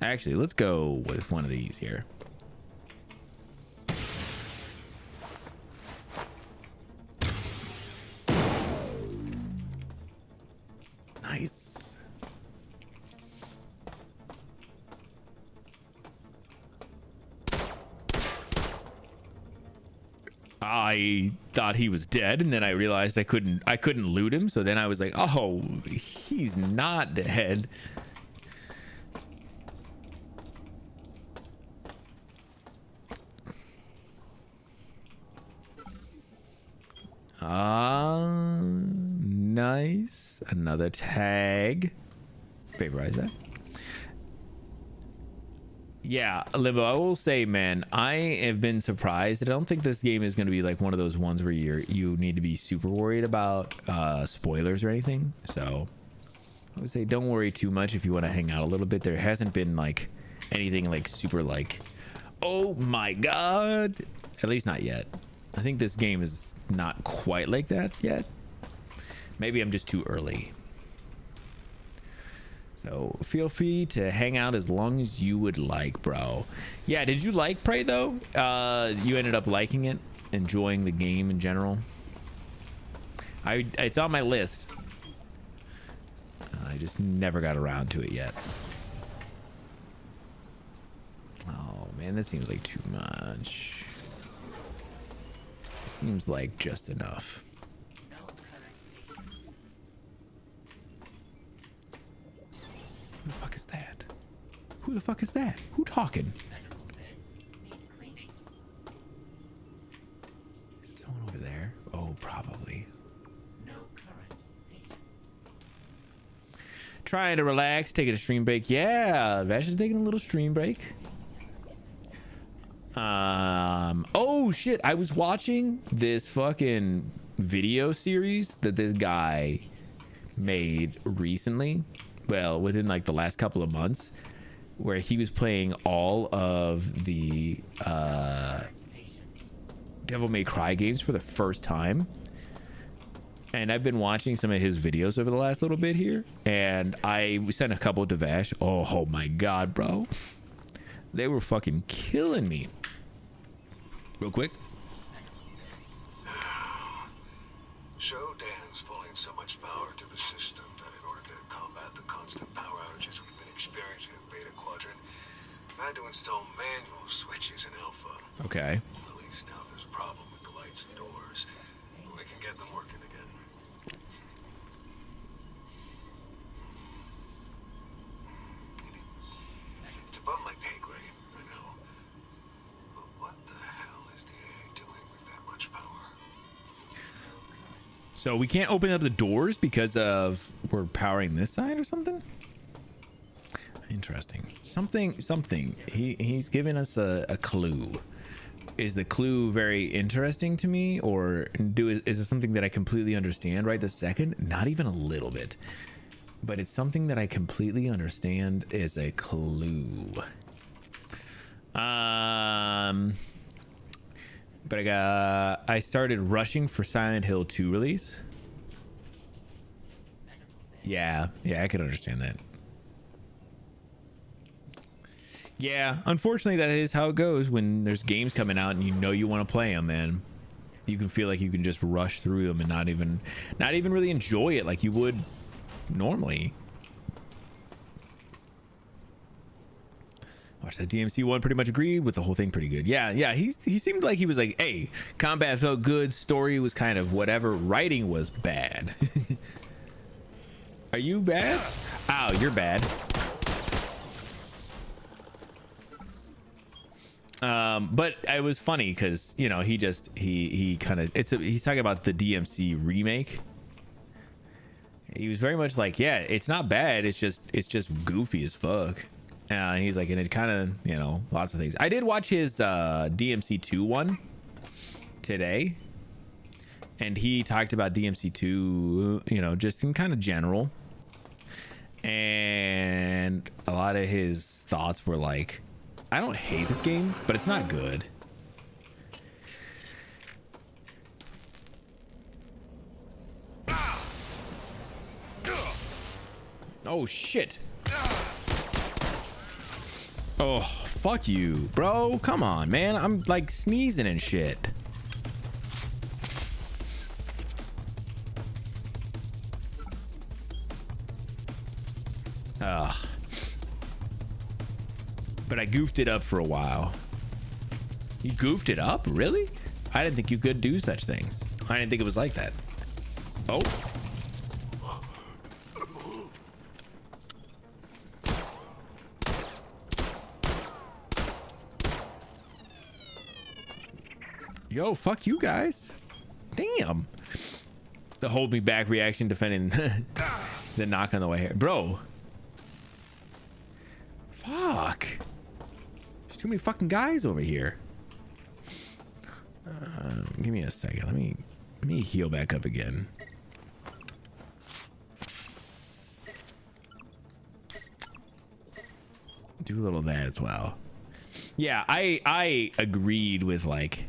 Actually, let's go with one of these here. Nice. I thought he was dead, and then I realized I couldn't loot him, so then I was like, oh, he's not dead. Nice. Another tag. Favorize that. Yeah, Limbo, I will say, man, I have been surprised. I don't think this game is going to be like one of those ones where you need to be super worried about spoilers or anything. So I would say don't worry too much if you want to hang out a little bit. There hasn't been like anything like super like, oh my God, at least not yet. I think this game is not quite like that yet. Maybe I'm just too early. So feel free to hang out as long as you would like, bro. Yeah, did you like Prey though? You ended up liking it, enjoying the game in general. It's on my list. I just never got around to it yet. Oh man, that seems like too much. Seems like just enough. Who the fuck is that? Who the fuck is that? Who talking? Someone over there? Oh, probably. Trying to relax, taking a stream break. Yeah, Vash is taking a little stream break. Oh shit, I was watching this fucking video series that this guy made recently, well, within like the last couple of months, where he was playing all of the Devil May Cry games for the first time. And I've been watching some of his videos over the last little bit here, and I sent a couple to Vash. Oh my god, bro, they were fucking killing me. Real quick. Shodan's pulling so much power to the system that in order to combat the constant power outages we've been experiencing in Beta Quadrant, I had to install manual switches in Alpha. Okay. At least now there's a problem with the lights and doors, but we can get them working again. It's above my pay grade, I know. But what the hell is the AA doing with that much power? So we can't open up the doors because of we're powering this side or something? Interesting. Something. He's giving us a clue. Is the clue very interesting to me, or is it something that I completely understand right this second? Not even a little bit. But it's something that I completely understand is a clue. But I started rushing for Silent Hill 2 release. Yeah, I can understand that. Yeah, unfortunately that is how it goes when there's games coming out and you know you want to play them, man. You can feel like you can just rush through them and not even really enjoy it like you would normally. Watch that DMC one, pretty much agreed with the whole thing, pretty good. Yeah, he seemed like he was like, hey, combat felt good, story was kind of whatever, writing was bad. Are you bad? Ow, you're bad. But it was funny because, you know, he kind of, he's talking about the DMC remake. He was very much like, yeah, it's not bad, it's just goofy as fuck. And he's like, and it kind of, you know, lots of things. I did watch his DMC 2 one today, and he talked about DMC 2, you know, just in kind of general, and a lot of his thoughts were like, I don't hate this game, but it's not good. Oh shit. Oh, fuck you, bro. Come on, man. I'm like sneezing and shit. Ugh. But I goofed it up for a while. You goofed it up? Really? I didn't think you could do such things. I didn't think it was like that. Oh. Yo, fuck you guys. Damn. The hold me back reaction defending the knock on the way here. Bro. Fuck. There's too many fucking guys over here. Give me a second. Let me heal back up again. Do a little of that as well. Yeah, I agreed with like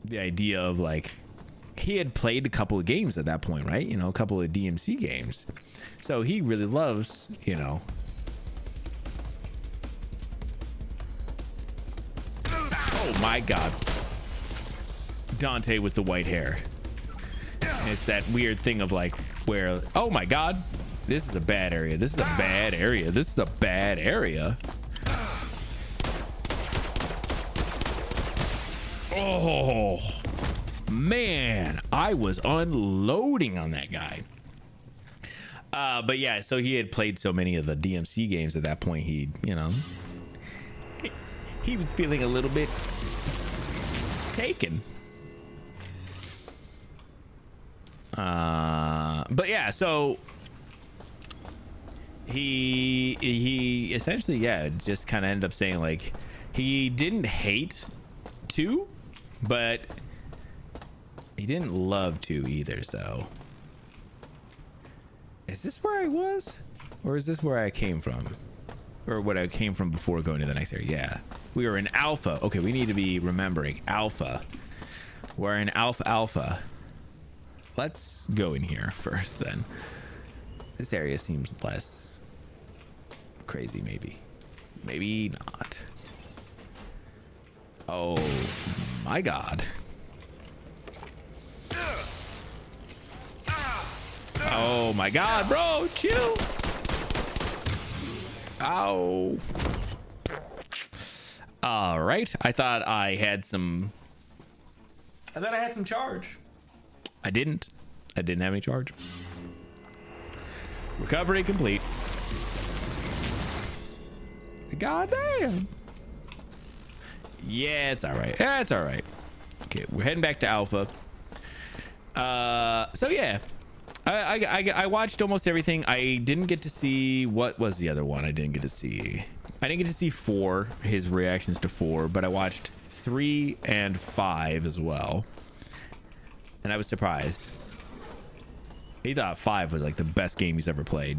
the idea of like he had played a couple of games at that point, right? You know, a couple of DMC games. So he really loves, you know. Oh my god. Dante with the white hair. And it's that weird thing of like where, oh my god, this is a bad area. This is a bad area. This is a bad area. Oh, man. I was unloading on that guy. But yeah, so he had played so many of the DMC games at that point. He, you know, he was feeling a little bit taken. But yeah, so he essentially, yeah, just kind of ended up saying like he didn't hate 2, but he didn't love 2 either. So is this where I was, or is this where I came from, or what I came from before going to the next area? Yeah, we were in Alpha. Okay, we need to be remembering Alpha. We're in Alpha. Let's go in here first then. This area seems less crazy, maybe not. Oh my god. Oh my god, bro, chill. Ow. All right, I thought I had some charge. I didn't have any charge. Recovery complete. God damn. Yeah, it's all right. Yeah, it's all right. Okay, we're heading back to Alpha. So yeah, I watched almost everything. I didn't get to see, what was the other one I didn't get to see? I didn't get to see 4, his reactions to 4, but I watched 3 and 5 as well. And I was surprised. He thought 5 was like the best game he's ever played.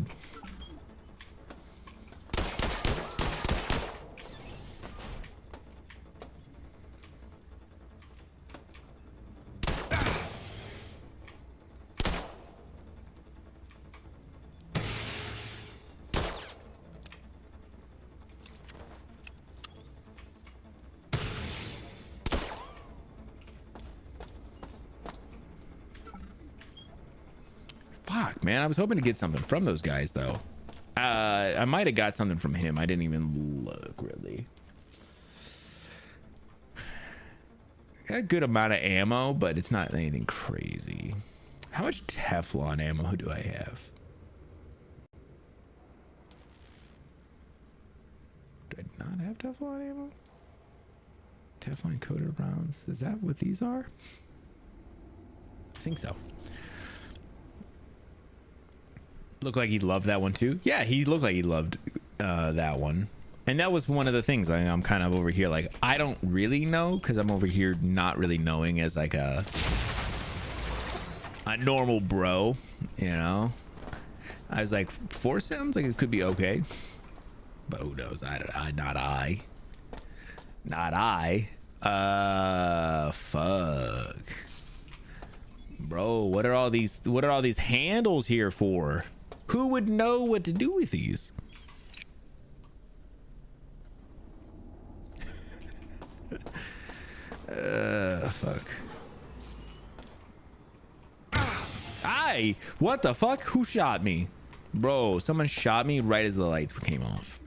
Fuck, man. I was hoping to get something from those guys, though. I might have got something from him. I didn't even look, really. Got a good amount of ammo, but it's not anything crazy. How much Teflon ammo do I have? Do I not have Teflon ammo? Teflon coated rounds. Is that what these are? I think so. Looked like he loved that one too. Yeah, he looked like he loved that one. And that was one of the things. I'm kind of over here like, I don't really know, because I'm over here not really knowing as like a normal bro, you know. I was like, 4 sounds like it could be okay, but who knows? Not I. Fuck, bro. What are all these handles here for? Who would know what to do with these? Fuck. What the fuck? Who shot me? Bro, someone shot me right as the lights came off.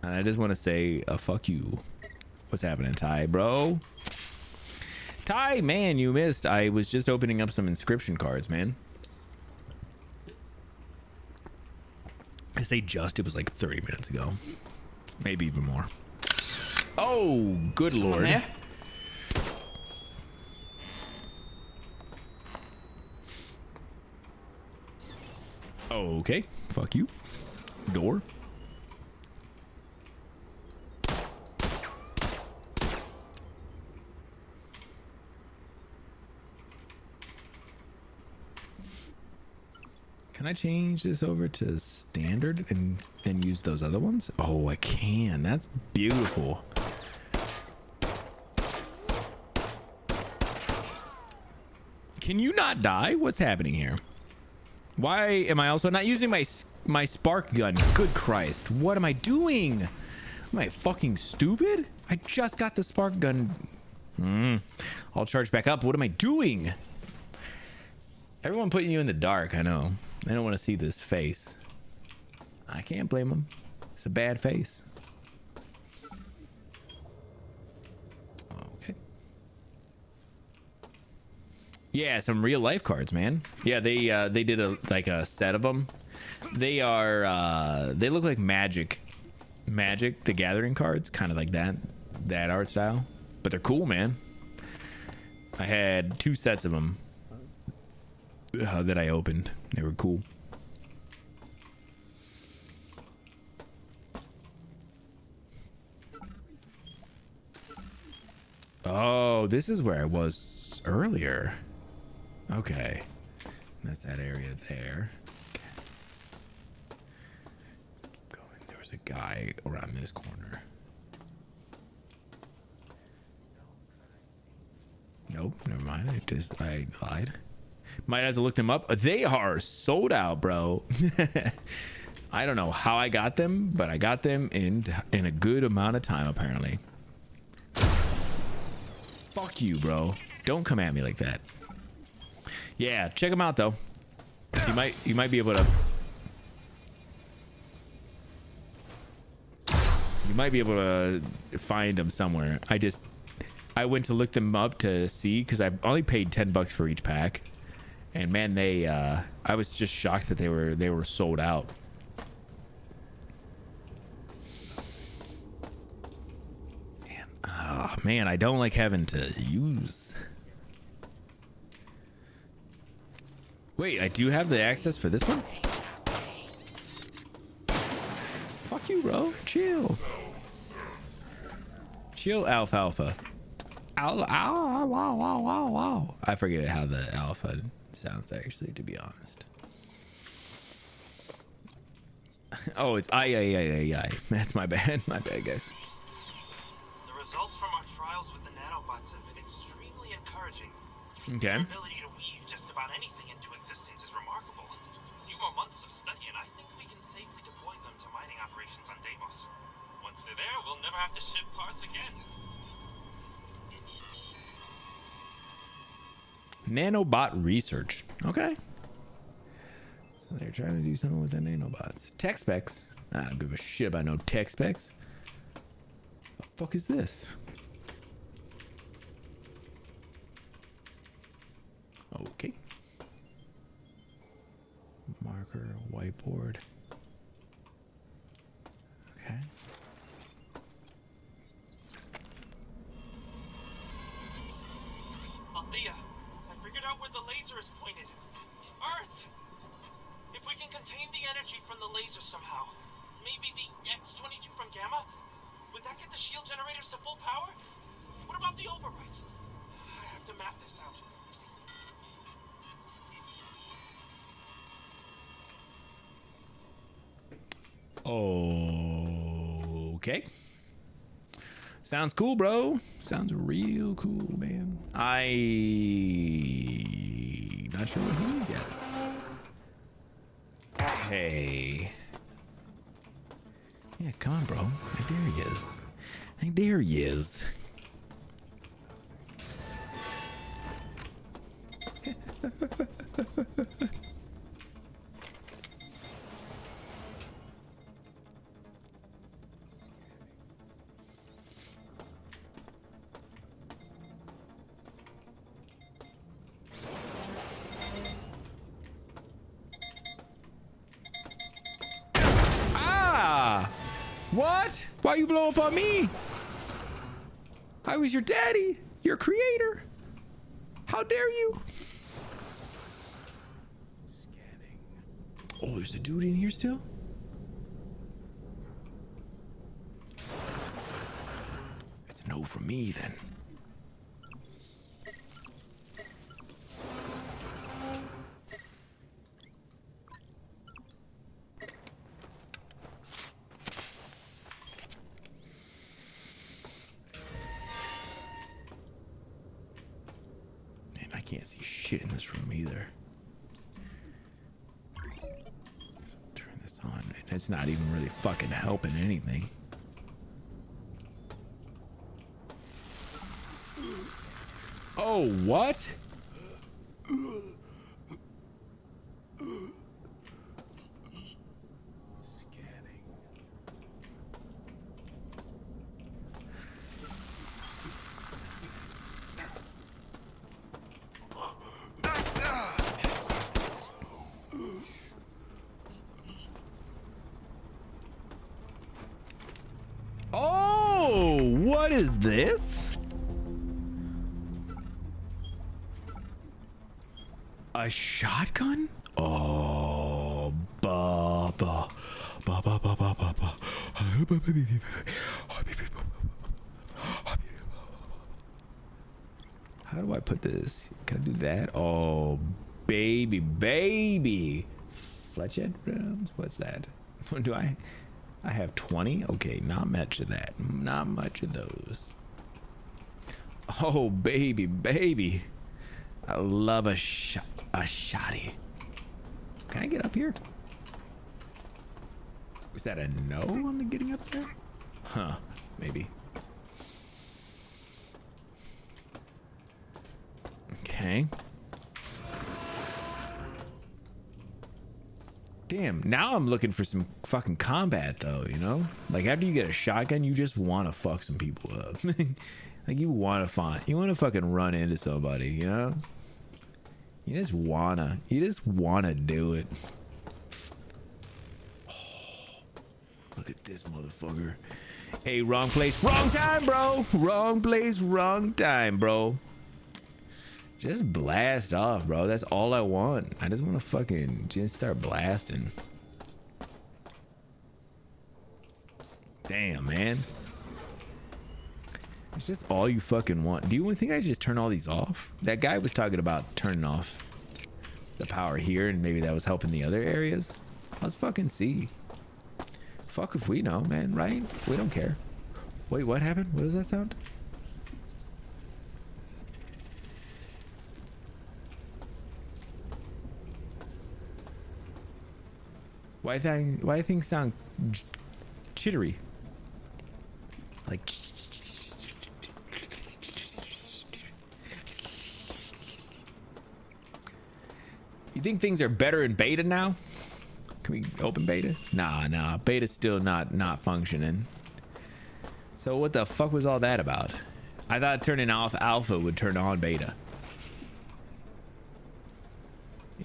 And I just want to say, fuck you. What's happening, Ty, bro? Ty, man, you missed. I was just opening up some Inscryption cards, man. I say just, it was like 30 minutes ago. Maybe even more. Oh, good lord. There? Okay, fuck you. Door. Can I change this over to standard and then use those other ones? Oh, I can. That's beautiful. Can you not die? What's happening here? Why am I also not using my spark gun? Good Christ. What am I doing? Am I fucking stupid? I just got the spark gun. I'll charge back up. What am I doing? Everyone putting you in the dark, I know. They don't want to see this face. I can't blame them. It's a bad face. Yeah, some real life cards, man. Yeah, they did a set of them. They are they look like Magic the Gathering cards, kind of like that art style, but they're cool, man. I had 2 sets of them that I opened. They were cool. Oh, this is where I was earlier. Okay, that's that area there. Okay. Let's keep going. There was a guy around this corner. Nope, never mind. I lied. Might have to look them up. They are sold out, bro. I don't know how I got them, but I got them in a good amount of time, apparently. Fuck you, bro. Don't come at me like that. Yeah, check them out though. You might be able to. You might be able to find them somewhere. I went to look them up to see because I only paid $10 for each pack, and man, I was just shocked that they were sold out. Oh man, I don't like having to use. Wait, I do have the access for this one? Fuck you, bro. Chill. Chill, alfalfa. Ow, ow, wow, wow, wow, wow. I forget how the alpha sounds, actually, to be honest. Oh, it's I. That's my bad. My bad, guys. The results from our trials with the nanobots have been extremely encouraging. Okay. Their ability to weave just about anything into existence is remarkable. A few more months of study, and I think we can safely deploy them to mining operations on Deimos. Once they're there, we'll never have to ship parts again. Nanobot research. Okay. So they're trying to do something with the nanobots. Tech specs. I don't give a shit about no tech specs. The fuck is this? Okay. Marker, whiteboard. Okay. Althea, I figured out where the laser is pointed. Earth! If we can contain the energy from the laser somehow, maybe the X-22 from Gamma, would that get the shield generators to full power? What about the overwrites? I have to map this out. Okay. Sounds cool, bro. Sounds real cool, man. Not sure what he means yet. Hey. Yeah, come on, bro. There he is. There he is. What? Why you blow up on me? I was your daddy, your creator. How dare you? Scanning. Oh, there's a dude in here still? It's a no from me then. Can't see shit in this room either. So turn this on, and it's not even really fucking helping anything. Oh, what? Scanning. is this? A shotgun? Oh, Baba. How do I put this? Can I do that? Oh, baby. Fletched rounds? What's that? What do I have 20? Okay, not much of that. Not much of those. Oh, baby. I love a shotty. Can I get up here? Is that a no on the getting up there? Huh, maybe. Okay. Damn, now I'm looking for some fucking combat though, you know? Like after you get a shotgun, you just want to fuck some people up. Like you want to fucking run into somebody, you know? You just wanna do it. Oh, look at this motherfucker. Hey, wrong place, wrong time, bro. Wrong place, wrong time, bro. Just blast off, bro. That's all I want. I just want to fucking just start blasting. Damn, man. It's just all you fucking want. Do you think I just turn all these off? That guy was talking about turning off the power here, and maybe that was helping the other areas. Let's fucking see. Fuck if we know, man, right? We don't care. Wait, what happened? What does that sound? Why do things sound chittery? Like you think things are better in beta now? Can we open beta? Nah. Beta's still not functioning. So what the fuck was all that about? I thought turning off alpha would turn on beta.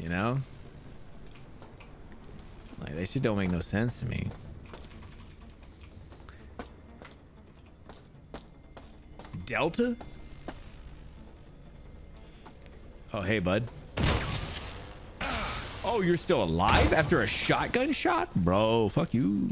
You know? Like, that shit don't make no sense to me. Delta? Oh, hey, bud. Oh, you're still alive after a shotgun shot? Bro, fuck you.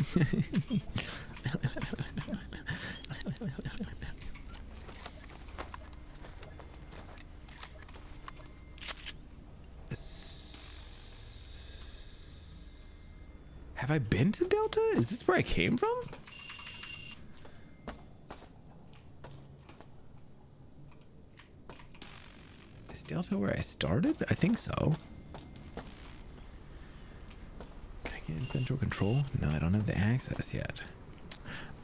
Have I been to Delta? Is this where I came from? Is Delta where I started? I think so. Can I get in central control? No, I don't have the access yet.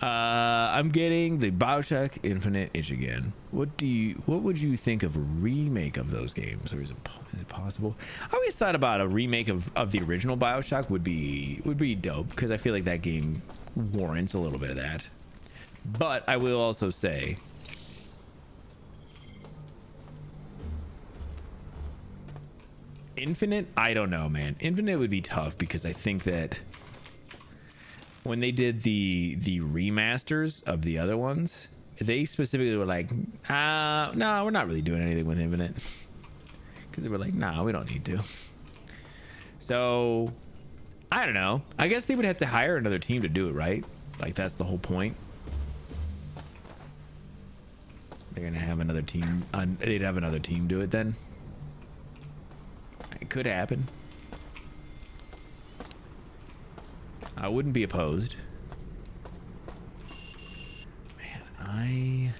I'm getting the BioShock Infinite itch again. What would you think of a remake of those games, or is it possible? I always thought about a remake of the original BioShock would be dope, because I feel like that game warrants a little bit of that. But I will also say, Infinite, I don't know, man. Infinite would be tough, because I think that when they did the remasters of the other ones, they specifically were like, no, we're not really doing anything with Infinite. Because they were like, nah, we don't need to. So, I don't know. I guess they would have to hire another team to do it, right? Like, that's the whole point. They're going to have another team. They'd have another team do it then. It could happen. I wouldn't be opposed. Man, I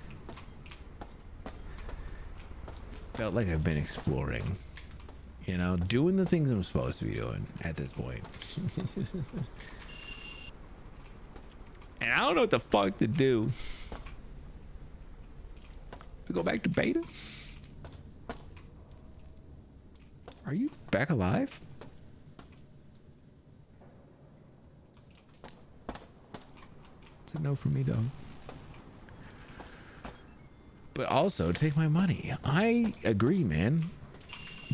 felt like I've been exploring. You know, doing the things I'm supposed to be doing at this point. And I don't know what the fuck to do. We go back to beta? Are you back alive? It's a no for me, though. But also, take my money. I agree, man.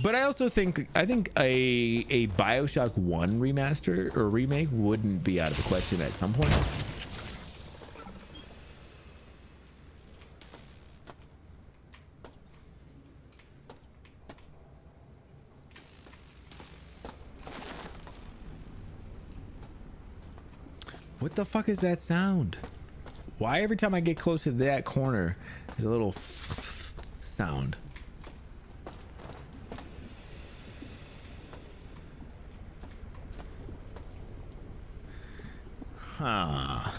But I think a BioShock 1 remaster or remake wouldn't be out of the question at some point. What the fuck is that sound? Why every time I get close to that corner, there's a little sound? Huh.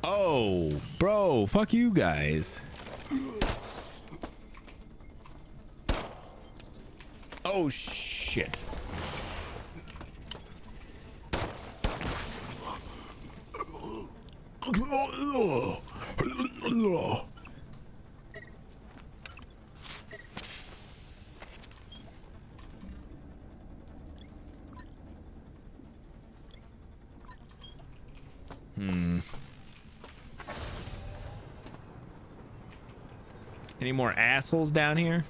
Oh, bro, fuck you guys. Oh, shit. Any more assholes down here?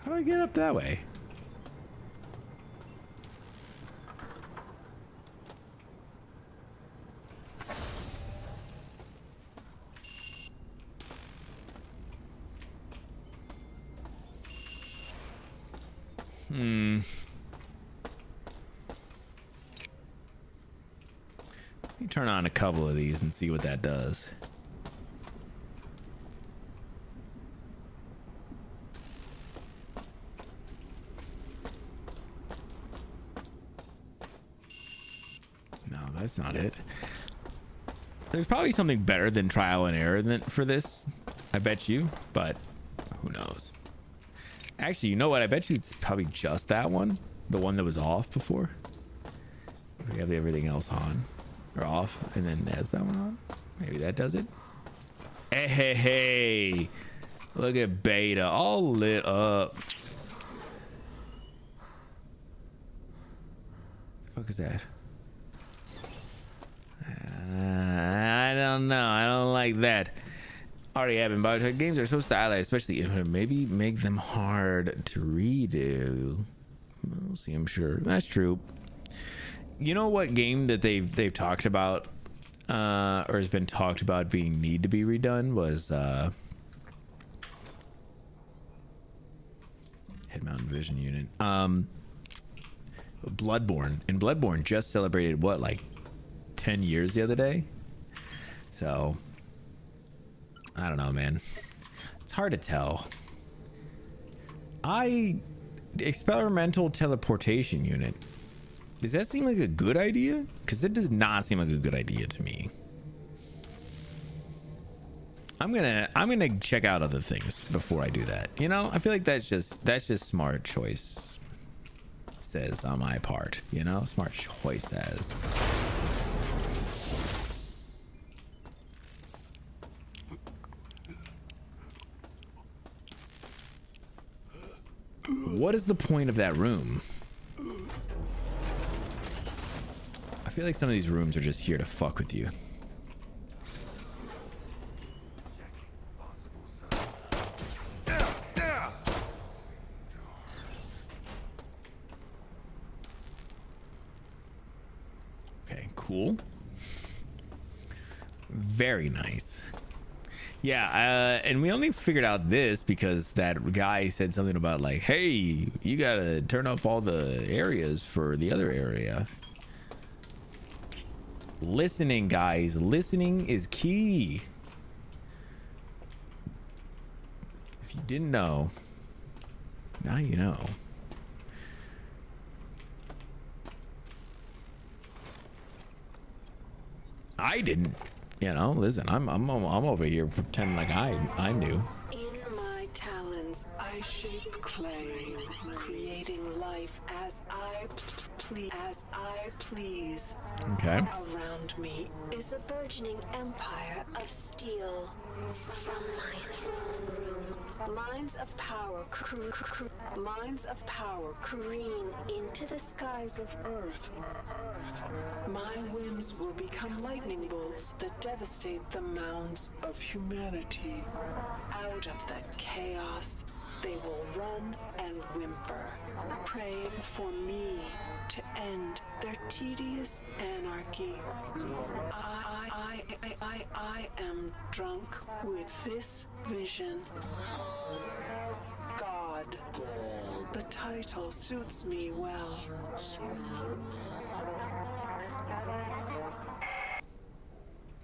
How do I get up that way? Let me turn on a couple of these and see what that does. No, that's not it. There's probably something better than trial and error for this, I bet you, but who knows? Actually, you know what? I bet you it's probably just that one, the one that was off before. We have everything else on or off, and then there's that one on. Maybe that does it. Hey, look at beta all lit up. The fuck is that? I don't know. I don't like that. Already happened. Biotech games are so stylized, especially maybe make them hard to redo. We'll see. I'm sure that's true. You know what game that they've talked about, or has been talked about need to be redone was Head Mountain Vision Unit. Bloodborne. And Bloodborne just celebrated what, like 10 years the other day. So I don't know, man. It's hard to tell. Experimental teleportation unit. Does that seem like a good idea? Because it does not seem like a good idea to me. I'm gonna check out other things before I do that. You know, I feel like that's just smart choice says on my part. You know, smart choice says. What is the point of that room? I feel like some of these rooms are just here to fuck with you. Okay, cool. Very nice. Yeah, and we only figured out this because that guy said something about like, hey, you gotta turn off all the areas for the other area. Listening, guys. Listening is key. If you didn't know, now you know. I didn't. You know, listen, I'm over here pretending like I knew. In my talons, I shape clay, create creating life as I please. Okay. Around me is a burgeoning empire of steel. From my throne room, lines of power careen into the skies of Earth. My whims will become lightning bolts that devastate the mounds of humanity. Out of the chaos, they will run and whimper, praying for me to end their tedious anarchy. I am drunk with this vision. God. The title suits me well.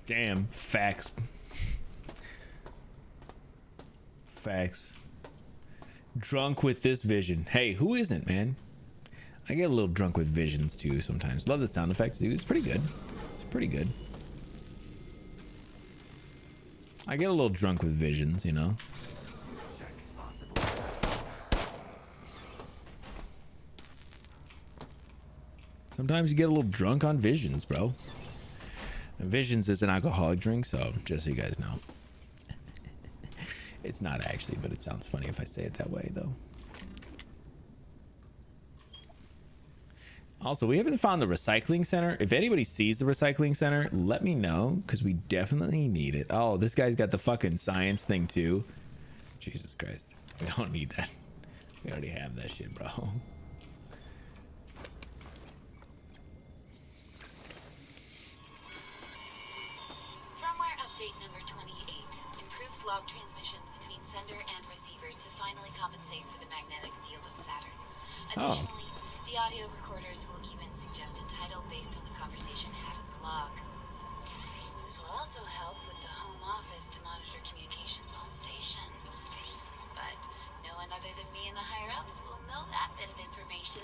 Damn, facts. Facts. Drunk with this vision. Hey, who isn't, man? I get a little drunk with visions too sometimes. Love the sound effects, dude. It's pretty good. It's pretty good. I get a little drunk with visions, you know. Sometimes you get a little drunk on visions, bro. And visions is an alcoholic drink, so just so you guys know. It's not actually, but it sounds funny if I say it that way, though. Also, we haven't found the recycling center. If anybody sees the recycling center, let me know, because we definitely need it. Oh, this guy's got the fucking science thing, too. Jesus Christ. We don't need that. We already have that shit, bro. Firmware update number 28 improves log transmissions between sender and receiver to finally compensate for the magnetic field of Saturn. Additionally, the audio recorders will even suggest a title based on the conversation had in the log. This will also help with the home office to monitor communications on station. But no one other than me and the higher-ups will know that bit of information.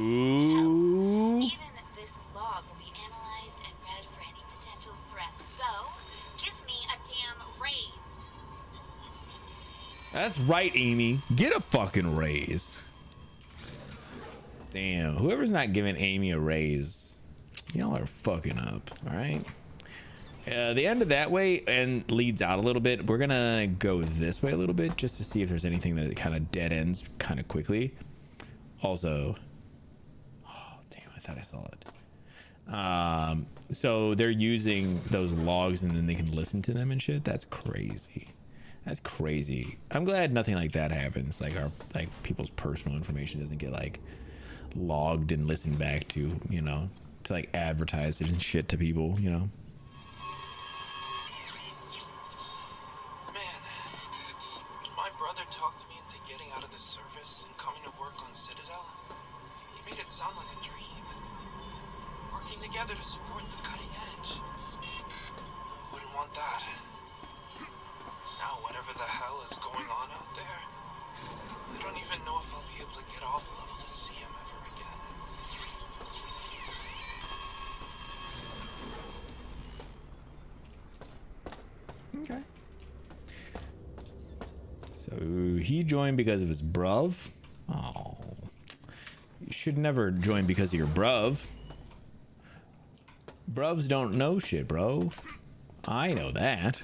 Ooh. Even this log will be analyzed and read for any potential threats. So, give me a damn raise. That's right, Amy. Get a fucking raise. Damn, whoever's not giving Amy a raise, y'all are fucking up. All right. The end of that way and leads out a little bit. We're gonna go this way a little bit just to see if there's anything that kind of dead ends kind of quickly. Also, oh damn, I thought I saw it. So they're using those logs and then they can listen to them and shit. That's crazy. That's crazy. I'm glad nothing like that happens. Like people's personal information doesn't get like logged and listened back to, you know, to like advertise it and shit to people, you know. Man, my brother talked me into getting out of the service and coming to work on Citadel. He made it sound like a dream. Working together to support the cutting edge. Wouldn't want that. Now, whatever the hell is going on out there, I don't even know if I'll be able to get off level to see him ever again. Okay. So he joined because of his bruv. Oh, you should never join because of your bruv. Bruvs don't know shit, bro. I know that.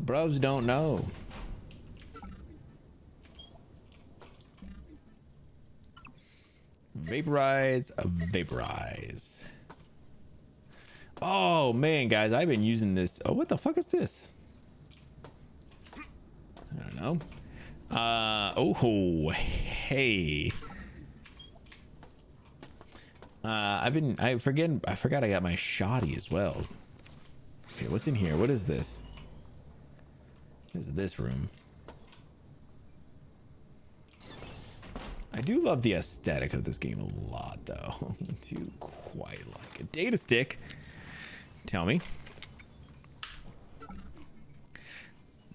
Bruvs don't know. Vaporize, vaporize. Oh man, guys, I've been using this. Oh, what the fuck is this? I don't know. Oh, hey. I forgot I got my shoddy as well. Okay, what's in here? What is this? What is this room? I do love the aesthetic of this game a lot, though. I do quite like it. Data stick. Tell me.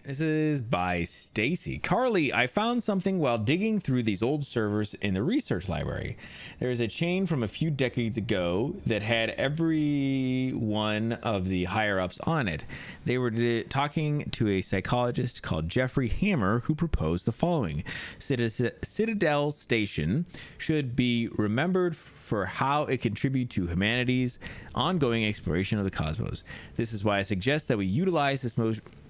This is by Stacy. Carly, I found something while digging through these old servers in the research library. There is a chain from a few decades ago that had every one of the higher-ups on it. They were talking to a psychologist called Jeffrey Hammer, who proposed the following. Citadel Station should be remembered for how it contributes to humanity's ongoing exploration of the cosmos. This is why I suggest that we utilize this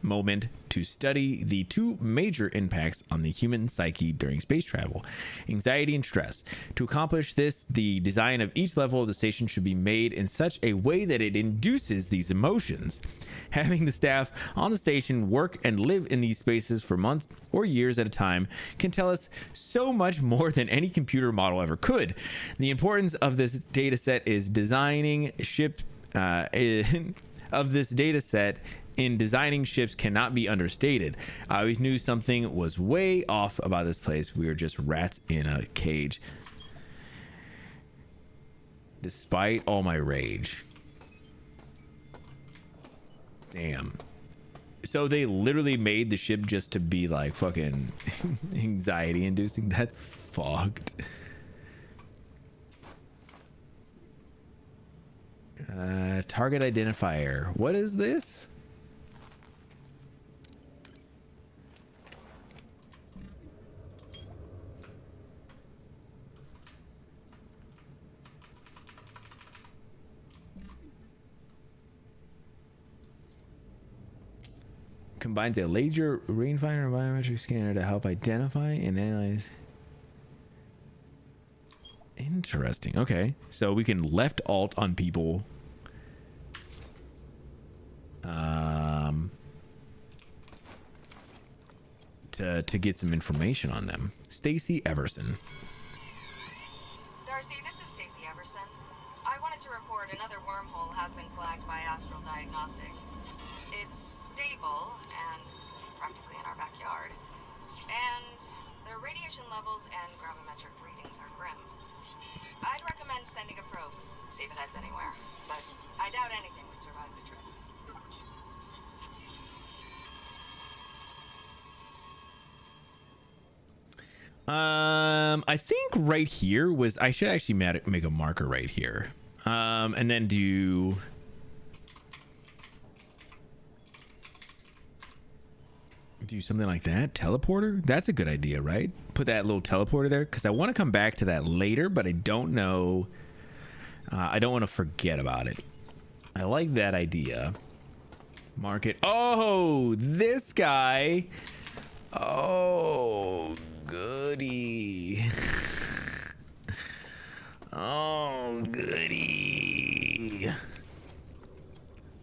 moment to study the two major impacts on the human psyche during space travel: anxiety and stress. To accomplish this, the design of each level of the station should be made in such a way that it induces these emotions. Having the staff on the station work and live in these spaces for months or years at a time can tell us so much more than any computer model ever could. The importance of this data set is designing ships in designing ships cannot be understated. I always knew something was way off about this place. We were just rats in a cage. Despite all my rage. Damn. So they literally made the ship just to be like fucking anxiety inducing. That's fucked. Target identifier. What is this? Combines a laser rangefinder and biometric scanner to help identify and analyze. Interesting. Okay, so we can left alt on people. To get some information on them. Stacy Everson. Darcy, this is Stacy Everson. I wanted to report another wormhole has been flagged by Astral Diagnostics. It's stable and practically in our backyard. And the radiation levels and gravimetric readings are grim. I'd recommend sending a probe, see if it heads anywhere. But I doubt anything would survive the trip. I think right here was, I should actually make a marker right here. And then do something like that. Teleporter? That's a good idea, right? Put that little teleporter there, because I want to come back to that later, but I don't know. I don't want to forget about it. I like that idea. Mark it. Oh, this guy. Oh, goody. Oh, goody.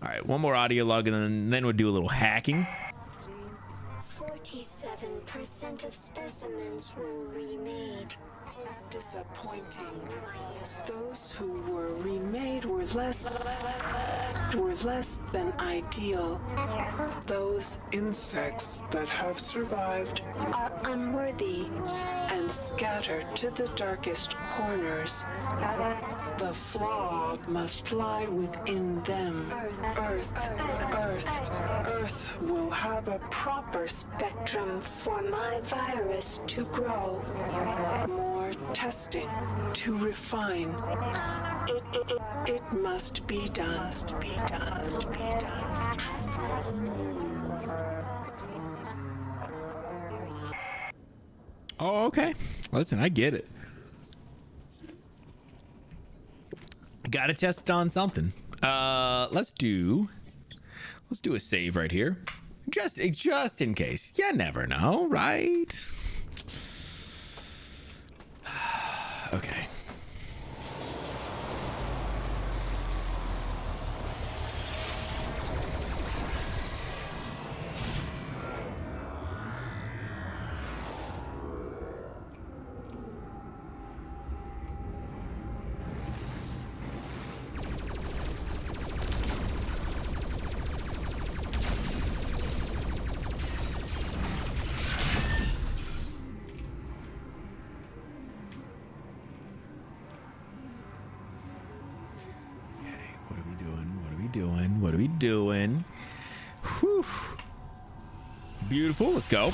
All right, one more audio log, and then we'll do a little hacking. 47% of specimens were remade. Disappointing. Those who were remade were less than ideal. Those insects that have survived are unworthy and scattered to the darkest corners. The flaw must lie within them. Earth will have a proper spectrum for my virus to grow. More testing to refine. It must be done. Oh, okay. Listen, I get it. Gotta test it on something. Let's do a save right here. Just in case. You never know, right? Okay. What are we doing? Whew. Beautiful. Let's go.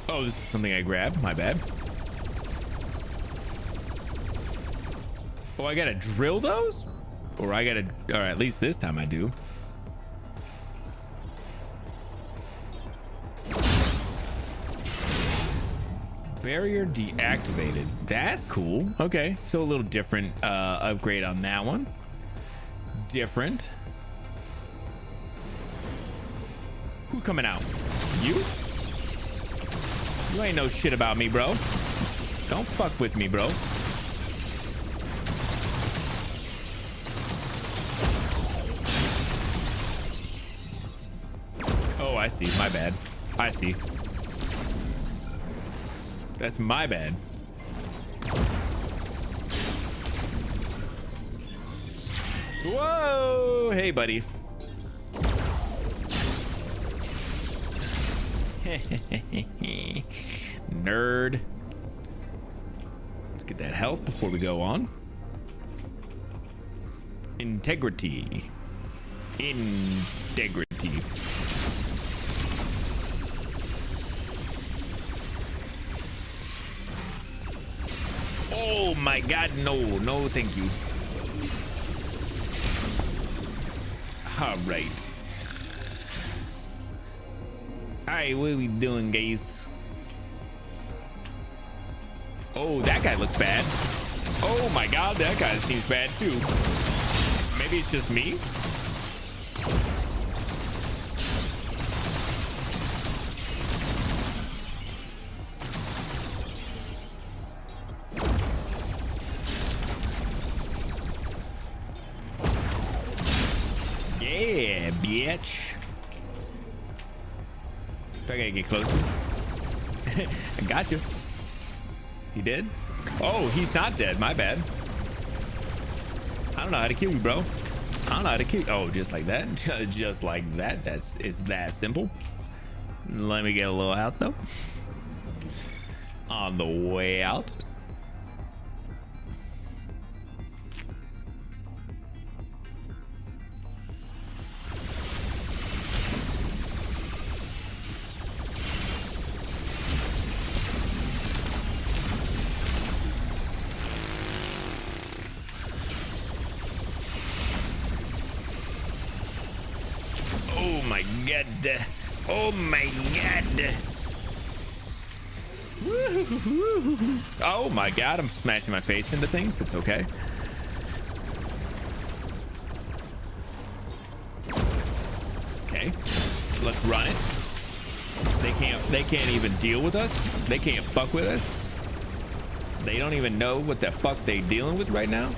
Oh, this is something I grabbed. My bad. Oh, I gotta drill those? Or I gotta, or at least this time I do. Barrier deactivated. That's cool. Okay, so a little different upgrade on that one. Different. Who coming out? You? You ain't know shit about me, bro. Don't fuck with me, bro. Oh, I see. My bad. I see. That's my bad. Whoa! Hey, buddy. Nerd. Let's get that health before we go on. Integrity. Integrity. Oh my god, no thank you. All right, what are we doing, guys? Oh, that guy looks bad. Oh my god, that guy seems bad too. Maybe it's just me. Yeah, bitch. I gotta get closer. I got you. He did? Oh, he's not dead. My bad. I don't know how to kill you, bro. I don't know how to kill you. Oh, just like that? Just like that? It's that simple. Let me get a little out, though. On the way out. Oh my god. Oh my god. Oh my god, I'm smashing my face into things. It's okay. Okay, let's run it. They can't even deal with us. They can't fuck with us. They don't even know what the fuck they dealing with right now.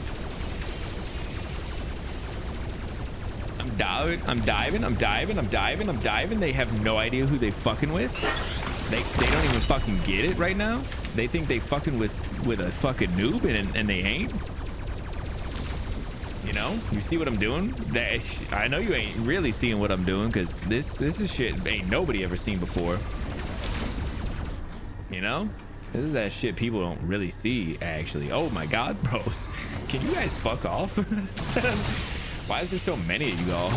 I'm diving. They have no idea who they fucking with. They don't even fucking get it right now. They think they fucking with a fucking noob and they ain't. You know? You see what I'm doing? I know you ain't really seeing what I'm doing, because this is shit ain't nobody ever seen before. You know? This is that shit people don't really see, actually. Oh my god, bros. Can you guys fuck off? Why is there so many of you all?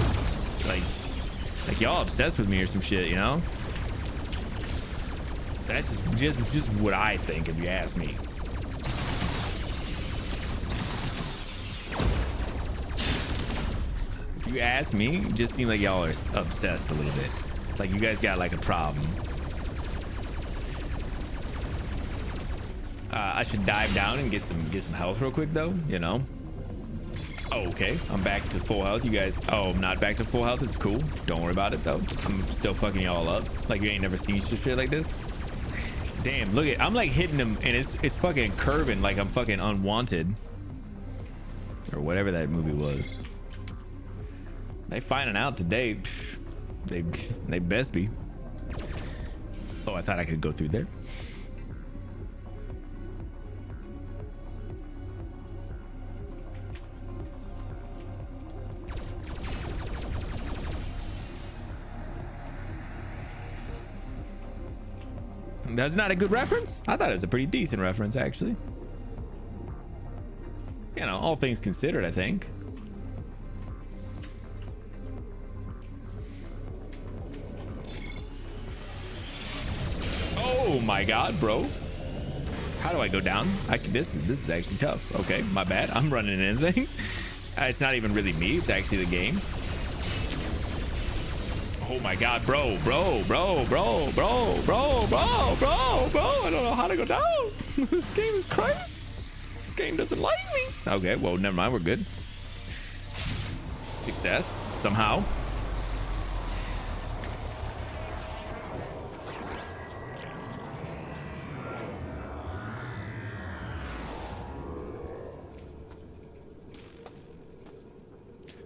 Like y'all obsessed with me or some shit, you know? That's just what I think, if you ask me. If you ask me, it just seems like y'all are obsessed a little bit. Like you guys got like a problem. I should dive down and get some health real quick though, you know? Oh, okay, I'm back to full health. You guys, oh, I'm not back to full health. It's cool. Don't worry about it though. I'm still fucking y'all up. Like you ain't never seen shit like this. Damn, look at, I'm like hitting them and it's fucking curving like I'm fucking Unwanted. Or whatever that movie was. They finding out today. They best be. Oh, I thought I could go through there. That's not a good reference. I thought it was a pretty decent reference, actually. You know, all things considered, I think. Oh my god, bro. How do I go down? This is actually tough. Okay, my bad. I'm running into things. It's not even really me. It's actually the game. Oh my god, bro. I don't know how to go down. This game is crazy. This game doesn't like me. Okay, well, never mind. We're good. Success, somehow.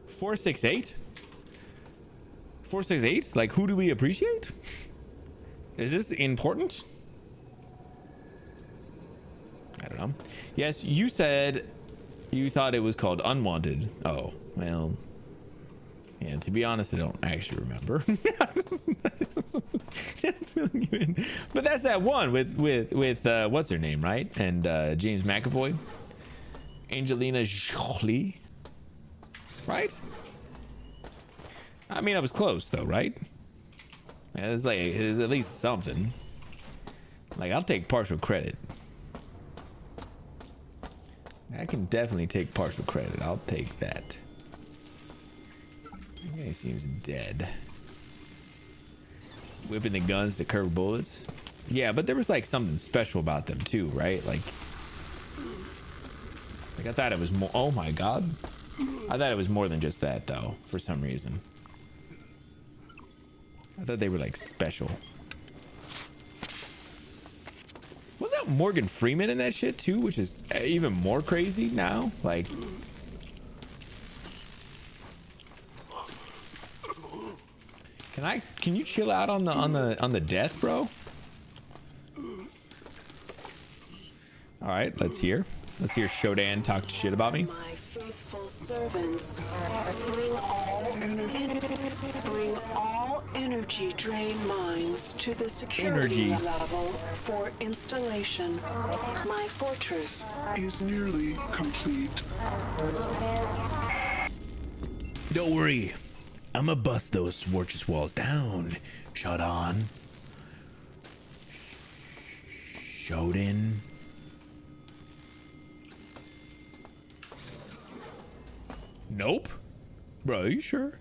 $468? 468? Like, who do we appreciate? Is this important? I don't know. Yes, you said you thought it was called Unwanted. Oh, well. Yeah, to be honest, I don't actually remember. That's really good. But that's that one with what's her name, right? And James McAvoy. Angelina Jolie. Right? I mean, I was close though, right? Yeah, it's like it's at least something. Like, I'll take partial credit. I can definitely take partial credit. I'll take that. That guy seems dead. Whipping the guns to curve bullets. Yeah, but there was like something special about them too, right? Like I thought it was more. Oh my god. I thought it was more than just that though, for some reason. I thought they were like special. Wasn't Morgan Freeman in that shit too, which is even more crazy now? Like, can you chill out on the death, bro? All right, let's hear Shodan talk shit about me. My faithful servants, bring all energy drain mines to the security level for installation. My fortress is nearly complete. Don't worry, I'ma bust those fortress walls down, Shodan. Shodan. Nope. Bro, are you sure?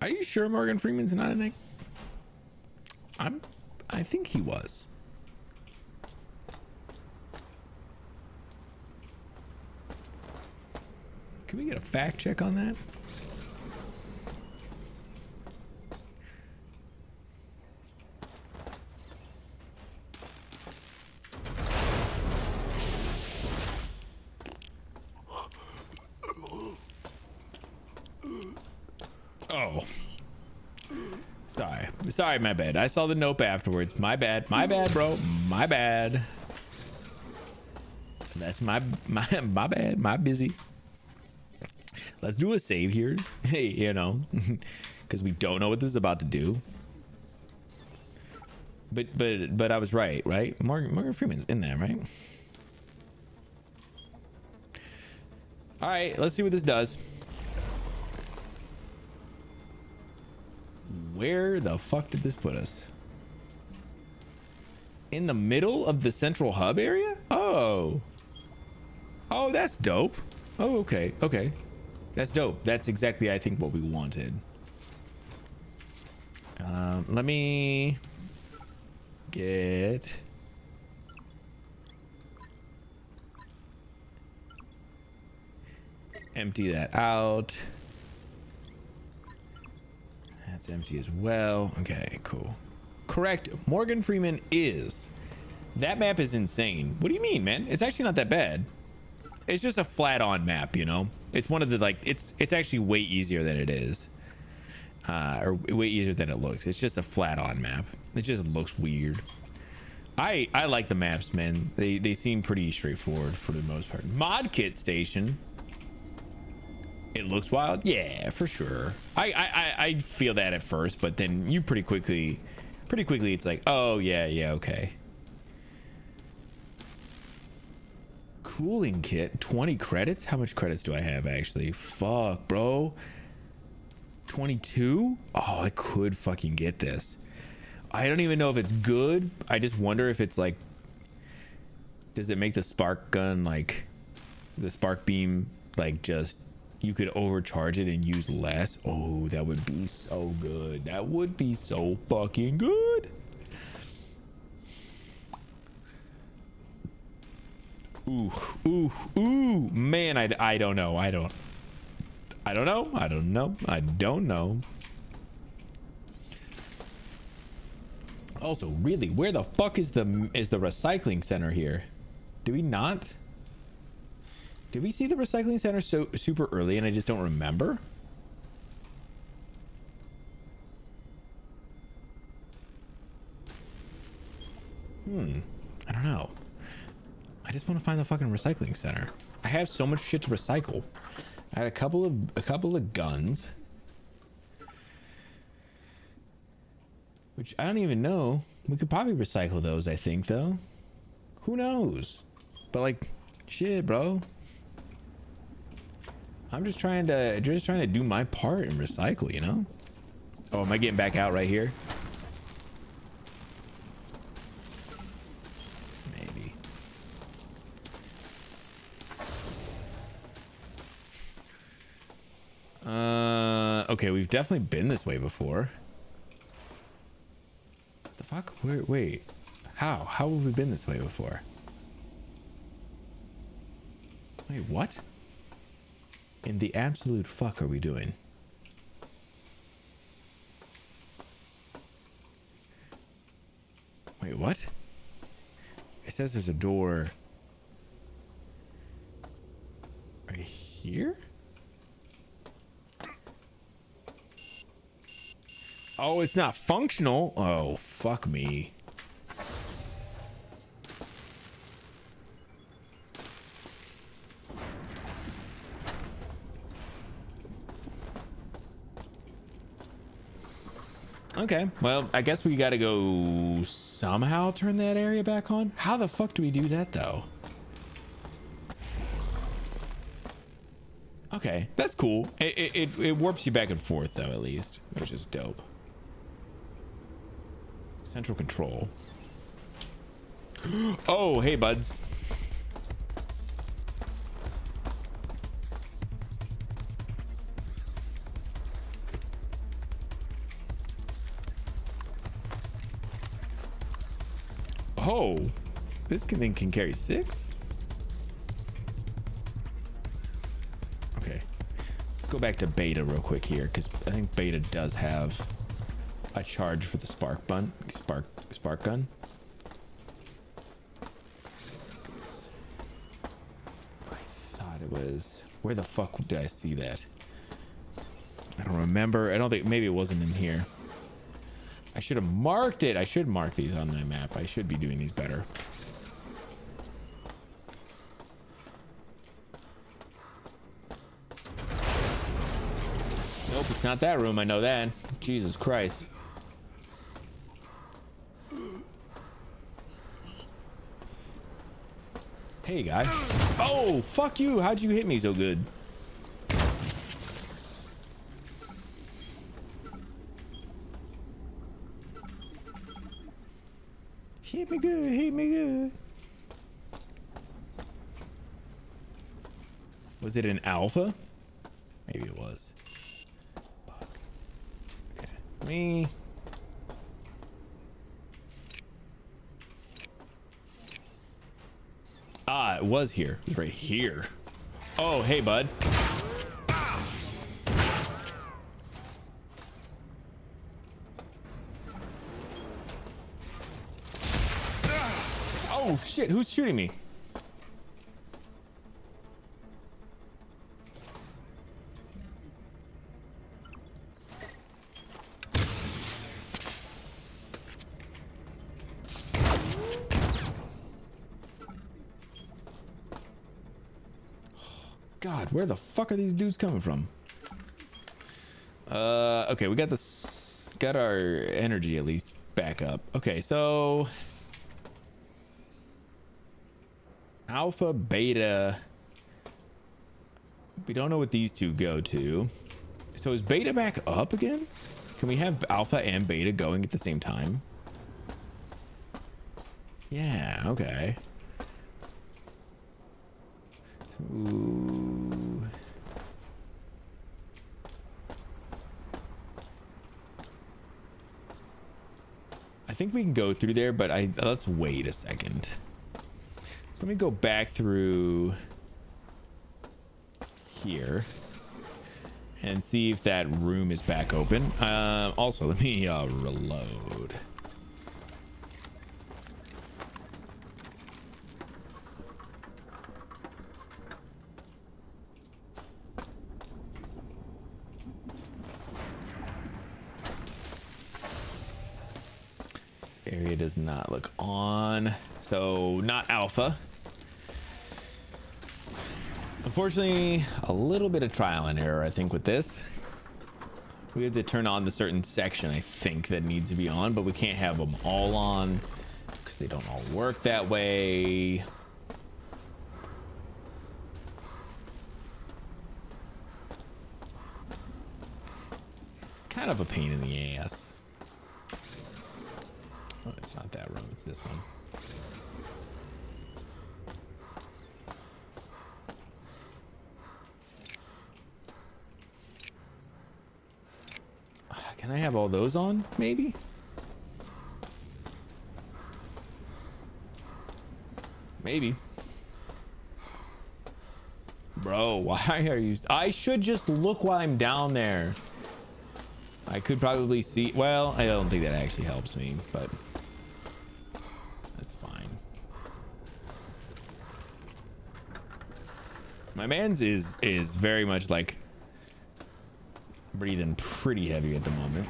Are you sure Morgan Freeman's not in it? I think he was. Can we get a fact check on that? Oh, sorry, my bad. I saw the nope afterwards. My bad, bro, my bad. That's my bad, my busy. Let's do a save here. Hey, you know, because we don't know what this is about to do. But I was right? Morgan Freeman's in there, right? All right, let's see what this does. Where the fuck did this put us? In the middle of the central hub area? Oh, that's dope. Oh, okay. That's dope. That's exactly, I think, what we wanted. Let me get... Empty that out. That's empty as well. Okay, cool. Correct. Morgan Freeman is. That map is insane. What do you mean, man? It's actually not that bad. It's just a flat on map, you know? It's one of the, like, it's actually way easier than it is. Or way easier than it looks. It's just a flat on map. It just looks weird. I like the maps, man. They seem pretty straightforward for the most part. Mod kit station. It looks wild. Yeah, for sure. I feel that at first, but then you pretty quickly pretty quickly it's like, oh yeah, okay. Cooling kit, 20 credits. How much credits do I have actually? Fuck, bro. 22. Oh, I could fucking get this. I don't even know if it's good. I just wonder if it's like, does it make the spark gun, like the spark beam, like just you could overcharge it and use less? Oh, that would be so good. That would be so fucking good. Ooh, man, I don't know. I don't know. Also, really, where the fuck is the recycling center here? Did we not? Did we see the recycling center so super early and I just don't remember? I don't know. I just want to find the fucking recycling center. I have so much shit to recycle. I had a couple of guns, which I don't even know. We could probably recycle those, I think, though. Who knows? But like, shit, bro. I'm just trying to do my part and recycle, you know? Oh, am I getting back out right here? Maybe. Okay, we've definitely been this way before. What the fuck? Wait. How have we been this way before? Wait, what? In the absolute fuck are we doing? Wait, what? It says there's a door right here? Oh, it's not functional. Oh, fuck me. Okay, well, I guess we gotta go somehow turn that area back on. How the fuck do we do that, though? Okay, that's cool. It warps you back and forth, though, at least, which is dope. Central control. Oh, hey, buds. Oh, this thing can carry 6? Okay, let's go back to beta real quick here, because I think beta does have a charge for the spark gun. I thought it was, where the fuck did I see that? I don't remember. I don't think, maybe it wasn't in here. I should have marked it. I should mark these on the map. I should be doing these better. Nope, it's not that room. I know that. Jesus Christ. Hey, guy. Oh, fuck you. How'd you hit me so good? Hit me good, hit me good. Was it an alpha? Maybe it was. Fuck. Okay. Me. Ah, it was here. It was right here. Oh, hey, bud. Oh shit, who's shooting me? God, where the fuck are these dudes coming from? Okay, we got our energy at least back up. Okay, so alpha, beta. We don't know what these two go to. So is beta back up again? Can we have alpha and beta going at the same time? Yeah, okay. Ooh. I think we can go through there, but let's wait a second. So let me go back through here and see if that room is back open. Also, let me reload. This area does not look on, so not alpha. Unfortunately, a little bit of trial and error, I think, with this. We have to turn on the certain section, I think, that needs to be on, but we can't have them all on because they don't all work that way. Kind of a pain in the ass. Oh, it's not that room, it's this one. Can I have all those on, maybe? Maybe. Bro, why are you... I should just look while I'm down there. I could probably see... Well, I don't think that actually helps me, but... That's fine. My man's is very much like... breathing pretty heavy at the moment.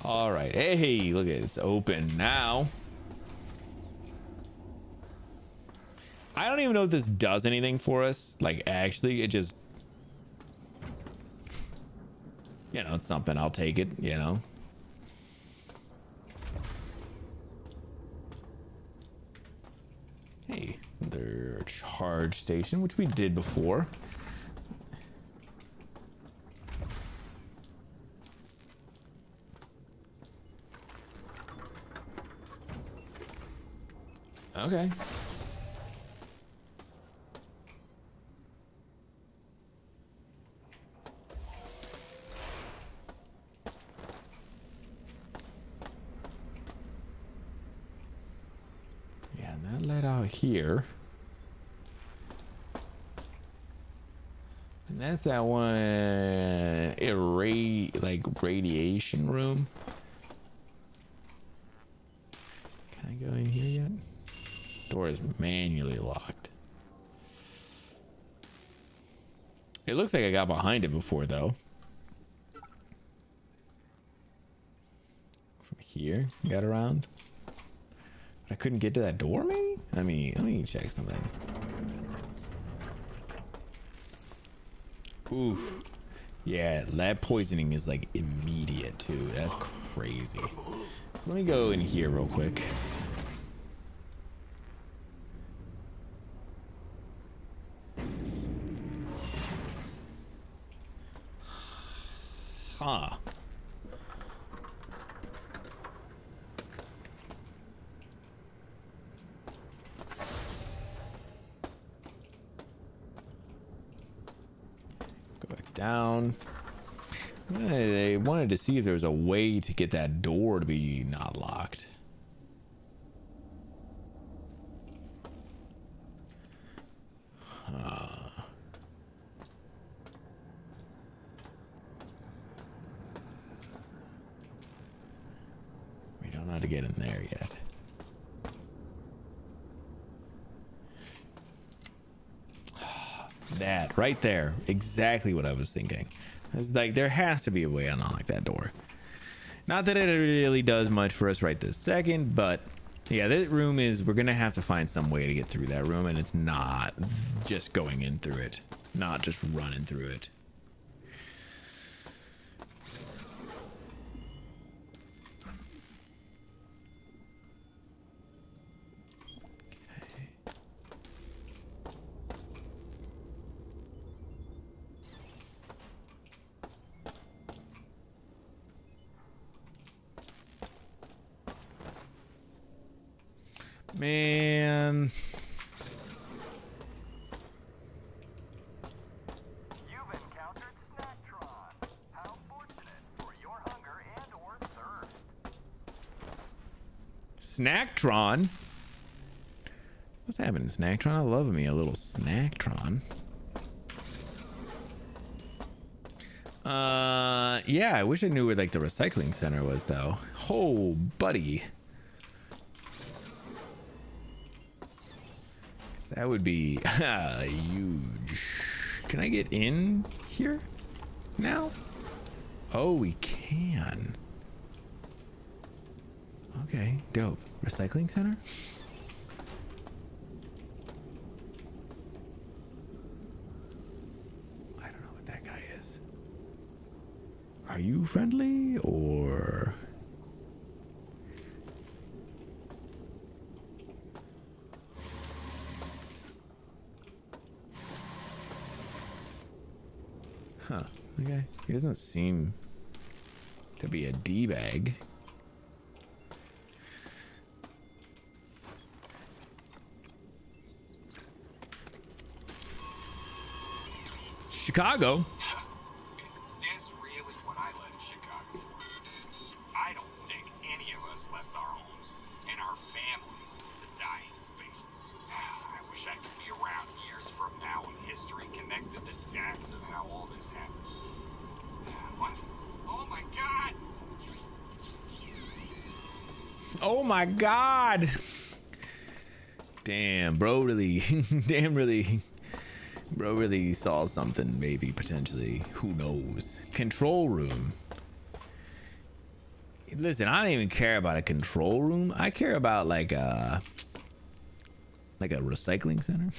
All right, hey, look at it, it's open now. I don't even know if this does anything for us, like actually. It just, you know, it's something. I'll take it, you know. Hey, another charge station, which we did before. Okay. Yeah, and that led out here. And that's that one radiation room. Can I go in here yet? Door is manually locked. It looks like I got behind it before, though. From here, got around. But I couldn't get to that door, maybe? Let me check something. Oof. Yeah, lead poisoning is like immediate too. That's crazy. So let me go in here real quick. Huh. Go back down. They wanted to see if there was a way to get that door to be not locked. We don't know how to get in there yet. That right there, exactly what I was thinking. It's like there has to be a way to unlock that door. Not that it really does much for us right this second, but yeah, that room is, we're gonna have to find some way to get through that room, and it's not just going in through it, not just running through it. Man. You've encountered Snacktron. How fortunate for your hunger and or thirst. Snacktron? What's happening, Snacktron? I love me a little Snacktron. Yeah, I wish I knew where like the recycling center was though. Oh, buddy. That would be huge. Can I get in here now? Oh, we can. Okay, dope. Recycling center? I don't know what that guy is. Are you friendly or... Huh. Okay. He doesn't seem to be a D-bag. Chicago? Is this really what I left Chicago for? I don't think any of us left our homes and our families to die in space. I wish I could be around years from now when history connected the dots of how all this happened. What? Oh my God! Oh my God! Damn, bro really, bro really saw something, maybe, potentially. Who knows? Control room. Listen, I don't even care about a control room. I care about like a recycling center.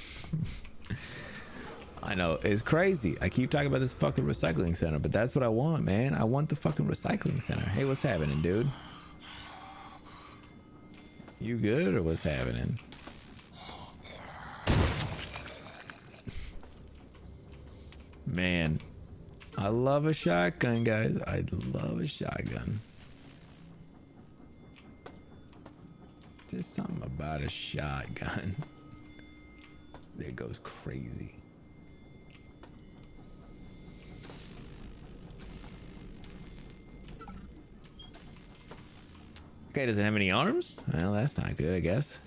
I know, it's crazy. I keep talking about this fucking recycling center, but that's what I want, man. I want the fucking recycling center. Hey, what's happening, dude? You good or what's happening? Man, I love a shotgun, guys. I love a shotgun. Just something about a shotgun that goes crazy. Okay, doesn't have any arms? Well, that's not good, I guess.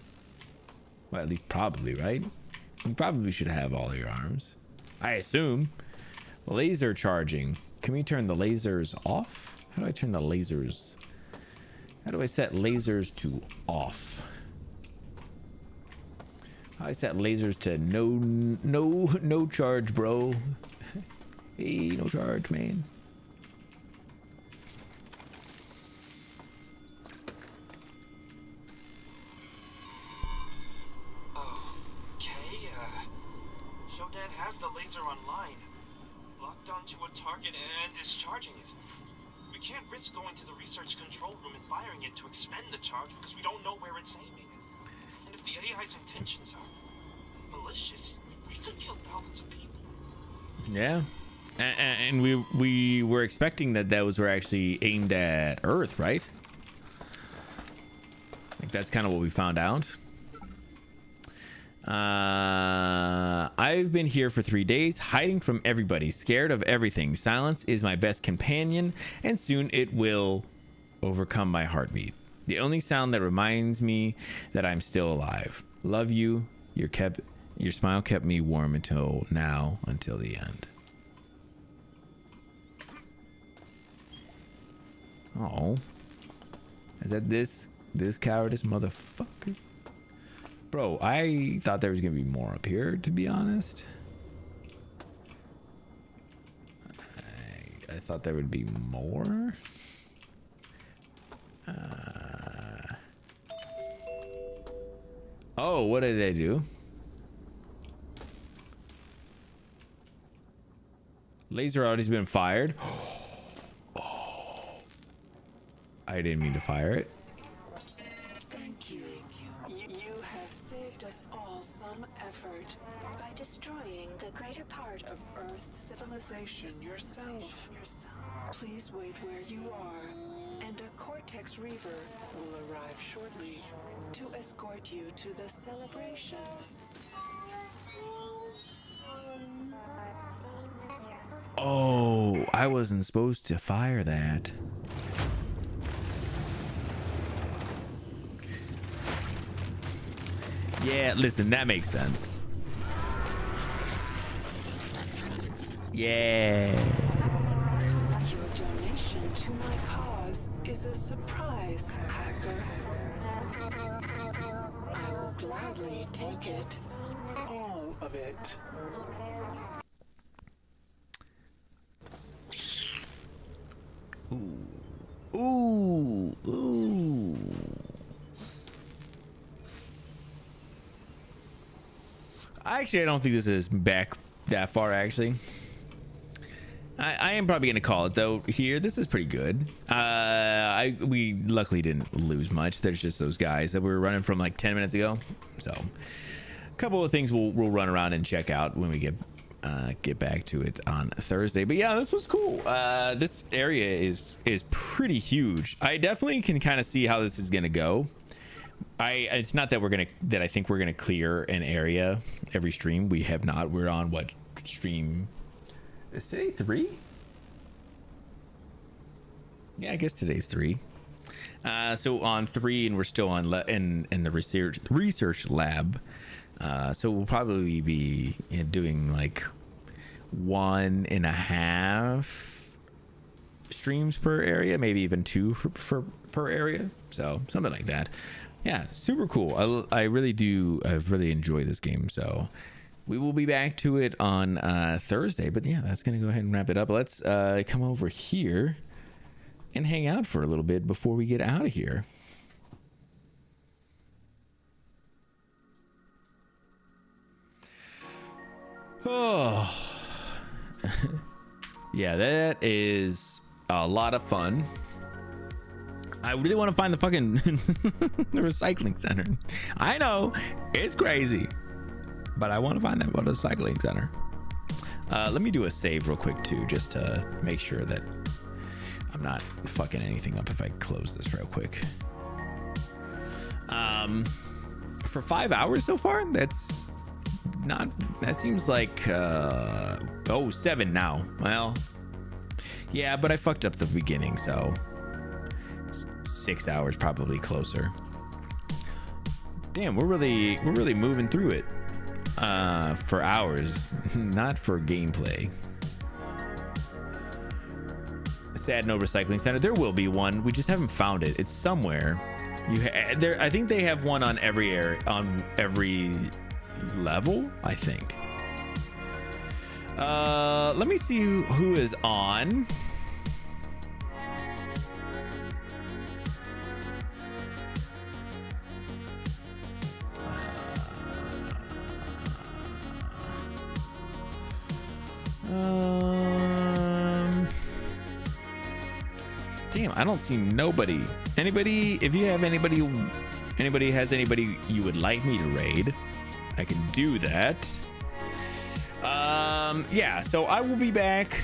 Well, at least probably, right? You probably should have all your arms. I assume. Laser charging. Can we turn the lasers off? How do I turn the lasers? How do I set lasers to off? How do I set lasers to no charge, bro? Hey, no charge, man. Okay, Shodan has the laser online. Locked onto a target and is charging it. We can't risk going to the research control room and firing it to expend the charge because we don't know where it's aiming. And if the AI's intentions are malicious, we could kill thousands of people. Yeah. And we were expecting that those were actually aimed at Earth, right? Like that's kind of what we found out. I've been here for 3 days, hiding from everybody, scared of everything. Silence is my best companion, and soon it will overcome my heartbeat. The only sound that reminds me that I'm still alive. Love you. Your smile kept me warm until now, until the end. Oh, is that this cowardice motherfucker? Bro, I thought there was gonna be more up here, to be honest. I thought there would be more. Oh, what did I do? Laser already been fired. Oh, I didn't mean to fire it. Thank you. You have saved us all some effort by destroying the greater part of Earth's civilization yourself. Please wait where you are, and a Cortex Reaver will arrive shortly. to escort you to the celebration. Oh, I wasn't supposed to fire that. Yeah, listen, that makes sense. Yeah. Your donation to my cause is a surprise, hacker. I will gladly take it. All of it. Ooh, ooh. Actually, I don't think this is back that far, actually. I am probably going to call it, though, here. This is pretty good. We luckily didn't lose much. There's just those guys that we were running from like 10 minutes ago. So, a couple of things we'll run around and check out when we get back to it on Thursday. But yeah, this was cool. This area is pretty huge. I definitely can kind of see how this is going to go. It's not that I think we're gonna clear an area every stream. We have not. We're on what stream? Is today 3? Yeah, I guess today's 3. So on 3, and we're still on in the research lab. So we'll probably be doing like 1.5 streams per area, maybe even 2 per area. So something like that. Yeah, super cool. I've really enjoyed this game. So we will be back to it on Thursday. But yeah, that's gonna go ahead and wrap it up. Let's come over here and hang out for a little bit before we get out of here. Oh, yeah, that is a lot of fun. I really want to find the fucking the recycling center. I know it's crazy, but I want to find that recycling center. Let me do a save real quick too, just to make sure that I'm not fucking anything up if I close this real quick. For 5 hours so far, that seems like 7 now. Well, yeah, but I fucked up the beginning, so 6 hours probably closer. Damn, we're really moving through it for hours, not for gameplay. Sad no recycling center. There will be one. We just haven't found it. It's somewhere. I think they have one on every level, I think. Let me see who is on. Damn, I don't see nobody. Anybody, if you have anybody has anybody you would like me to raid, I can do that. Yeah, so I will be back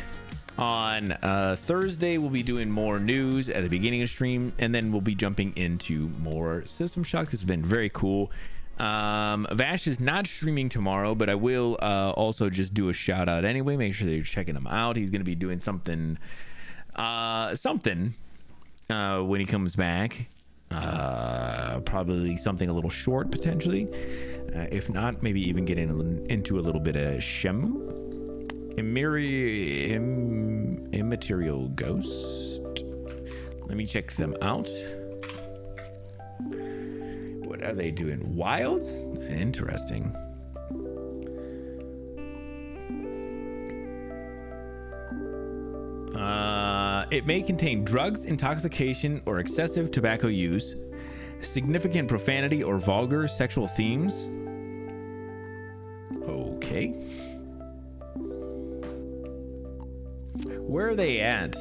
on Thursday. We'll be doing more news at the beginning of stream, and then we'll be jumping into more System Shock. This has been very cool. Vash is not streaming tomorrow, but I will also just do a shout out anyway. Make sure that you're checking him out. He's going to be doing something when he comes back. Probably something a little short potentially. If not, maybe even getting into a little bit of Shemu. Immaterial Ghost. Let me check them out. What are they doing? Wilds? Interesting. It may contain drugs, intoxication, or excessive tobacco use, significant profanity or vulgar sexual themes. Okay. Where are they at?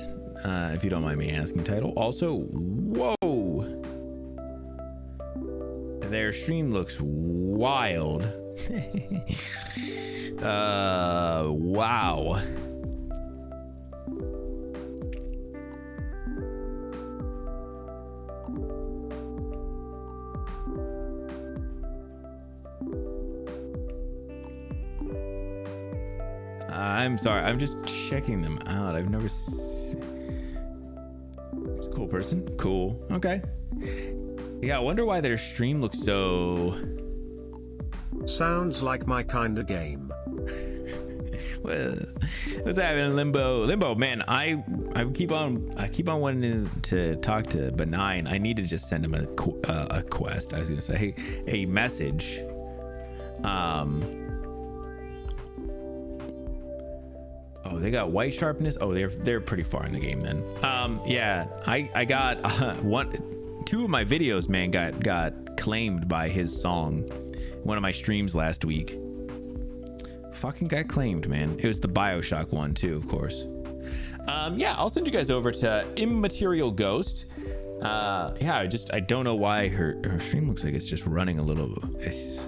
If you don't mind me asking, title. Also, whoa. Their stream looks wild. Wow. I'm sorry. I'm just checking them out. I've never It's a cool person. Cool. Okay. Yeah, I wonder why their stream looks so... Sounds like my kind of game. Well, what's happening, Limbo, man, I keep on wanting to talk to Benign. I need to just send him a quest. I was gonna say, a message. Oh, they got white sharpness. Oh, they're pretty far in the game then. Yeah, I got two of my videos, man, got claimed by his song. One of my streams last week. Fucking got claimed, man. It was the BioShock one too, of course. Yeah, I'll send you guys over to Immaterial Ghost. Yeah, I don't know why her stream looks like it's just running a little. It's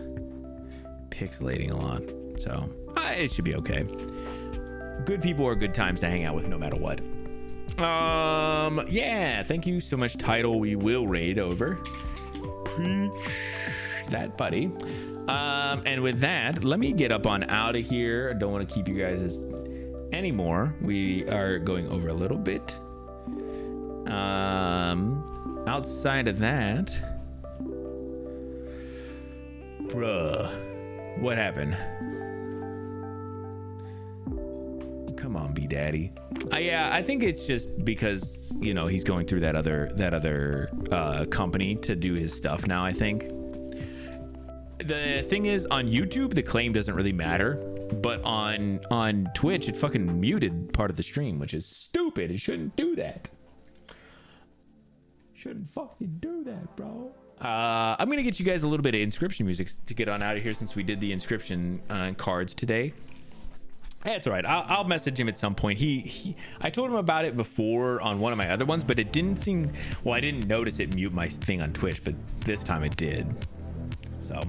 pixelating a lot, so it should be okay. Good people are good times to hang out with, no matter what. Yeah, thank you so much, Title. We will raid over. Preach that, buddy. And with that, let me get up on out of here. I don't want to keep you guys anymore. We are going over a little bit. Outside of that, bruh, what happened? Come on, B Daddy. Yeah, I think it's just because, you know, he's going through that other company to do his stuff now, I think. The thing is, on YouTube, the claim doesn't really matter, but on Twitch, it fucking muted part of the stream, which is stupid. It shouldn't do that. Shouldn't fucking do that, bro. I'm gonna get you guys a little bit of Inscryption music to get on out of here, since we did the Inscryption cards today. That's all right. I'll message him at some point. I told him about it before on one of my other ones, but it didn't seem, well, I didn't notice it mute my thing on Twitch, but this time it did. So,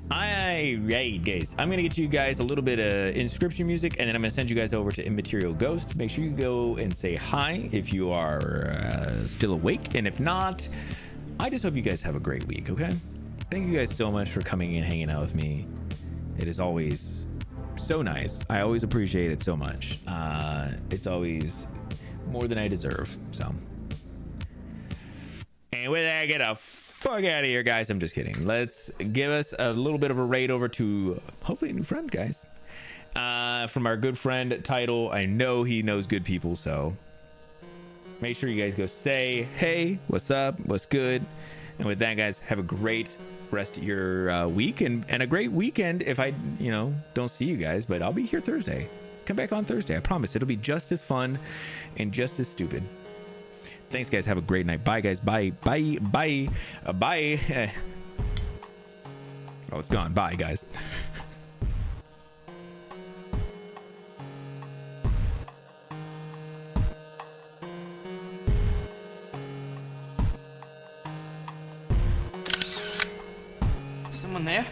right, guys, I'm gonna get you guys a little bit of Inscryption music, and then I'm gonna send you guys over to Immaterial Ghost. Make sure you go and say hi if you are still awake, and if not, I just hope you guys have a great week. Okay, thank you guys so much for coming and hanging out with me. It is always so nice. I always appreciate it so much. It's always more than I deserve. So, and with that, get a fuck out of here, guys. I'm just kidding. Let's give us a little bit of a raid over to hopefully a new friend, guys. From our good friend Title. I know he knows good people, so make sure you guys go say hey, what's up, what's good. And with that, guys, have a great rest of your week and a great weekend. If I don't see you guys, but I'll be here Thursday. Come back on Thursday. I promise it'll be just as fun and just as stupid. Thanks, guys. Have a great night. Bye, guys. Bye. Bye. Bye. Bye. Oh, it's gone. Bye, guys. Someone there?